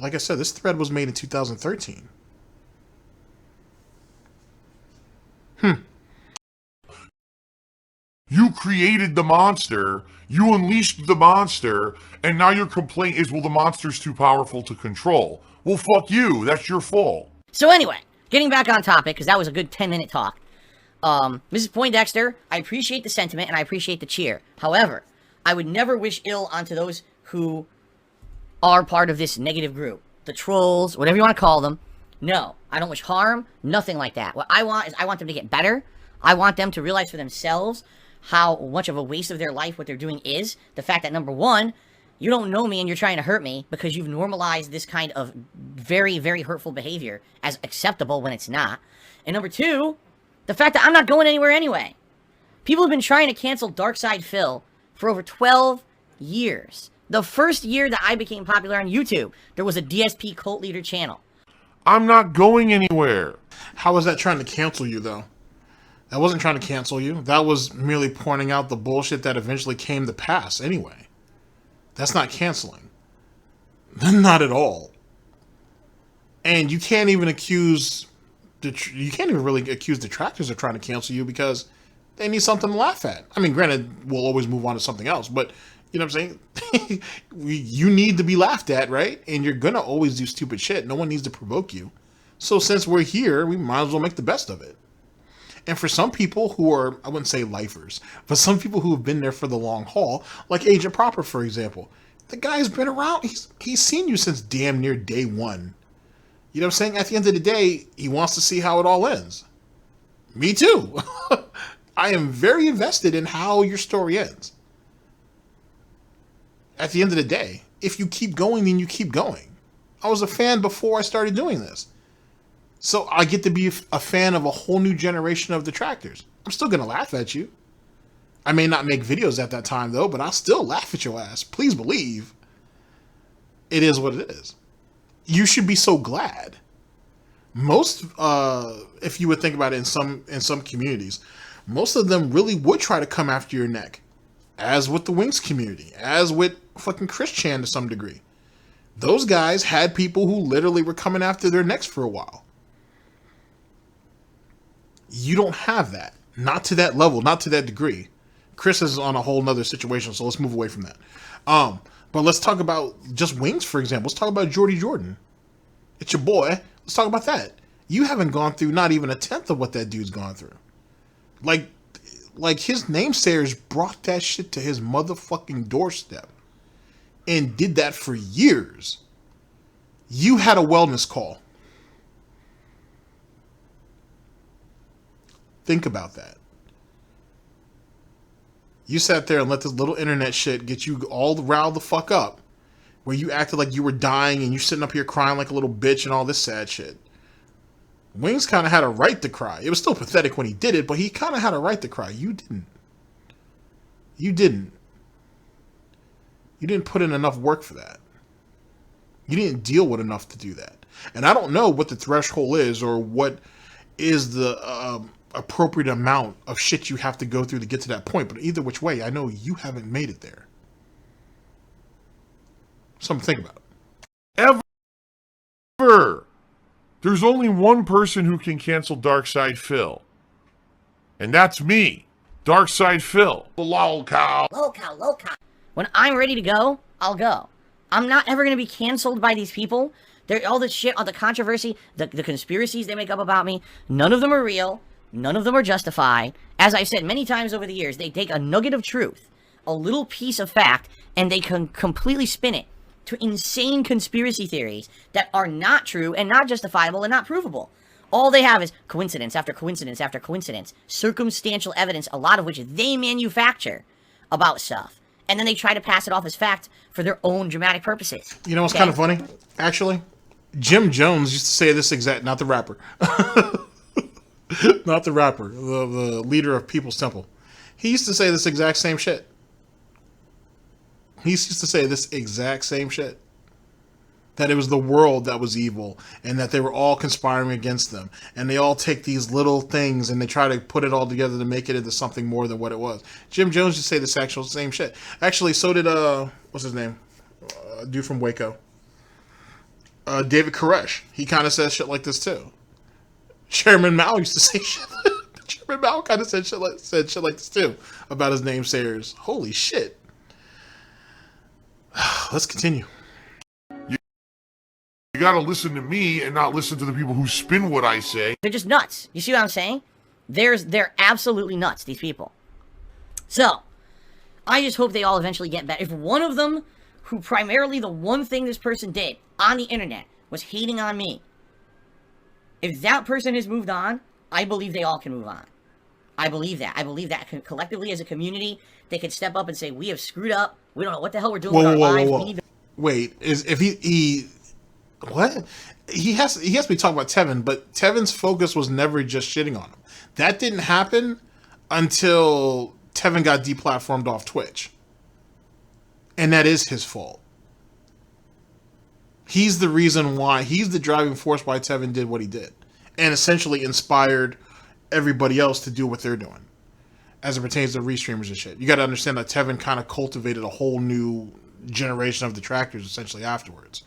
Like I said, this thread was made in 2013. You created the monster, you unleashed the monster, and now your complaint is, well, the monster's too powerful to control. Well, fuck you. That's your fault. So anyway, getting back on topic, because that was a good 10-minute talk. Mrs. Poindexter, I appreciate the sentiment and I appreciate the cheer. However, I would never wish ill onto those who are part of this negative group. The trolls, whatever you want to call them. No, I don't wish harm, nothing like that. What I want is I want them to get better. I want them to realize for themselves how much of a waste of their life what they're doing is. The fact that, number one, you don't know me and you're trying to hurt me because you've normalized this kind of very, very hurtful behavior as acceptable when it's not. And number two, the fact that I'm not going anywhere anyway. People have been trying to cancel Darkside Phil for over 12 years. The first year that I became popular on YouTube, there was a DSP cult leader channel. I'm not going anywhere. How was that trying to cancel you, though? That wasn't trying to cancel you. That was merely pointing out the bullshit that eventually came to pass anyway. That's not canceling. Not at all. And you can't even really accuse detractors of trying to cancel you because they need something to laugh at. I mean, granted, we'll always move on to something else, but you know what I'm saying? You need to be laughed at, right? And you're going to always do stupid shit. No one needs to provoke you. So since we're here, we might as well make the best of it. And for some people who are, I wouldn't say lifers, but some people who have been there for the long haul, like Agent Proper, for example, the guy's been around. He's seen you since damn near day one. You know what I'm saying? At the end of the day, he wants to see how it all ends. Me too. I am very invested in how your story ends. At the end of the day, if you keep going, then you keep going. I was a fan before I started doing this. So I get to be a fan of a whole new generation of detractors. I'm still going to laugh at you. I may not make videos at that time, though, but I'll still laugh at your ass. Please believe. It is what it is. You should be so glad. Most, if you would think about it in some communities, most of them really would try to come after your neck. As with the Wings community. As with fucking Chris Chan to some degree. Those guys had people who literally were coming after their necks for a while. You don't have that. Not to that level, not to that degree. Chris is on a whole nother situation, so let's move away from that. But let's talk about just Wings, for example. Let's talk about Jordy Jordan. It's your boy. Let's talk about that. You haven't gone through not even a tenth of what that dude's gone through. Like Like, his namesayers brought that shit to his motherfucking doorstep and did that for years. You had a wellness call. Think about that. You sat there and let this little internet shit get you all riled the fuck up, where you acted like you were dying and you sitting up here crying like a little bitch and all this sad shit. Wings kind of had a right to cry. It was still pathetic when he did it, but he kind of had a right to cry. You didn't. You didn't. You didn't put in enough work for that. You didn't deal with enough to do that. And I don't know what the threshold is or what is the appropriate amount of shit you have to go through to get to that point. But either which way, I know you haven't made it there. Something to think about. Ever. There's only one person who can cancel Darkside Phil. And that's me. Darkside Phil. Lol cow. Low cow. When I'm ready to go, I'll go. I'm not ever going to be canceled by these people. All the shit, all the controversy, the conspiracies they make up about me, none of them are real. None of them are justified. As I've said many times over the years, they take a nugget of truth, a little piece of fact, and they can completely spin it to insane conspiracy theories that are not true and not justifiable and not provable. All they have is coincidence after coincidence after coincidence, circumstantial evidence, a lot of which they manufacture about stuff. And then they try to pass it off as fact for their own dramatic purposes. You know what's kind of funny? Actually, Jim Jones used to say this exact, not the rapper. Not the rapper, the leader of People's Temple. He used to say this exact same shit. He used to say this exact same shit. That it was the world that was evil and that they were all conspiring against them. And they all take these little things and they try to put it all together to make it into something more than what it was. Jim Jones used to say this actual same shit. Actually, so did, what's his name? Dude from Waco. David Koresh. He kind of says shit like this too. Chairman Mao used to say shit. Chairman Mao kind of said shit like this too about his namesayers. Holy shit. Let's continue. You gotta listen to me and not listen to the people who spin what I say. They're just nuts. You see what I'm saying? They're absolutely nuts, these people. So, I just hope they all eventually get better. If one of them, who primarily the one thing this person did on the internet was hating on me, if that person has moved on, I believe they all can move on. I believe that. I believe that collectively as a community, they can step up and say, we have screwed up. We don't know what the hell we're doing with our lives. We need to... Wait, if he what? He has to be talking about Tevin, but Tevin's focus was never just shitting on him. That didn't happen until Tevin got deplatformed off Twitch. And that is his fault. He's the reason why, he's the driving force why Tevin did what he did. And essentially inspired everybody else to do what they're doing. As it pertains to restreamers and shit. You gotta understand that Tevin kind of cultivated a whole new generation of detractors essentially afterwards.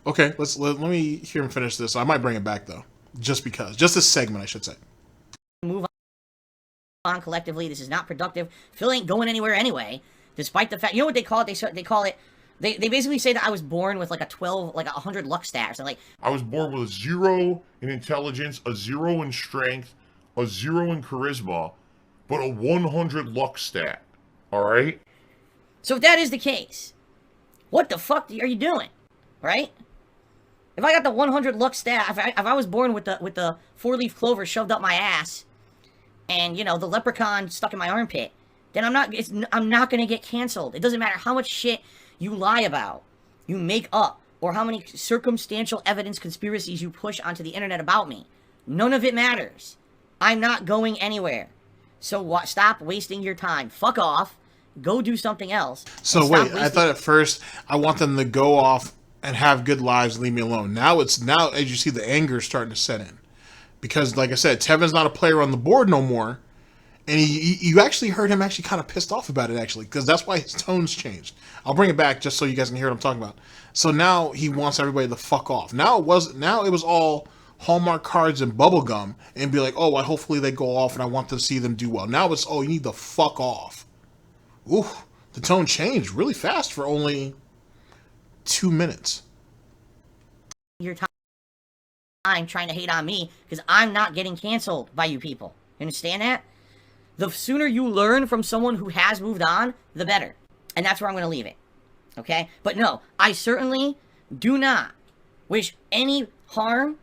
Okay, let me hear him finish this. I might bring it back though. Just because. Just this segment, I should say. Move on collectively. This is not productive. Phil ain't going anywhere anyway. Despite the fact, you know what they call it? They call it, they basically say that I was born with like a 100 luck stat. So like, I was born with a 0 in intelligence, a 0 in strength, a 0 in charisma, but a 100 luck stat. Alright? So if that is the case, what the fuck are you doing? Right? If I got the 100 luck stat, if I was born with the 4-leaf clover shoved up my ass, and you know the leprechaun stuck in my armpit, then I'm not gonna get canceled. It doesn't matter how much shit you lie about, you make up, or how many circumstantial evidence conspiracies you push onto the internet about me. None of it matters. I'm not going anywhere. So stop wasting your time. Fuck off. Go do something else. So wait, I thought at first I want them to go off and have good lives and leave me alone. Now as you see, the anger is starting to set in. Because like I said, Tevin's not a player on the board no more. And you actually heard him actually kind of pissed off about it, actually, because that's why his tone's changed. I'll bring it back just so you guys can hear what I'm talking about. So now he wants everybody to fuck off. Now it was all Hallmark cards and bubblegum and be like, oh, well, hopefully they go off and I want to see them do well. Now it's, oh, you need to fuck off. Ooh, the tone changed really fast for only 2 minutes. Your time trying to hate on me because I'm not getting canceled by you people. You understand that? The sooner you learn from someone who has moved on, the better. And that's where I'm going to leave it. Okay? But no, I certainly do not wish any harm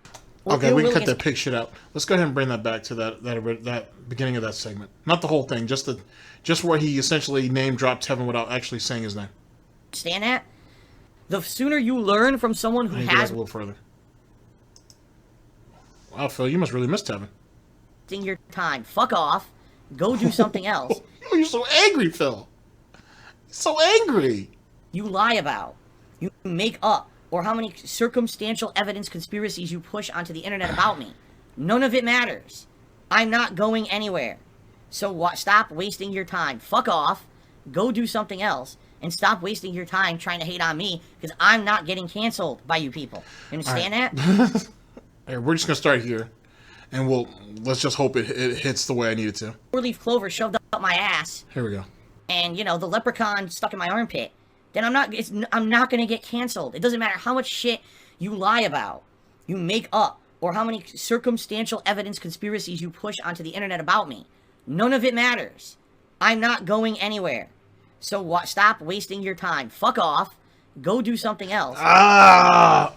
or Okay, ill we can will cut that against pig shit out. Let's go ahead and bring that back to that beginning of that segment. Not the whole thing, just where he essentially name dropped Tevin without actually saying his name. Understand that? The sooner you learn from someone who I need to go back has a little further. Wow, Phil, you must really miss Tevin. your time, fuck off, go do something else. Oh, you're so angry, Phil. So angry. You lie about, you make up, or how many circumstantial evidence conspiracies you push onto the internet about me. None of it matters. I'm not going anywhere. So stop wasting your time. Fuck off, go do something else, and stop wasting your time trying to hate on me because I'm not getting canceled by you people. You understand that? All right, we're just gonna start here, and let's just hope it hits the way I need it to. Four-leaf clover shoved up my ass, Here we go. and the leprechaun stuck in my armpit. Then I'm not gonna get canceled. It doesn't matter how much shit you lie about, you make up, or how many circumstantial evidence conspiracies you push onto the internet about me. None of it matters. I'm not going anywhere. So stop wasting your time. Fuck off. Go do something else.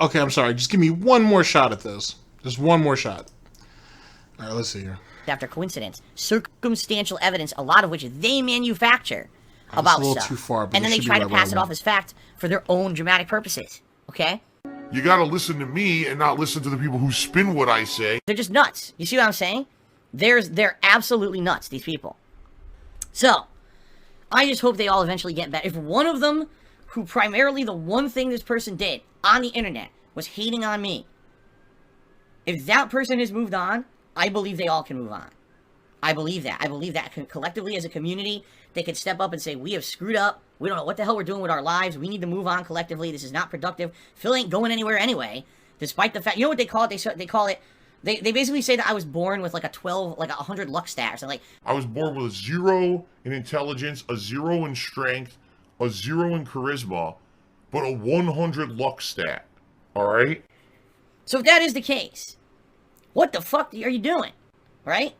Okay, I'm sorry. Just give me one more shot at this. Just one more shot. All right, let's see here. After coincidence, circumstantial evidence, a lot of which they manufacture about a little stuff, too far, but and then this they should try be to right pass it around off as fact for their own dramatic purposes. Okay? You gotta listen to me and not listen to the people who spin what I say. They're just nuts. You see what I'm saying? They're absolutely nuts, these people. So, I just hope they all eventually get better. If one of them, who primarily the one thing this person did on the internet was hating on me, if that person has moved on, I believe they all can move on. I believe that. I believe that collectively as a community, they can step up and say, we have screwed up. We don't know what the hell we're doing with our lives. We need to move on collectively. This is not productive. Phil ain't going anywhere anyway, despite the fact, you know what they call it? They call it, they basically say that I was born with like a 100 luck stats. And like, I was born with a 0 in intelligence, a 0 in strength, a 0 in charisma, but a 100 luck stat. Alright? so if that is the case, what the fuck are you doing? Right?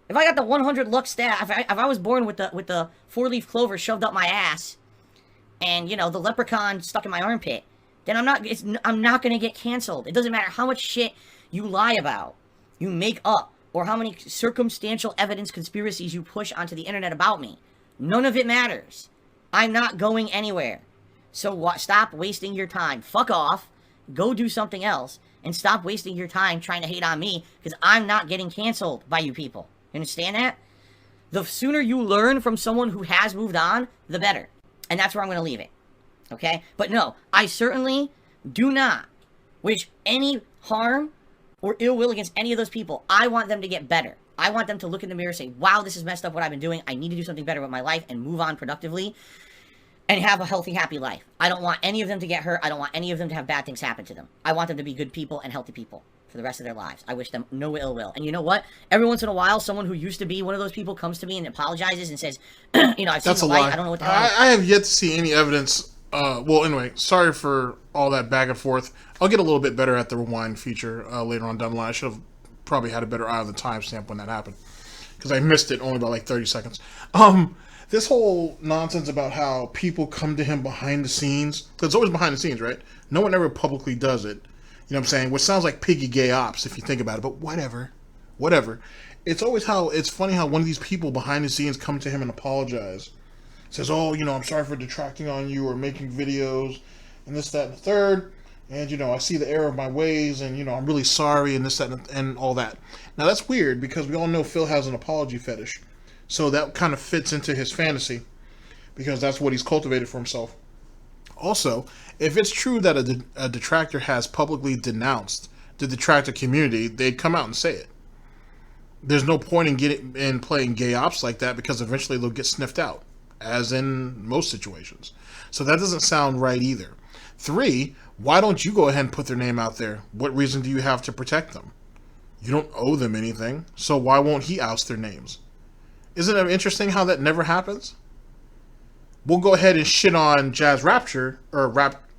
If I got the 100 luck stat, if I was born with the four-leaf clover shoved up my ass, and the leprechaun stuck in my armpit, then I'm not gonna get canceled. It doesn't matter how much shit you lie about, you make up, or how many circumstantial evidence conspiracies you push onto the internet about me. None of it matters. I'm not going anywhere. So stop wasting your time. Fuck off. Go do something else, and stop wasting your time trying to hate on me because I'm not getting canceled by you people. You understand that? The sooner you learn from someone who has moved on, the better. And that's where I'm going to leave it. Okay? But no, I certainly do not wish any harm or ill will against any of those people. I want them to get better. I want them to look in the mirror and say, wow, this is messed up what I've been doing. I need to do something better with my life and move on productively and have a healthy, happy life. I don't want any of them to get hurt. I don't want any of them to have bad things happen to them. I want them to be good people and healthy people for the rest of their lives. I wish them no ill will. And you know what? Every once in a while, someone who used to be one of those people comes to me and apologizes and says, I've seen That's the a light. lie. I don't know what the hell. I have yet to see any evidence. Well, anyway, sorry for all that back and forth. I'll get a little bit better at the rewind feature later on down the line. I should have probably had a better eye on the timestamp when that happened, because I missed it only by like 30 seconds. This whole nonsense about how people come to him behind the scenes, because it's always behind the scenes, right? No one ever publicly does it. You know what I'm saying? Which sounds like piggy gay ops if you think about it, but whatever. It's funny how one of these people behind the scenes come to him and apologize. Says, oh, I'm sorry for detracting on you or making videos and this, that, and the third. And, I see the error of my ways and, I'm really sorry and this, that, and all that. Now, that's weird because we all know Phil has an apology fetish. So that kind of fits into his fantasy because that's what he's cultivated for himself. Also, if it's true that a detractor has publicly denounced the detractor community, they'd come out and say it. There's no point in playing gay ops like that because eventually they'll get sniffed out, as in most situations. So that doesn't sound right either. 3, why don't you go ahead and put their name out there? What reason do you have to protect them? You don't owe them anything, so why won't he oust their names? Isn't it interesting how that never happens? We'll go ahead and shit on Jazz Rapture, or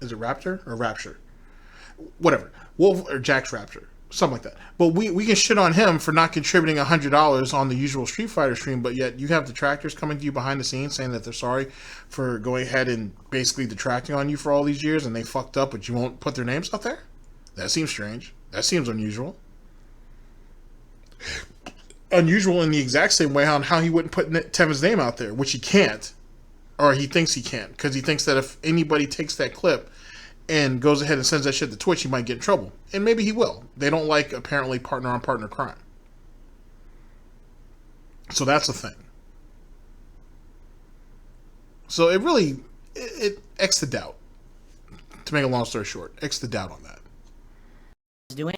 is it Raptor or Rapture? Whatever. Wolf or Jack's Rapture, something like that. But we can shit on him for not contributing $100 on the usual Street Fighter stream, but yet you have detractors coming to you behind the scenes saying that they're sorry for going ahead and basically detracting on you for all these years, and they fucked up, but you won't put their names out there? That seems strange. That seems unusual. Unusual in the exact same way on how he wouldn't put Tevin's name out there, which he can't, or he thinks he can't, because he thinks that if anybody takes that clip and goes ahead and sends that shit to Twitch, he might get in trouble. And maybe he will. They don't like, apparently, partner-on-partner crime. So that's the thing. So it really, it X the doubt. To make a long story short, X the doubt on that. Doing,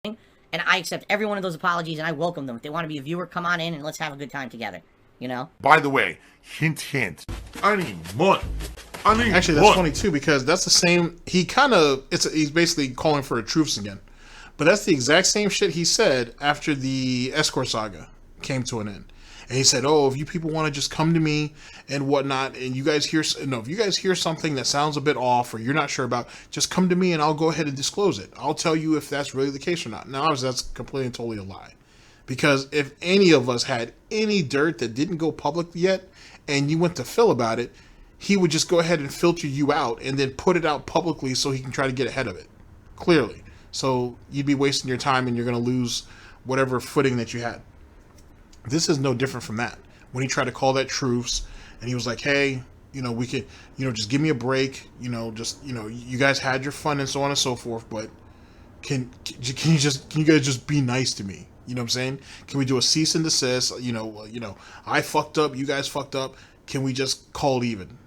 and I accept every one of those apologies, and I welcome them. If they want to be a viewer, come on in and let's have a good time together. You know? By the way, hint, hint. I need money. Actually, that's funny too, because that's the same. He kind of, he's basically calling for a truce again, but that's the exact same shit he said after the Escort saga came to an end. And he said, "Oh, if you people want to just come to me and whatnot, and you guys hear if you guys hear something that sounds a bit off or you're not sure about, just come to me and I'll go ahead and disclose it. I'll tell you if that's really the case or not." Now, obviously, that's completely and totally a lie, because if any of us had any dirt that didn't go public yet, and you went to Phil about it, he would just go ahead and filter you out and then put it out publicly so he can try to get ahead of it. Clearly. So you'd be wasting your time and you're going to lose whatever footing that you had. This is no different from that. When he tried to call that truce and he was like, hey, we could, just give me a break, you guys had your fun and so on and so forth, but can you guys just be nice to me? You know what I'm saying? Can we do a cease and desist? I fucked up, you guys fucked up. Can we just call it even?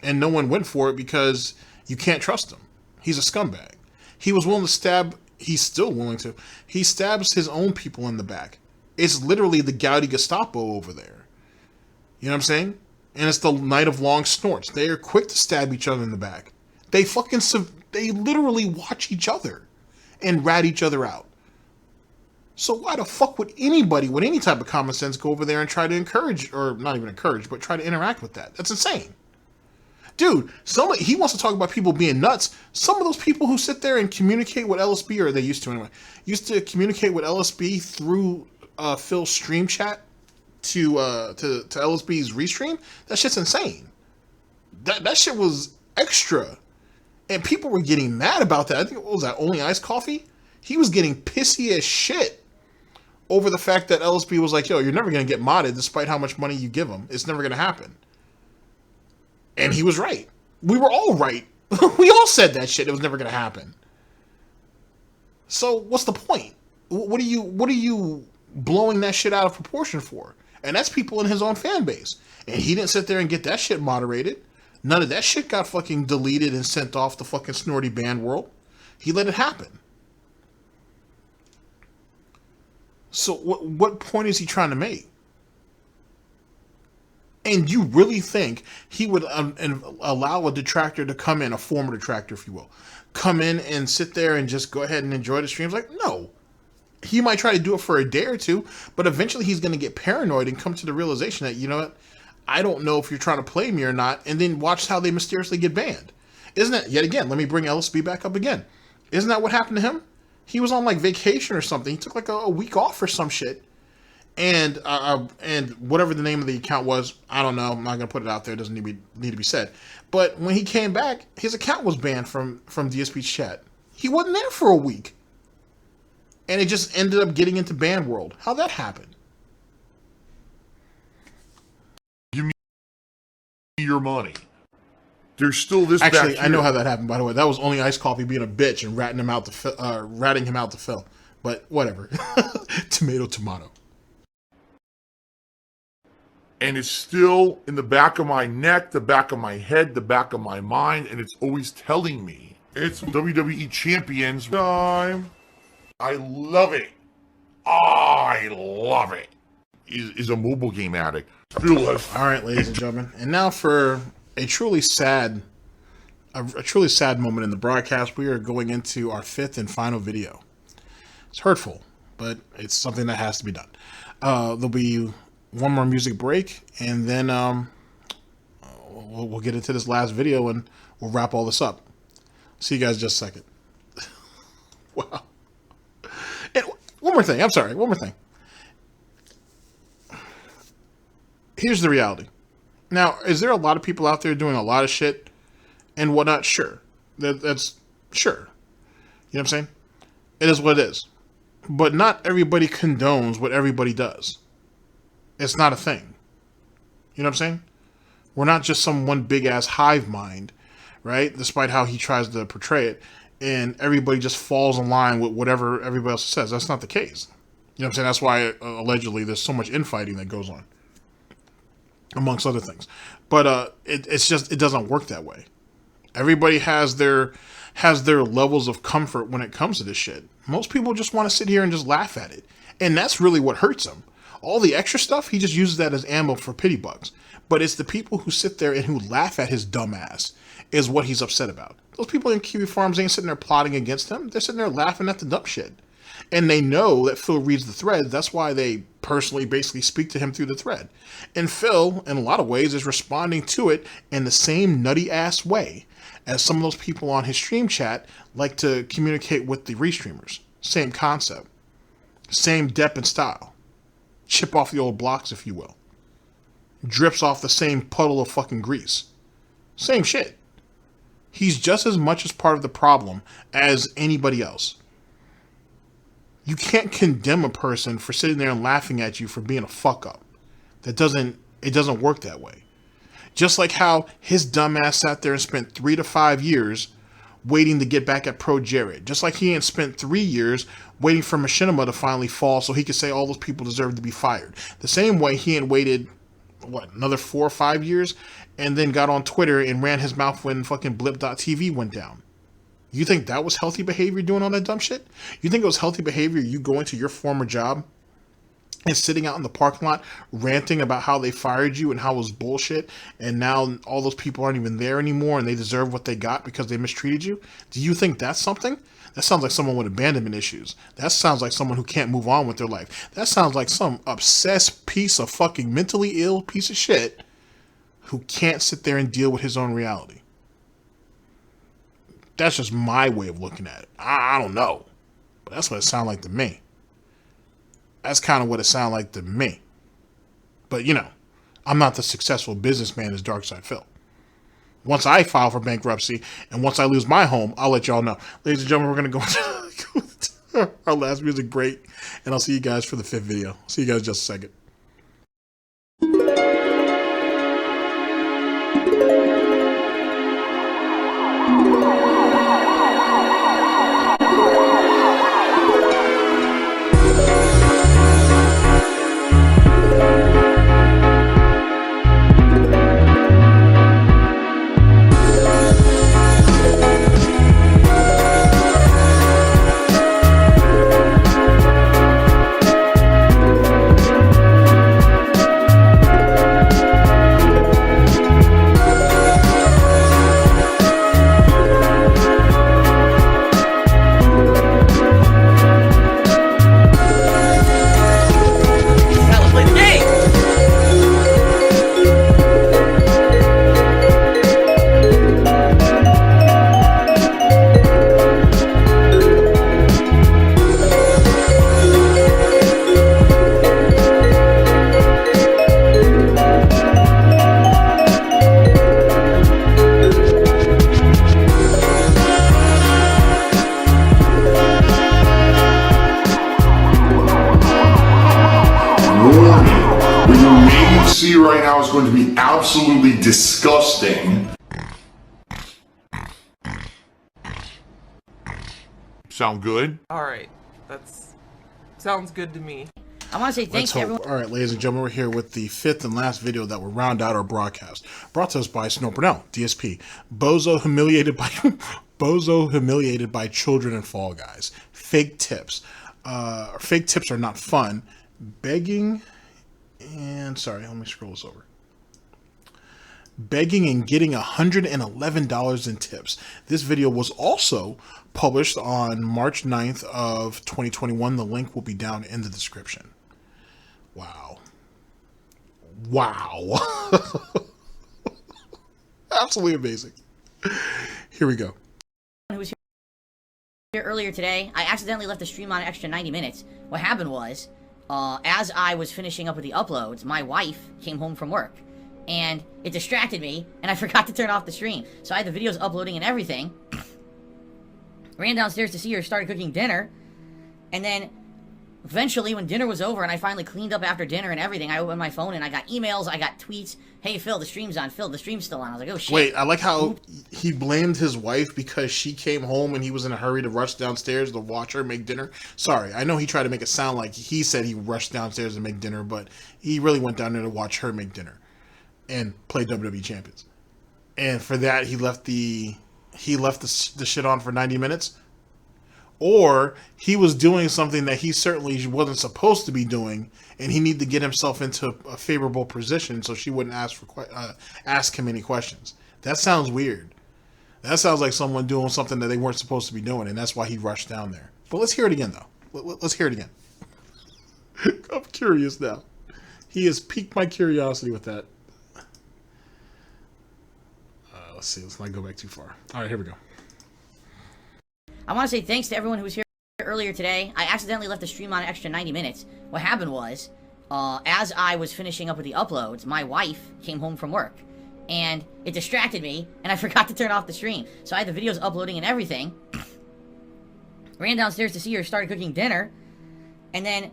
And no one went for it because you can't trust him. He's a scumbag. He was willing to stab. He's still willing to. He stabs his own people in the back. It's literally the Gaudi Gestapo over there. You know what I'm saying? And it's the Night of Long Snorts. They are quick to stab each other in the back. They literally watch each other and rat each other out. So why the fuck would anybody with any type of common sense go over there and try to encourage, or not even encourage, but try to interact with that? That's insane. Dude, he wants to talk about people being nuts. Some of those people who sit there and communicate with LSB, or they used to anyway, used to communicate with LSB through Phil's stream chat to LSB's restream. That shit's insane. That shit was extra. And people were getting mad about that. I think, what was that, Only Iced Coffee? He was getting pissy as shit over the fact that LSB was like, yo, you're never going to get modded despite how much money you give him. It's never going to happen. And he was right. We were all right. We all said that shit. It was never going to happen. So what's the point? What are you blowing that shit out of proportion for? And that's people in his own fan base. And he didn't sit there and get that shit moderated. None of that shit got fucking deleted and sent off the fucking snorty band world. He let it happen. So what point is he trying to make? And you really think he would allow a detractor to come in, a former detractor, if you will, come in and sit there and just go ahead and enjoy the streams? Like, no. He might try to do it for a day or two, but eventually he's going to get paranoid and come to the realization that, you know what, I don't know if you're trying to play me or not, and then watch how they mysteriously get banned. Isn't that, yet again, let me bring LSB back up again. Isn't that what happened to him? He was on like vacation or something. He took like a week off or some shit. And whatever the name of the account was, I don't know. I'm not gonna put it out there. It doesn't need to be said. But when he came back, his account was banned from DSP's chat. He wasn't there for a week, and it just ended up getting into band world. How'd that happen? Give me your money. There's still this. Actually, back I know how that happened. By the way, that was Only Iced Coffee being a bitch and ratting him out to Phil. But whatever. Tomato. And it's still in the back of my neck, the back of my head, the back of my mind, and it's always telling me it's WWE Champions time. I love it. I love it. Is a mobile game addict. Still has. All right, ladies and gentlemen, and now for a truly sad moment in the broadcast. We are going into our fifth and final video. It's hurtful, but it's something that has to be done. There'll be one more music break, and then we'll get into this last video, and we'll wrap all this up. See you guys in just a second. Wow. And one more thing. I'm sorry. One more thing. Here's the reality. Now, is there a lot of people out there doing a lot of shit and whatnot? Sure. That's sure. You know what I'm saying? It is what it is. But not everybody condones what everybody does. It's not a thing. You know what I'm saying? We're not just some one big ass hive mind, right? Despite how he tries to portray it. And everybody just falls in line with whatever everybody else says. That's not the case. You know what I'm saying? That's why allegedly there's so much infighting that goes on, amongst other things. But it's just, it doesn't work that way. Everybody has their levels of comfort when it comes to this shit. Most people just want to sit here and just laugh at it. And that's really what hurts him. All the extra stuff, he just uses that as ammo for pity bugs. But it's the people who sit there and who laugh at his dumb ass is what he's upset about. Those people in Kiwi Farms ain't sitting there plotting against him. They're sitting there laughing at the dumb shit. And they know that Phil reads the thread. That's why they personally basically speak to him through the thread. And Phil, in a lot of ways, is responding to it in the same nutty ass way as some of those people on his stream chat like to communicate with the restreamers. Same concept. Same depth and style. Chip off the old blocks, if you will. Drips off the same puddle of fucking grease. Same shit. He's just as much as part of the problem as anybody else. You can't condemn a person for sitting there and laughing at you for being a fuck up. It doesn't work that way. Just like how his dumbass sat there and spent 3 to 5 years waiting to get back at Pro Jared. Just like he ain't spent 3 years waiting for Machinima to finally fall so he could say all those people deserve to be fired. The same way he ain't waited, another 4 or 5 years and then got on Twitter and ran his mouth when fucking blip.tv went down. You think that was healthy behavior doing all that dumb shit? You think it was healthy behavior you going to your former job and sitting out in the parking lot ranting about how they fired you and how it was bullshit and now all those people aren't even there anymore and they deserve what they got because they mistreated you? Do you think that's something? That sounds like someone with abandonment issues. That sounds like someone who can't move on with their life. That sounds like some obsessed piece of fucking mentally ill piece of shit who can't sit there and deal with his own reality. That's just my way of looking at it. I don't know. But that's what it sounded like to me. That's kind of what it sounded like to me. But, you know, I'm not the successful businessman as Darkside Phil. Once I file for bankruptcy and once I lose my home, I'll let y'all know. Ladies and gentlemen, we're going to go into our last music break. And I'll see you guys for the 5th video. See you guys in just a second. Right now is going to be absolutely disgusting. Sound good? Alright, sounds good to me. I want to say thanks to everyone. All right, ladies and gentlemen, we're here with the 5th and last video that will round out our broadcast. Brought to us by Burnell, DSP. Bozo humiliated by children and Fall Guys. Fake tips. Fake tips are not fun. Begging and sorry, let me scroll this over. Begging and getting $111 in tips. This video was also published on March 9th of 2021. The link will be down in the description. Wow. Wow. Absolutely amazing. Here we go. Who was earlier today, I accidentally left the stream on an extra 90 minutes. What happened was, as I was finishing up with the uploads, my wife came home from work. And it distracted me, and I forgot to turn off the stream. So I had the videos uploading and everything. Ran downstairs to see her, started cooking dinner. And then, eventually, when dinner was over and I finally cleaned up after dinner and everything, I opened my phone and I got emails, I got tweets. Hey, Phil, the stream's on. Phil, the stream's still on. I was like, oh, shit. Wait, I like how he blamed his wife because she came home and he was in a hurry to rush downstairs to watch her make dinner. Sorry, I know he tried to make it sound like he said he rushed downstairs to make dinner, but he really went down there to watch her make dinner and play WWE Champions. And for that, he left the shit on for 90 minutes. Or he was doing something that he certainly wasn't supposed to be doing, and he needed to get himself into a favorable position so she wouldn't ask him any questions. That sounds weird. That sounds like someone doing something that they weren't supposed to be doing, and that's why he rushed down there. But let's hear it again, though. Let's hear it again. I'm curious now. He has piqued my curiosity with that. Let's see. Let's not go back too far. All right, here we go. I want to say thanks to everyone who was here earlier today. I accidentally left the stream on an extra 90 minutes. What happened was, as I was finishing up with the uploads, my wife came home from work. And it distracted me, and I forgot to turn off the stream. So I had the videos uploading and everything. Ran downstairs to see her, started cooking dinner. And then,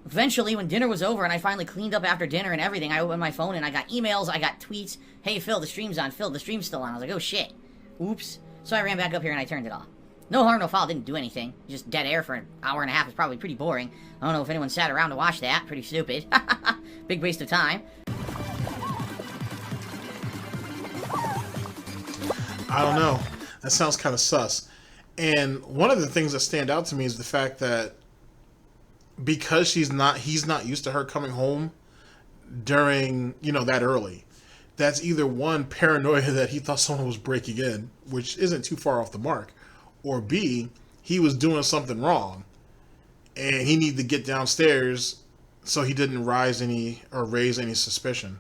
eventually, when dinner was over and I finally cleaned up after dinner and everything, I opened my phone and I got emails, I got tweets. Hey, Phil, the stream's on. Phil, the stream's still on. I was like, oh, shit. Oops. So I ran back up here and I turned it off. No harm, no foul, didn't do anything. Just dead air for an hour and a half is probably pretty boring. I don't know if anyone sat around to watch that. Pretty stupid. Big waste of time. I don't know. That sounds kind of sus. And one of the things that stand out to me is the fact that because he's not used to her coming home during, that early. That's either one, paranoia that he thought someone was breaking in, which isn't too far off the mark. Or B, he was doing something wrong, and he needed to get downstairs so he didn't raise any suspicion.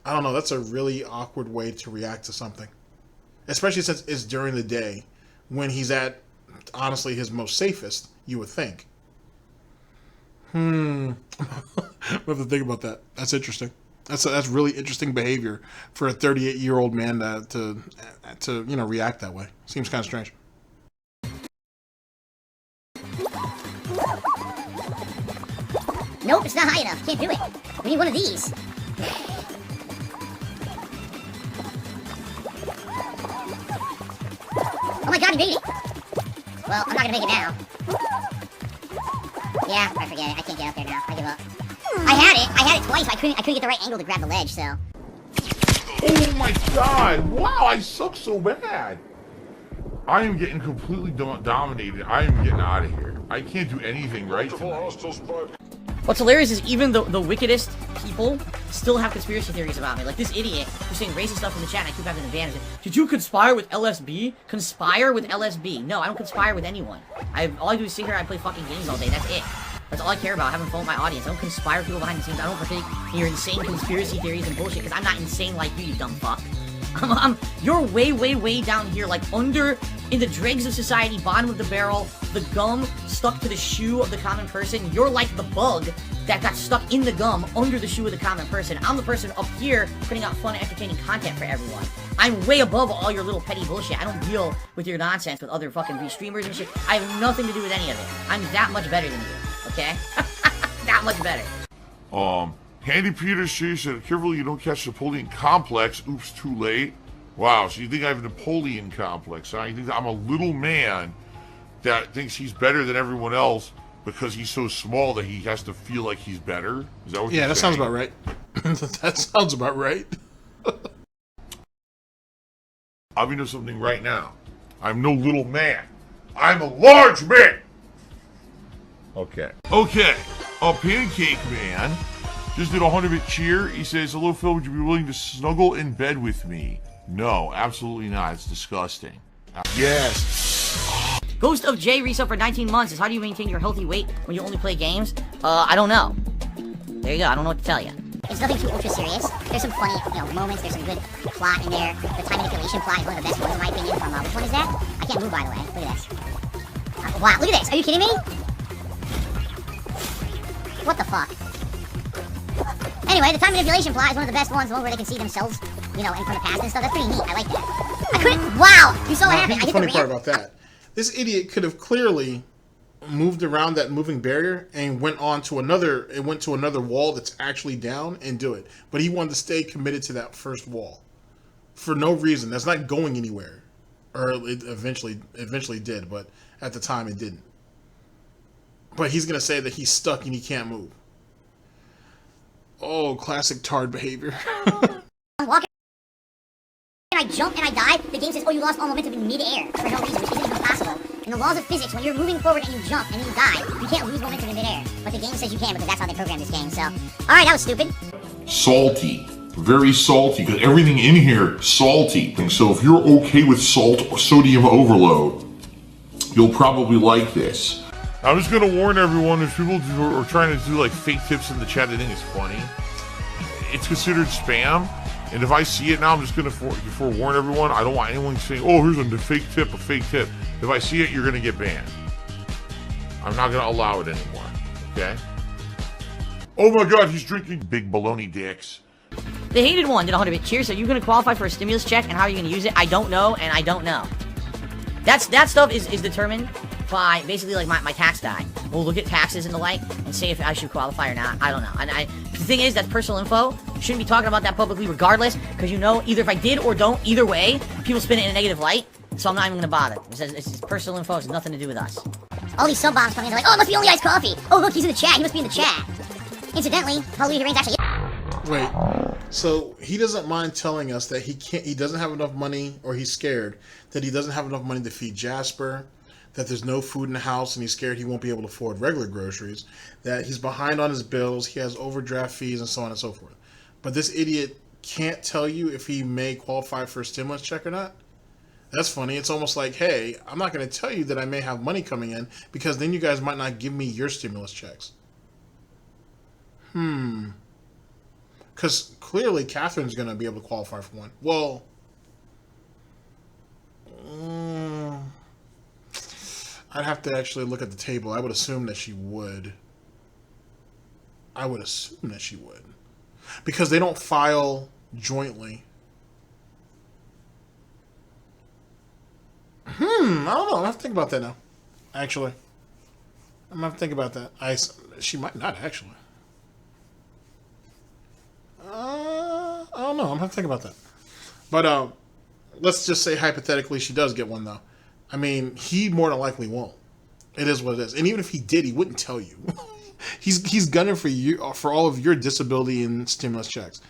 I don't know. That's a really awkward way to react to something, especially since it's during the day when he's at, honestly, his most safest. You would think. We have to think about that. That's interesting. That's really interesting behavior for a 38-year-old man to react that way. Seems kind of strange. Nope, it's not high enough. Can't do it. We need one of these. Oh my god, he made it! Well, I'm not gonna make it now. Yeah, I forget it. I can't get up there now. I give up. I had it twice. I couldn't get the right angle to grab the ledge, so. Oh my god! Wow, I suck so bad! I am getting completely dominated. I am getting out of here. I can't do anything right tonight. What's hilarious is even the wickedest people still have conspiracy theories about me. Like this idiot who's saying racist stuff in the chat and I keep having to ban him. Did you conspire with LSB? Conspire with LSB? No, I don't conspire with anyone. All I do is sit here and I play fucking games all day. That's it. That's all I care about, having fun with my audience. I don't conspire with people behind the scenes. I don't partake in your insane conspiracy theories and bullshit, because I'm not insane like you dumb fuck. You're way, way, way down here, like under, in the dregs of society, bottom of the barrel, the gum stuck to the shoe of the common person. You're like the bug that got stuck in the gum under the shoe of the common person. I'm the person up here putting out fun, entertaining content for everyone. I'm way above all your little petty bullshit. I don't deal with your nonsense with other fucking streamers and shit. I have nothing to do with any of it. I'm that much better than you, okay? That much better. Handy Peters said, careful you don't catch Napoleon complex. Oops, too late. Wow, so you think I have a Napoleon complex, huh? You think that I'm a little man that thinks he's better than everyone else because he's so small that he has to feel like he's better? Is that what you're saying? That sounds about right. That sounds about right. I'll be doing something right now. I'm no little man. I'm a large man! Okay. Okay. A Pancake Man just did a 100-bit cheer. He says, hello, Phil. Would you be willing to snuggle in bed with me? No, absolutely not. It's disgusting. Yes. Ghost of J resub for 19 months is how do you maintain your healthy weight when you only play games? I don't know. There you go. I don't know what to tell you. It's nothing too ultra serious. There's some funny, moments. There's some good plot in there. The time manipulation plot is one of the best ones in my opinion. From which one is that? I can't move, by the way. Look at this. Wow, look at this. Are you kidding me? What the fuck? Anyway, the time manipulation plot is one of the best ones, the one where they can see themselves, you know, in from the past and stuff. That's pretty neat. I like that. I couldn't. Wow! You saw what happened. Here's the funny part about that. This idiot could have clearly moved around that moving barrier and went on to another. It went to another wall that's actually down and do it. But he wanted to stay committed to that first wall for no reason. That's not going anywhere, or it eventually did, but at the time it didn't. But he's gonna say that he's stuck and he can't move. Oh, classic tard behavior. I'm walking and I jump and I die. The game says, oh, you lost all momentum in mid-air for no reason, which isn't even possible. In the laws of physics, when you're moving forward and you jump and then you die, you can't lose momentum in mid-air. But the game says you can because that's how they programmed this game. So, all right, that was stupid. Salty. Very salty, because everything in here salty. And so if you're okay with salt or sodium overload, you'll probably like this. I'm just gonna warn everyone, if people are trying to do like fake tips in the chat, they think it's funny. It's considered spam, and if I see it now, I'm just gonna forewarn everyone. I don't want anyone saying, "Oh, here's a fake tip, a fake tip." If I see it, you're gonna get banned. I'm not gonna allow it anymore. Okay? Oh my God, he's drinking big baloney dicks. The hated one did 100 bit. Cheers. Are you gonna qualify for a stimulus check, and how are you gonna use it? I don't know, and I don't know. That stuff is determined by basically like my tax guy. We'll look at taxes and the like and say if I should qualify or not. I don't know. And the thing is, that's personal info. Shouldn't be talking about that publicly regardless, because you know, either if I did or don't, either way, people spin it in a negative light. So I'm not even gonna bother. It's personal info. It's nothing to do with us. All these sub bombs coming in, they're like, oh, it must be only iced coffee. Oh, look, he's in the chat. He must be in the chat. Incidentally, Hallelujah Rain's actually. Wait, so he doesn't mind telling us that he doesn't have enough money, or he's scared that he doesn't have enough money to feed Jasper, that there's no food in the house and he's scared he won't be able to afford regular groceries, that he's behind on his bills, he has overdraft fees, and so on and so forth. But this idiot can't tell you if he may qualify for a stimulus check or not? That's funny. It's almost like, hey, I'm not going to tell you that I may have money coming in, because then you guys might not give me your stimulus checks. Because clearly Catherine's going to be able to qualify for one. Well, I'd have to actually look at the table. I would assume that she would. Because they don't file jointly. I don't know. I have to think about that now. Actually. I'm going to have to think about that. She might not, actually. I don't know. I'm going to have to think about that. But let's just say hypothetically she does get one, though. I mean, he more than likely won't. It is what it is. And even if he did, he wouldn't tell you. he's gunning for you, for all of your disability and stimulus checks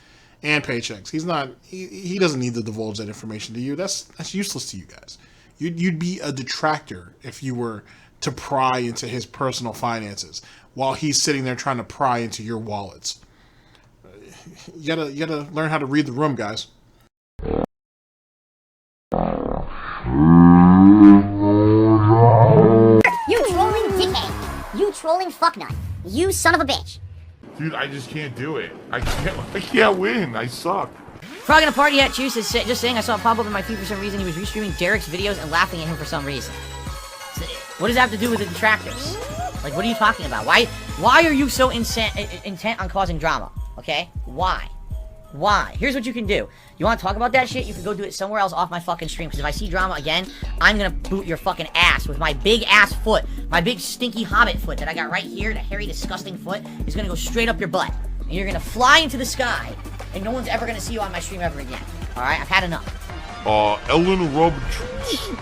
and paychecks. He's not. He doesn't need to divulge that information to you. That's useless to you guys. You'd be a detractor if you were to pry into his personal finances while he's sitting there trying to pry into your wallets. You gotta learn how to read the room, guys. You trolling dickhead. You trolling fucknut. You son of a bitch. Dude, I just can't do it. I can't win. I suck. Frog in a party at Juice is just saying I saw it pop up in my feed for some reason. He was restreaming Derek's videos and laughing at him for some reason. So, what does that have to do with the detractors? Like, what are you talking about? Why are you so intent on causing drama? Okay? Why? Here's what you can do. You want to talk about that shit? You can go do it somewhere else off my fucking stream. Because if I see drama again, I'm gonna boot your fucking ass with my big ass foot. My big stinky hobbit foot that I got right here. The hairy, disgusting foot is gonna go straight up your butt. And you're gonna fly into the sky. And no one's ever gonna see you on my stream ever again. Alright? I've had enough. Ellen Rub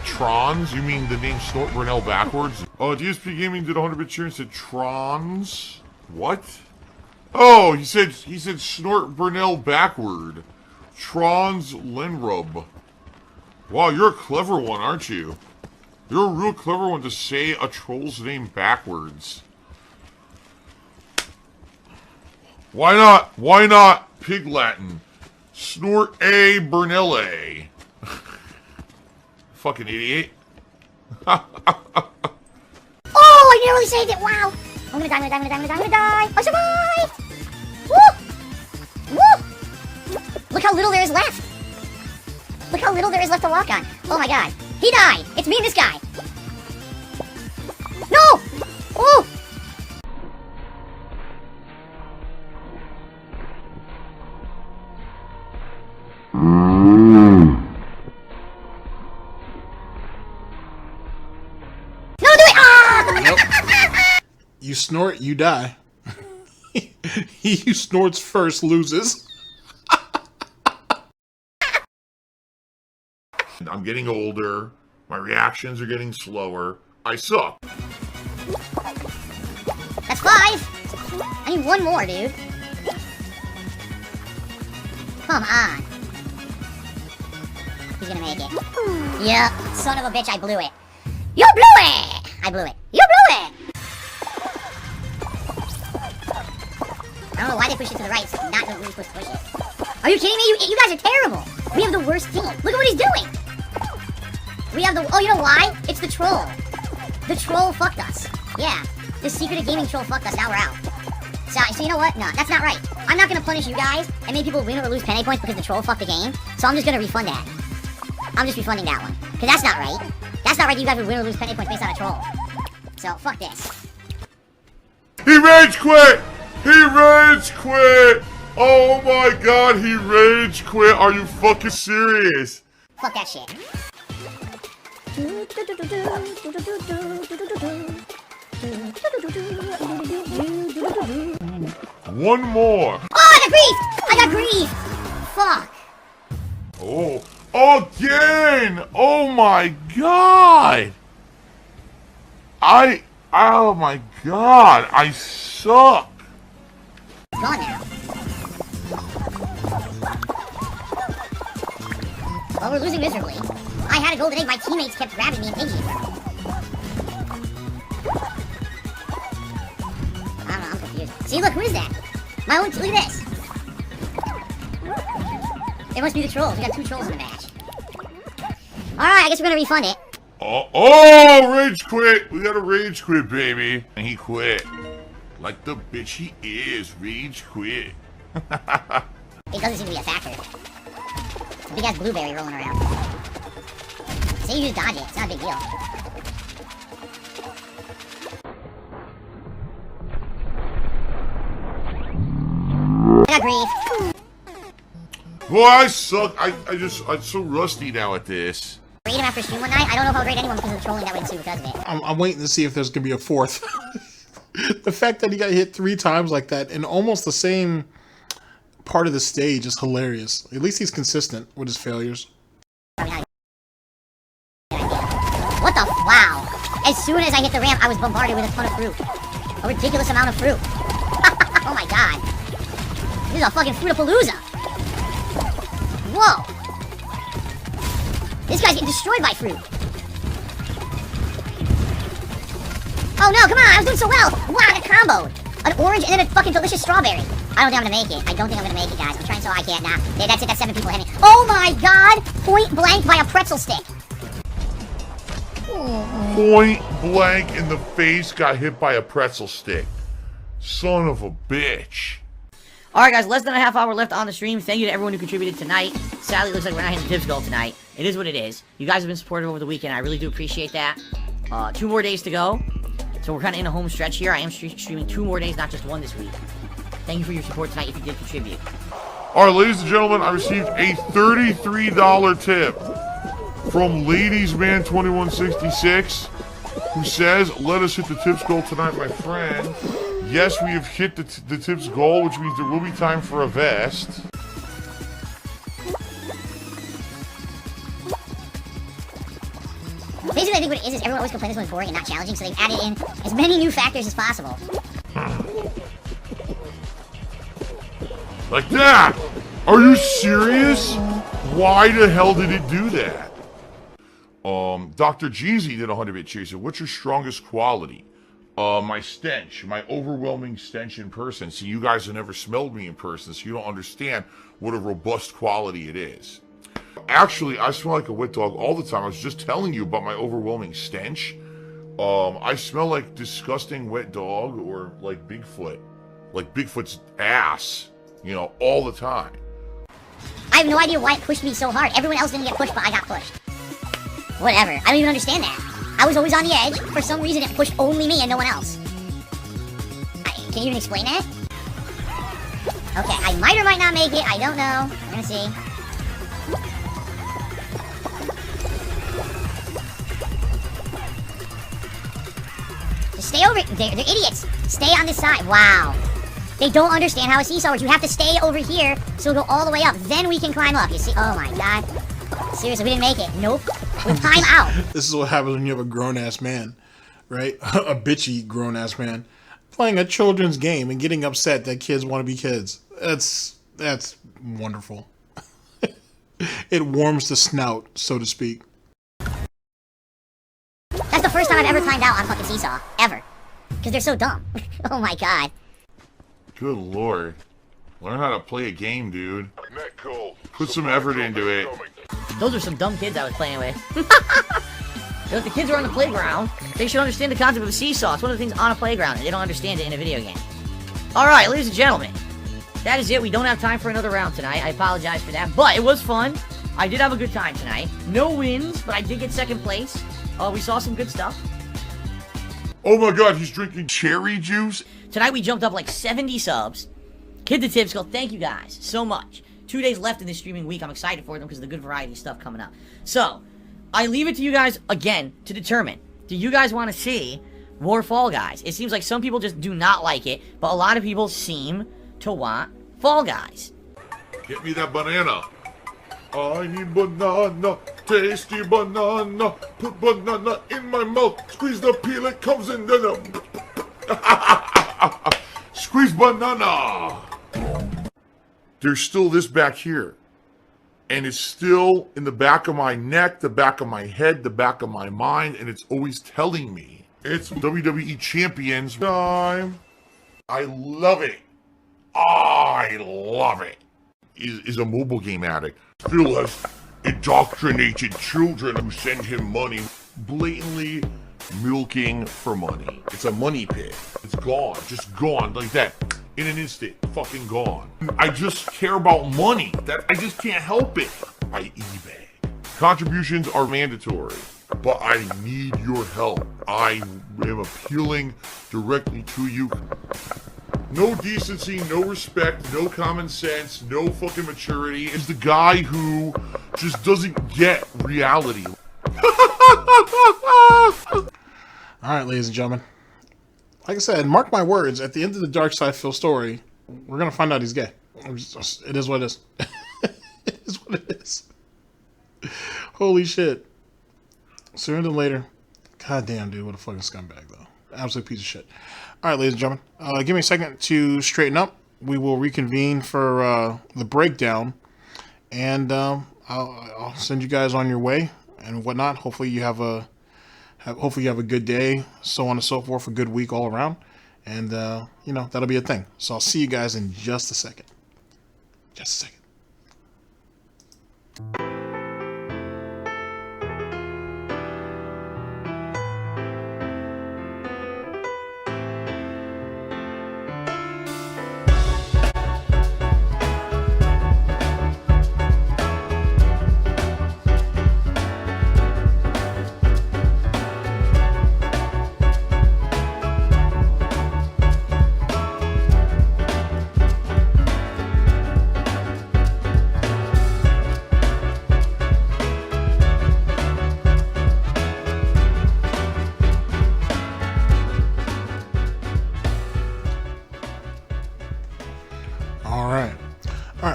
Trons? You mean the name Snort Burnell backwards? DSP Gaming did 100-bit cheer and said Trons? What? Oh, he said Snort Burnell backward. Trons Lenrub. Wow, you're a clever one, aren't you? You're a real clever one to say a troll's name backwards. Why not Pig Latin? Snort A Burnelle. Fucking idiot. Oh, I nearly saved it. Wow. I'm gonna die. I survived. Woo! Woo! Look how little there is left. Look how little there is left to walk on. Oh my god. He died. It's me and this guy. No, do it! Ah! You snort, you die. He who snorts first loses. I'm getting older. My reactions are getting slower. I suck. That's 5. I need one more, dude. Come on. He's gonna make it. Yep. Son of a bitch, I blew it. You blew it! I blew it. You blew it! I don't know why they push it to the right. It's not where we're supposed to push it. Are you kidding me? You guys are terrible. We have the worst team. Look at what he's doing. We have the... Oh, you know why? It's the troll. The troll fucked us. Yeah. The secretive gaming troll fucked us. Now we're out. So you know what? No, that's not right. I'm not going to punish you guys and make people win or lose penny points because the troll fucked the game. So I'm just going to refund that. I'm just refunding that one. Because that's not right. That's not right that you guys would win or lose penny points based on a troll. So, fuck this. He rage quit! He rage quit! Oh my god, he rage quit! Are you fucking serious? Fuck that shit. One more. Oh, I got grief! Fuck. Oh, again! Oh my god! Oh my god, I suck! It's gone now. Well, we're losing miserably. I had a golden egg, my teammates kept grabbing me and taking it from me. I don't know, I'm confused. See, look, who is that? My own, look at this. It must be the trolls. We got 2 trolls in the match. Alright, I guess we're gonna refund it. Oh, rage quit! We got a rage quit, baby. And he quit. Like the bitch he is, rage quit. It doesn't seem to be a factor. It's a big ass blueberry rolling around. Say you just dodge it, it's not a big deal. I got grief. Boy, I suck. I'm so rusty now at this. Raid him after stream one night? I don't know if I'll raid anyone because of the trolling that would ensue because of it. I'm waiting to see if there's gonna be a 4th. The fact that he got hit 3 times like that in almost the same part of the stage is hilarious. At least he's consistent with his failures. What the wow. As soon as I hit the ramp, I was bombarded with a ton of fruit. A ridiculous amount of fruit. Oh my god. This is a fucking Fruitapalooza. Whoa. This guy's getting destroyed by fruit. Oh no, come on, I was doing so well. Wow, I got comboed. An orange and then a fucking delicious strawberry. I don't think I'm gonna make it. I don't think I'm gonna make it, guys. I'm trying so I can't. Nah, yeah, that's it. That's 7 people hitting me. Oh my god! Point blank by a pretzel stick. Point blank in the face, got hit by a pretzel stick. Son of a bitch. Alright guys, less than a half hour left on the stream. Thank you to everyone who contributed tonight. Sadly, it looks like we're not hitting the tips goal tonight. It is what it is. You guys have been supportive over the weekend. I really do appreciate that. 2 more days to go. So we're kind of in a home stretch here. I am streaming 2 more days, not just 1 this week. Thank you for your support tonight if you did contribute. Alright, ladies and gentlemen, I received a $33 tip from LadiesMan2166, who says, let us hit the tips goal tonight, my friend. Yes, we have hit the tips goal, which means there will be time for a vest. Basically, I think what it is everyone always complains this one's boring and not challenging, so they've added in as many new factors as possible. Like that! Are you serious? Why the hell did it do that? Dr. Jeezy did a 100-bit chaser. What's your strongest quality? My stench, my overwhelming stench in person. See, you guys have never smelled me in person, so you don't understand what a robust quality it is. Actually, I smell like a wet dog all the time. I was just telling you about my overwhelming stench. I smell like disgusting wet dog or like Bigfoot. Like Bigfoot's ass, you know, all the time. I have no idea why it pushed me so hard. Everyone else didn't get pushed, but I got pushed. Whatever. I don't even understand that. I was always on the edge. For some reason, it pushed only me and no one else. Can you even explain that? Okay, I might or might not make it. I don't know. We're gonna see. Just stay over. They're idiots. Stay on this side. Wow. They don't understand how a seesaw works. You have to stay over here, so it'll go all the way up. Then we can climb up. You see? Oh my god. Seriously, we didn't make it. Nope. With time out. This is what happens when you have a grown-ass man, right? A bitchy grown-ass man playing a children's game and getting upset that kids want to be kids. That's wonderful. It warms the snout, so to speak. That's the first time I've ever timed out on fucking seesaw. Ever. Because they're so dumb. Oh my god. Good lord. Learn how to play a game, dude. Put some effort into it. Those are some dumb kids I was playing with. If the kids are on the playground, they should understand the concept of a seesaw. It's one of the things on a playground, and they don't understand it in a video game. Alright, ladies and gentlemen. That is it. We don't have time for another round tonight. I apologize for that. But it was fun. I did have a good time tonight. No wins, but I did get second place. We saw some good stuff. Oh my god, he's drinking cherry juice? Tonight we jumped up like 70 subs. Kid the Tipskull, thank you guys so much. 2 days left in this streaming week. I'm excited for them because of the good variety stuff coming up. So, I leave it to you guys, again, to determine. Do you guys want to see more Fall Guys? It seems like some people just do not like it, but a lot of people seem to want Fall Guys. Get me that banana. I need banana, tasty banana. Put banana in my mouth. Squeeze the peel, it comes in then. Squeeze banana. There's still this back here. And it's still in the back of my neck, the back of my head, the back of my mind, and it's always telling me it's WWE Champions time. I love it. I love it. Is a mobile game addict. Phil has indoctrinated children who send him money, blatantly milking for money. It's a money pit. It's gone, just gone like that. In an instant, fucking gone. I just care about money. That I just can't help it. By eBay. Contributions are mandatory, but I need your help. I am appealing directly to you. No decency, no respect, no common sense, no fucking maturity. Is the guy who just doesn't get reality. Alright, ladies and gentlemen. Like I said, mark my words, at the end of the Dark Side Phil story, we're gonna find out he's gay. It is what it is. It is what it is. Holy shit. Sooner than later. God damn, dude, what a fucking scumbag, though. Absolute piece of shit. Alright, ladies and gentlemen. Give me a second to straighten up. We will reconvene for the breakdown. And I'll send you guys on your way and whatnot. Hopefully you have a good day, so on and so forth, a good week all around. And, you know, that'll be a thing. So I'll see you guys in just a second. Just a second.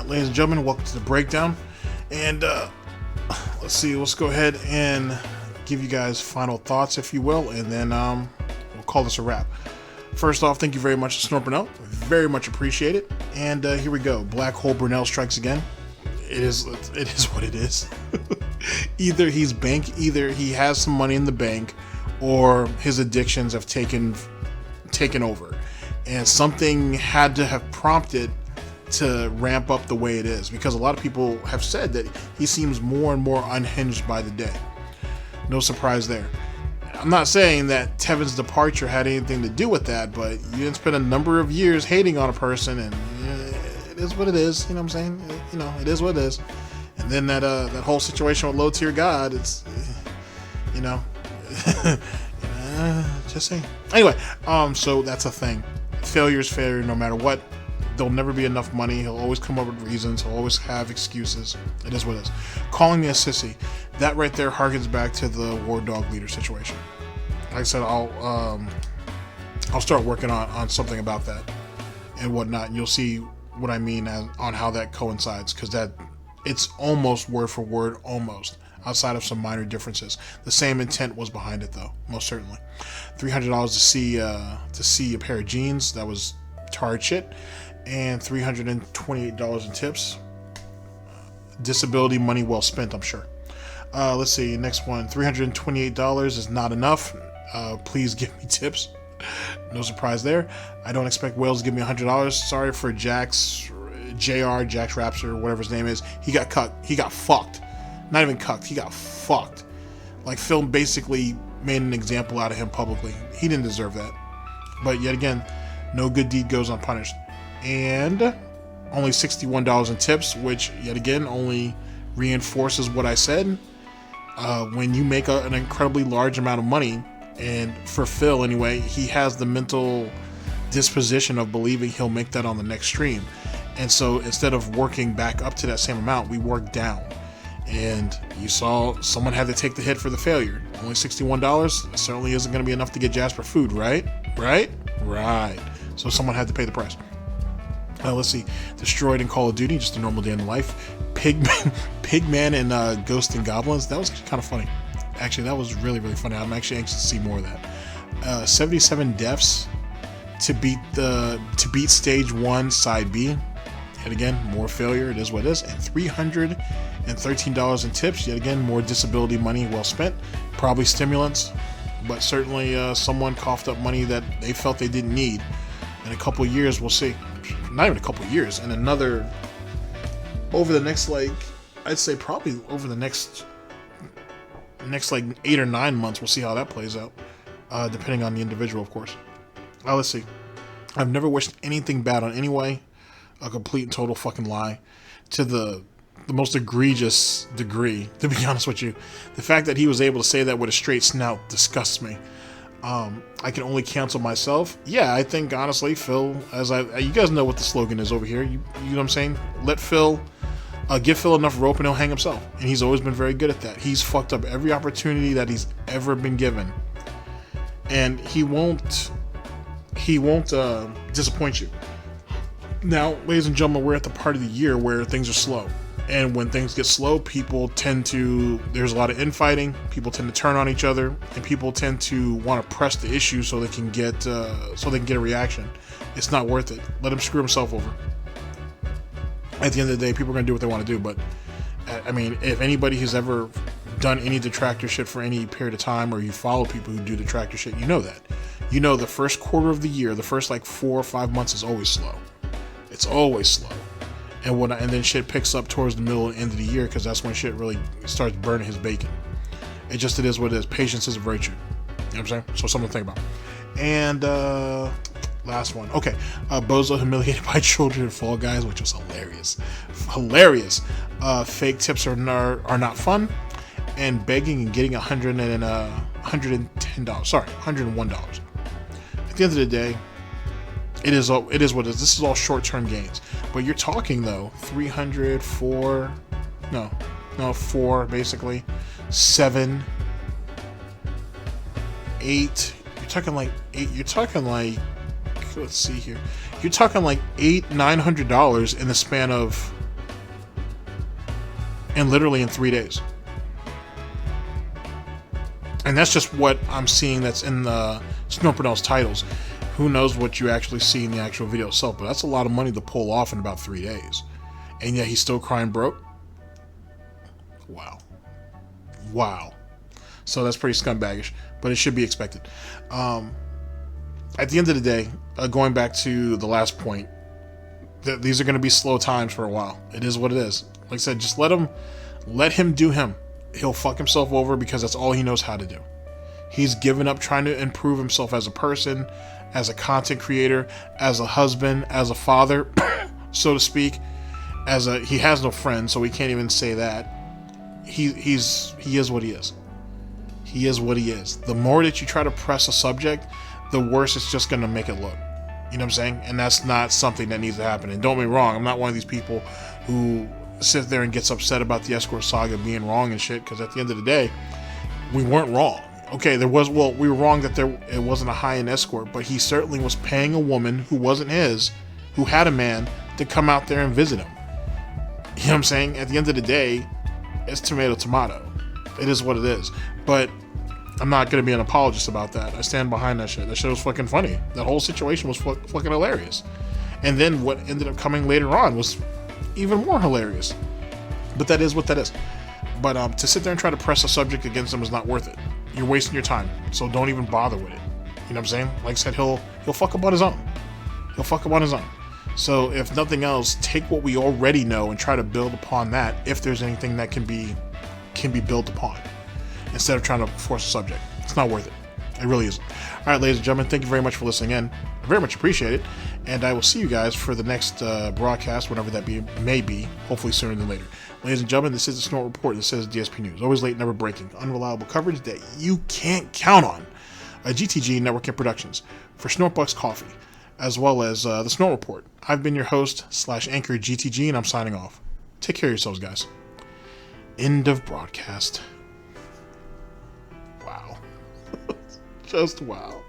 Ladies and gentlemen, welcome to the breakdown. And let's see, let's go ahead and give you guys final thoughts, if you will, and then we'll call this a wrap. First off, thank you very much to Snort Burnell. Very much appreciate it. And here we go. Black Hole Burnell strikes again. It is what it is. Either he has some money in the bank, or his addictions have taken over, and something had to have prompted to ramp up the way it is, because a lot of people have said that he seems more and more unhinged by the day. No surprise there. I'm not saying that Tevin's departure had anything to do with that, but you didn't spend a number of years hating on a person, and it is what it is. You know what I'm saying? You know, it is what it is. And then that whole situation with Low Tier God, it's, you know, just saying. Anyway, so that's a thing. Failure is failure no matter what. there'll never be enough money. He'll always come up with reasons. He'll always have excuses. It is what it is. Calling me a sissy, that right there harkens back to the war dog leader situation. Like I said, I'll start working on something about that and whatnot, and you'll see what I mean on how that coincides, because it's almost word for word, almost, outside of some minor differences. The same intent was behind it, though, most certainly. $300 to see a pair of jeans, that was hard shit, and $328 in tips. Disability money well spent, I'm sure. Let's see, next one. $328 is not enough. Please give me tips. No surprise there. I don't expect Wales to give me $100. Sorry for Jax Rapster, whatever his name is. He got cucked. He got fucked. Not even cucked. He got fucked. Like, film basically made an example out of him publicly. He didn't deserve that. But yet again, no good deed goes unpunished. And only $61 in tips, which yet again only reinforces what I said. When you make an incredibly large amount of money, and for Phil anyway, he has the mental disposition of believing he'll make that on the next stream. And so instead of working back up to that same amount, we worked down. And you saw someone had to take the hit for the failure. Only $61 certainly isn't going to be enough to get Jasper food, right? Right. So someone had to pay the price. Let's see. Destroyed in Call of Duty, just a normal day in life. Pigman and Ghost and Goblins. That was kind of funny. Actually, that was really, really funny. I'm actually anxious to see more of that. 77 deaths to beat stage 1 side B. Yet again, more failure. It is what it is. And $313 in tips. Yet again, more disability money well spent. Probably stimulants, but certainly someone coughed up money that they felt they didn't need. In a couple of years, we'll see. Not even a couple of years. And another, over the next, I'd say probably over the next 8 or 9 months, we'll see how that plays out, depending on the individual, of course. Let's see. I've never wished anything bad on anyone. A complete and total fucking lie, to the most egregious degree, to be honest with you. The fact that he was able to say that with a straight snout disgusts me. I can only counsel myself. Yeah, I think honestly, Phil, you guys know what the slogan is over here. You know what I'm saying? Let Phil, give Phil enough rope and he'll hang himself. And he's always been very good at that. He's fucked up every opportunity that he's ever been given, and he won't disappoint you. Now, ladies and gentlemen, we're at the part of the year where things are slow. And when things get slow, there's a lot of infighting, people tend to turn on each other, and people tend to want to press the issue so they can get a reaction. It's not worth it. Let him screw himself over. At the end of the day, people are going to do what they want to do, but I mean, if anybody has ever done any detractor shit for any period of time, or you follow people who do detractor shit, you know that. You know the first quarter of the year, the first 4 or 5 months is always slow. It's always slow. And then shit picks up towards the middle and end of the year, because that's when shit really starts burning his bacon. It is what it is. Patience is a virtue. You know what I'm saying? So something to think about. And last one. Okay. Bozo humiliated by children in Fall Guys, which was hilarious. Fake tips are not fun. And begging and getting $110. Sorry, $101. At the end of the day, it is what it is. This is all short-term gains. But you're talking, though, 4, basically, 7, 8. You're talking like, let's see here. You're talking like $900 in the span of, and literally in 3 days. And that's just what I'm seeing that's in the Burnell's titles. Who knows what you actually see in the actual video itself, but that's a lot of money to pull off in about 3 days. And yet he's still crying broke? Wow. So that's pretty scumbaggish, but it should be expected. At the end of the day, going back to the last point, these are going to be slow times for a while. It is what it is. Like I said, just let him do him. He'll fuck himself over because that's all he knows how to do. He's given up trying to improve himself as a person, as a content creator, as a husband, as a father, so to speak. He has no friends, so we can't even say that. He is what he is. He is what he is. The more that you try to press a subject, the worse it's just going to make it look. You know what I'm saying? And that's not something that needs to happen. And don't get me wrong, I'm not one of these people who sits there and gets upset about the escort saga being wrong and shit, because at the end of the day, we weren't wrong. Okay, we were wrong that it wasn't a high-end escort, but he certainly was paying a woman who wasn't his, who had a man, to come out there and visit him. You know what I'm saying? At the end of the day, it's tomato. It is what it is. But I'm not going to be an apologist about that. I stand behind that shit. That shit was fucking funny. That whole situation was fucking hilarious. And then what ended up coming later on was even more hilarious. But that is what that is. But to sit there and try to press a subject against him is not worth it. You're wasting your time. So don't even bother with it. You know what I'm saying? Like I said, he'll fuck up on his own. He'll fuck up on his own. So if nothing else, take what we already know and try to build upon that if there's anything that can be built upon, instead of trying to force a subject. It's not worth it. It really isn't. All right, ladies and gentlemen, thank you very much for listening in. I very much appreciate it. And I will see you guys for the next broadcast, whenever that may be, hopefully sooner than later. Ladies and gentlemen, this is the Snort Report. This is DSP News. Always late, never breaking. Unreliable coverage that you can't count on. GTG Networking Productions for Snortbucks Coffee, as well as the Snort Report. I've been your host / anchor GTG, and I'm signing off. Take care of yourselves, guys. End of broadcast. Wow. Just wow.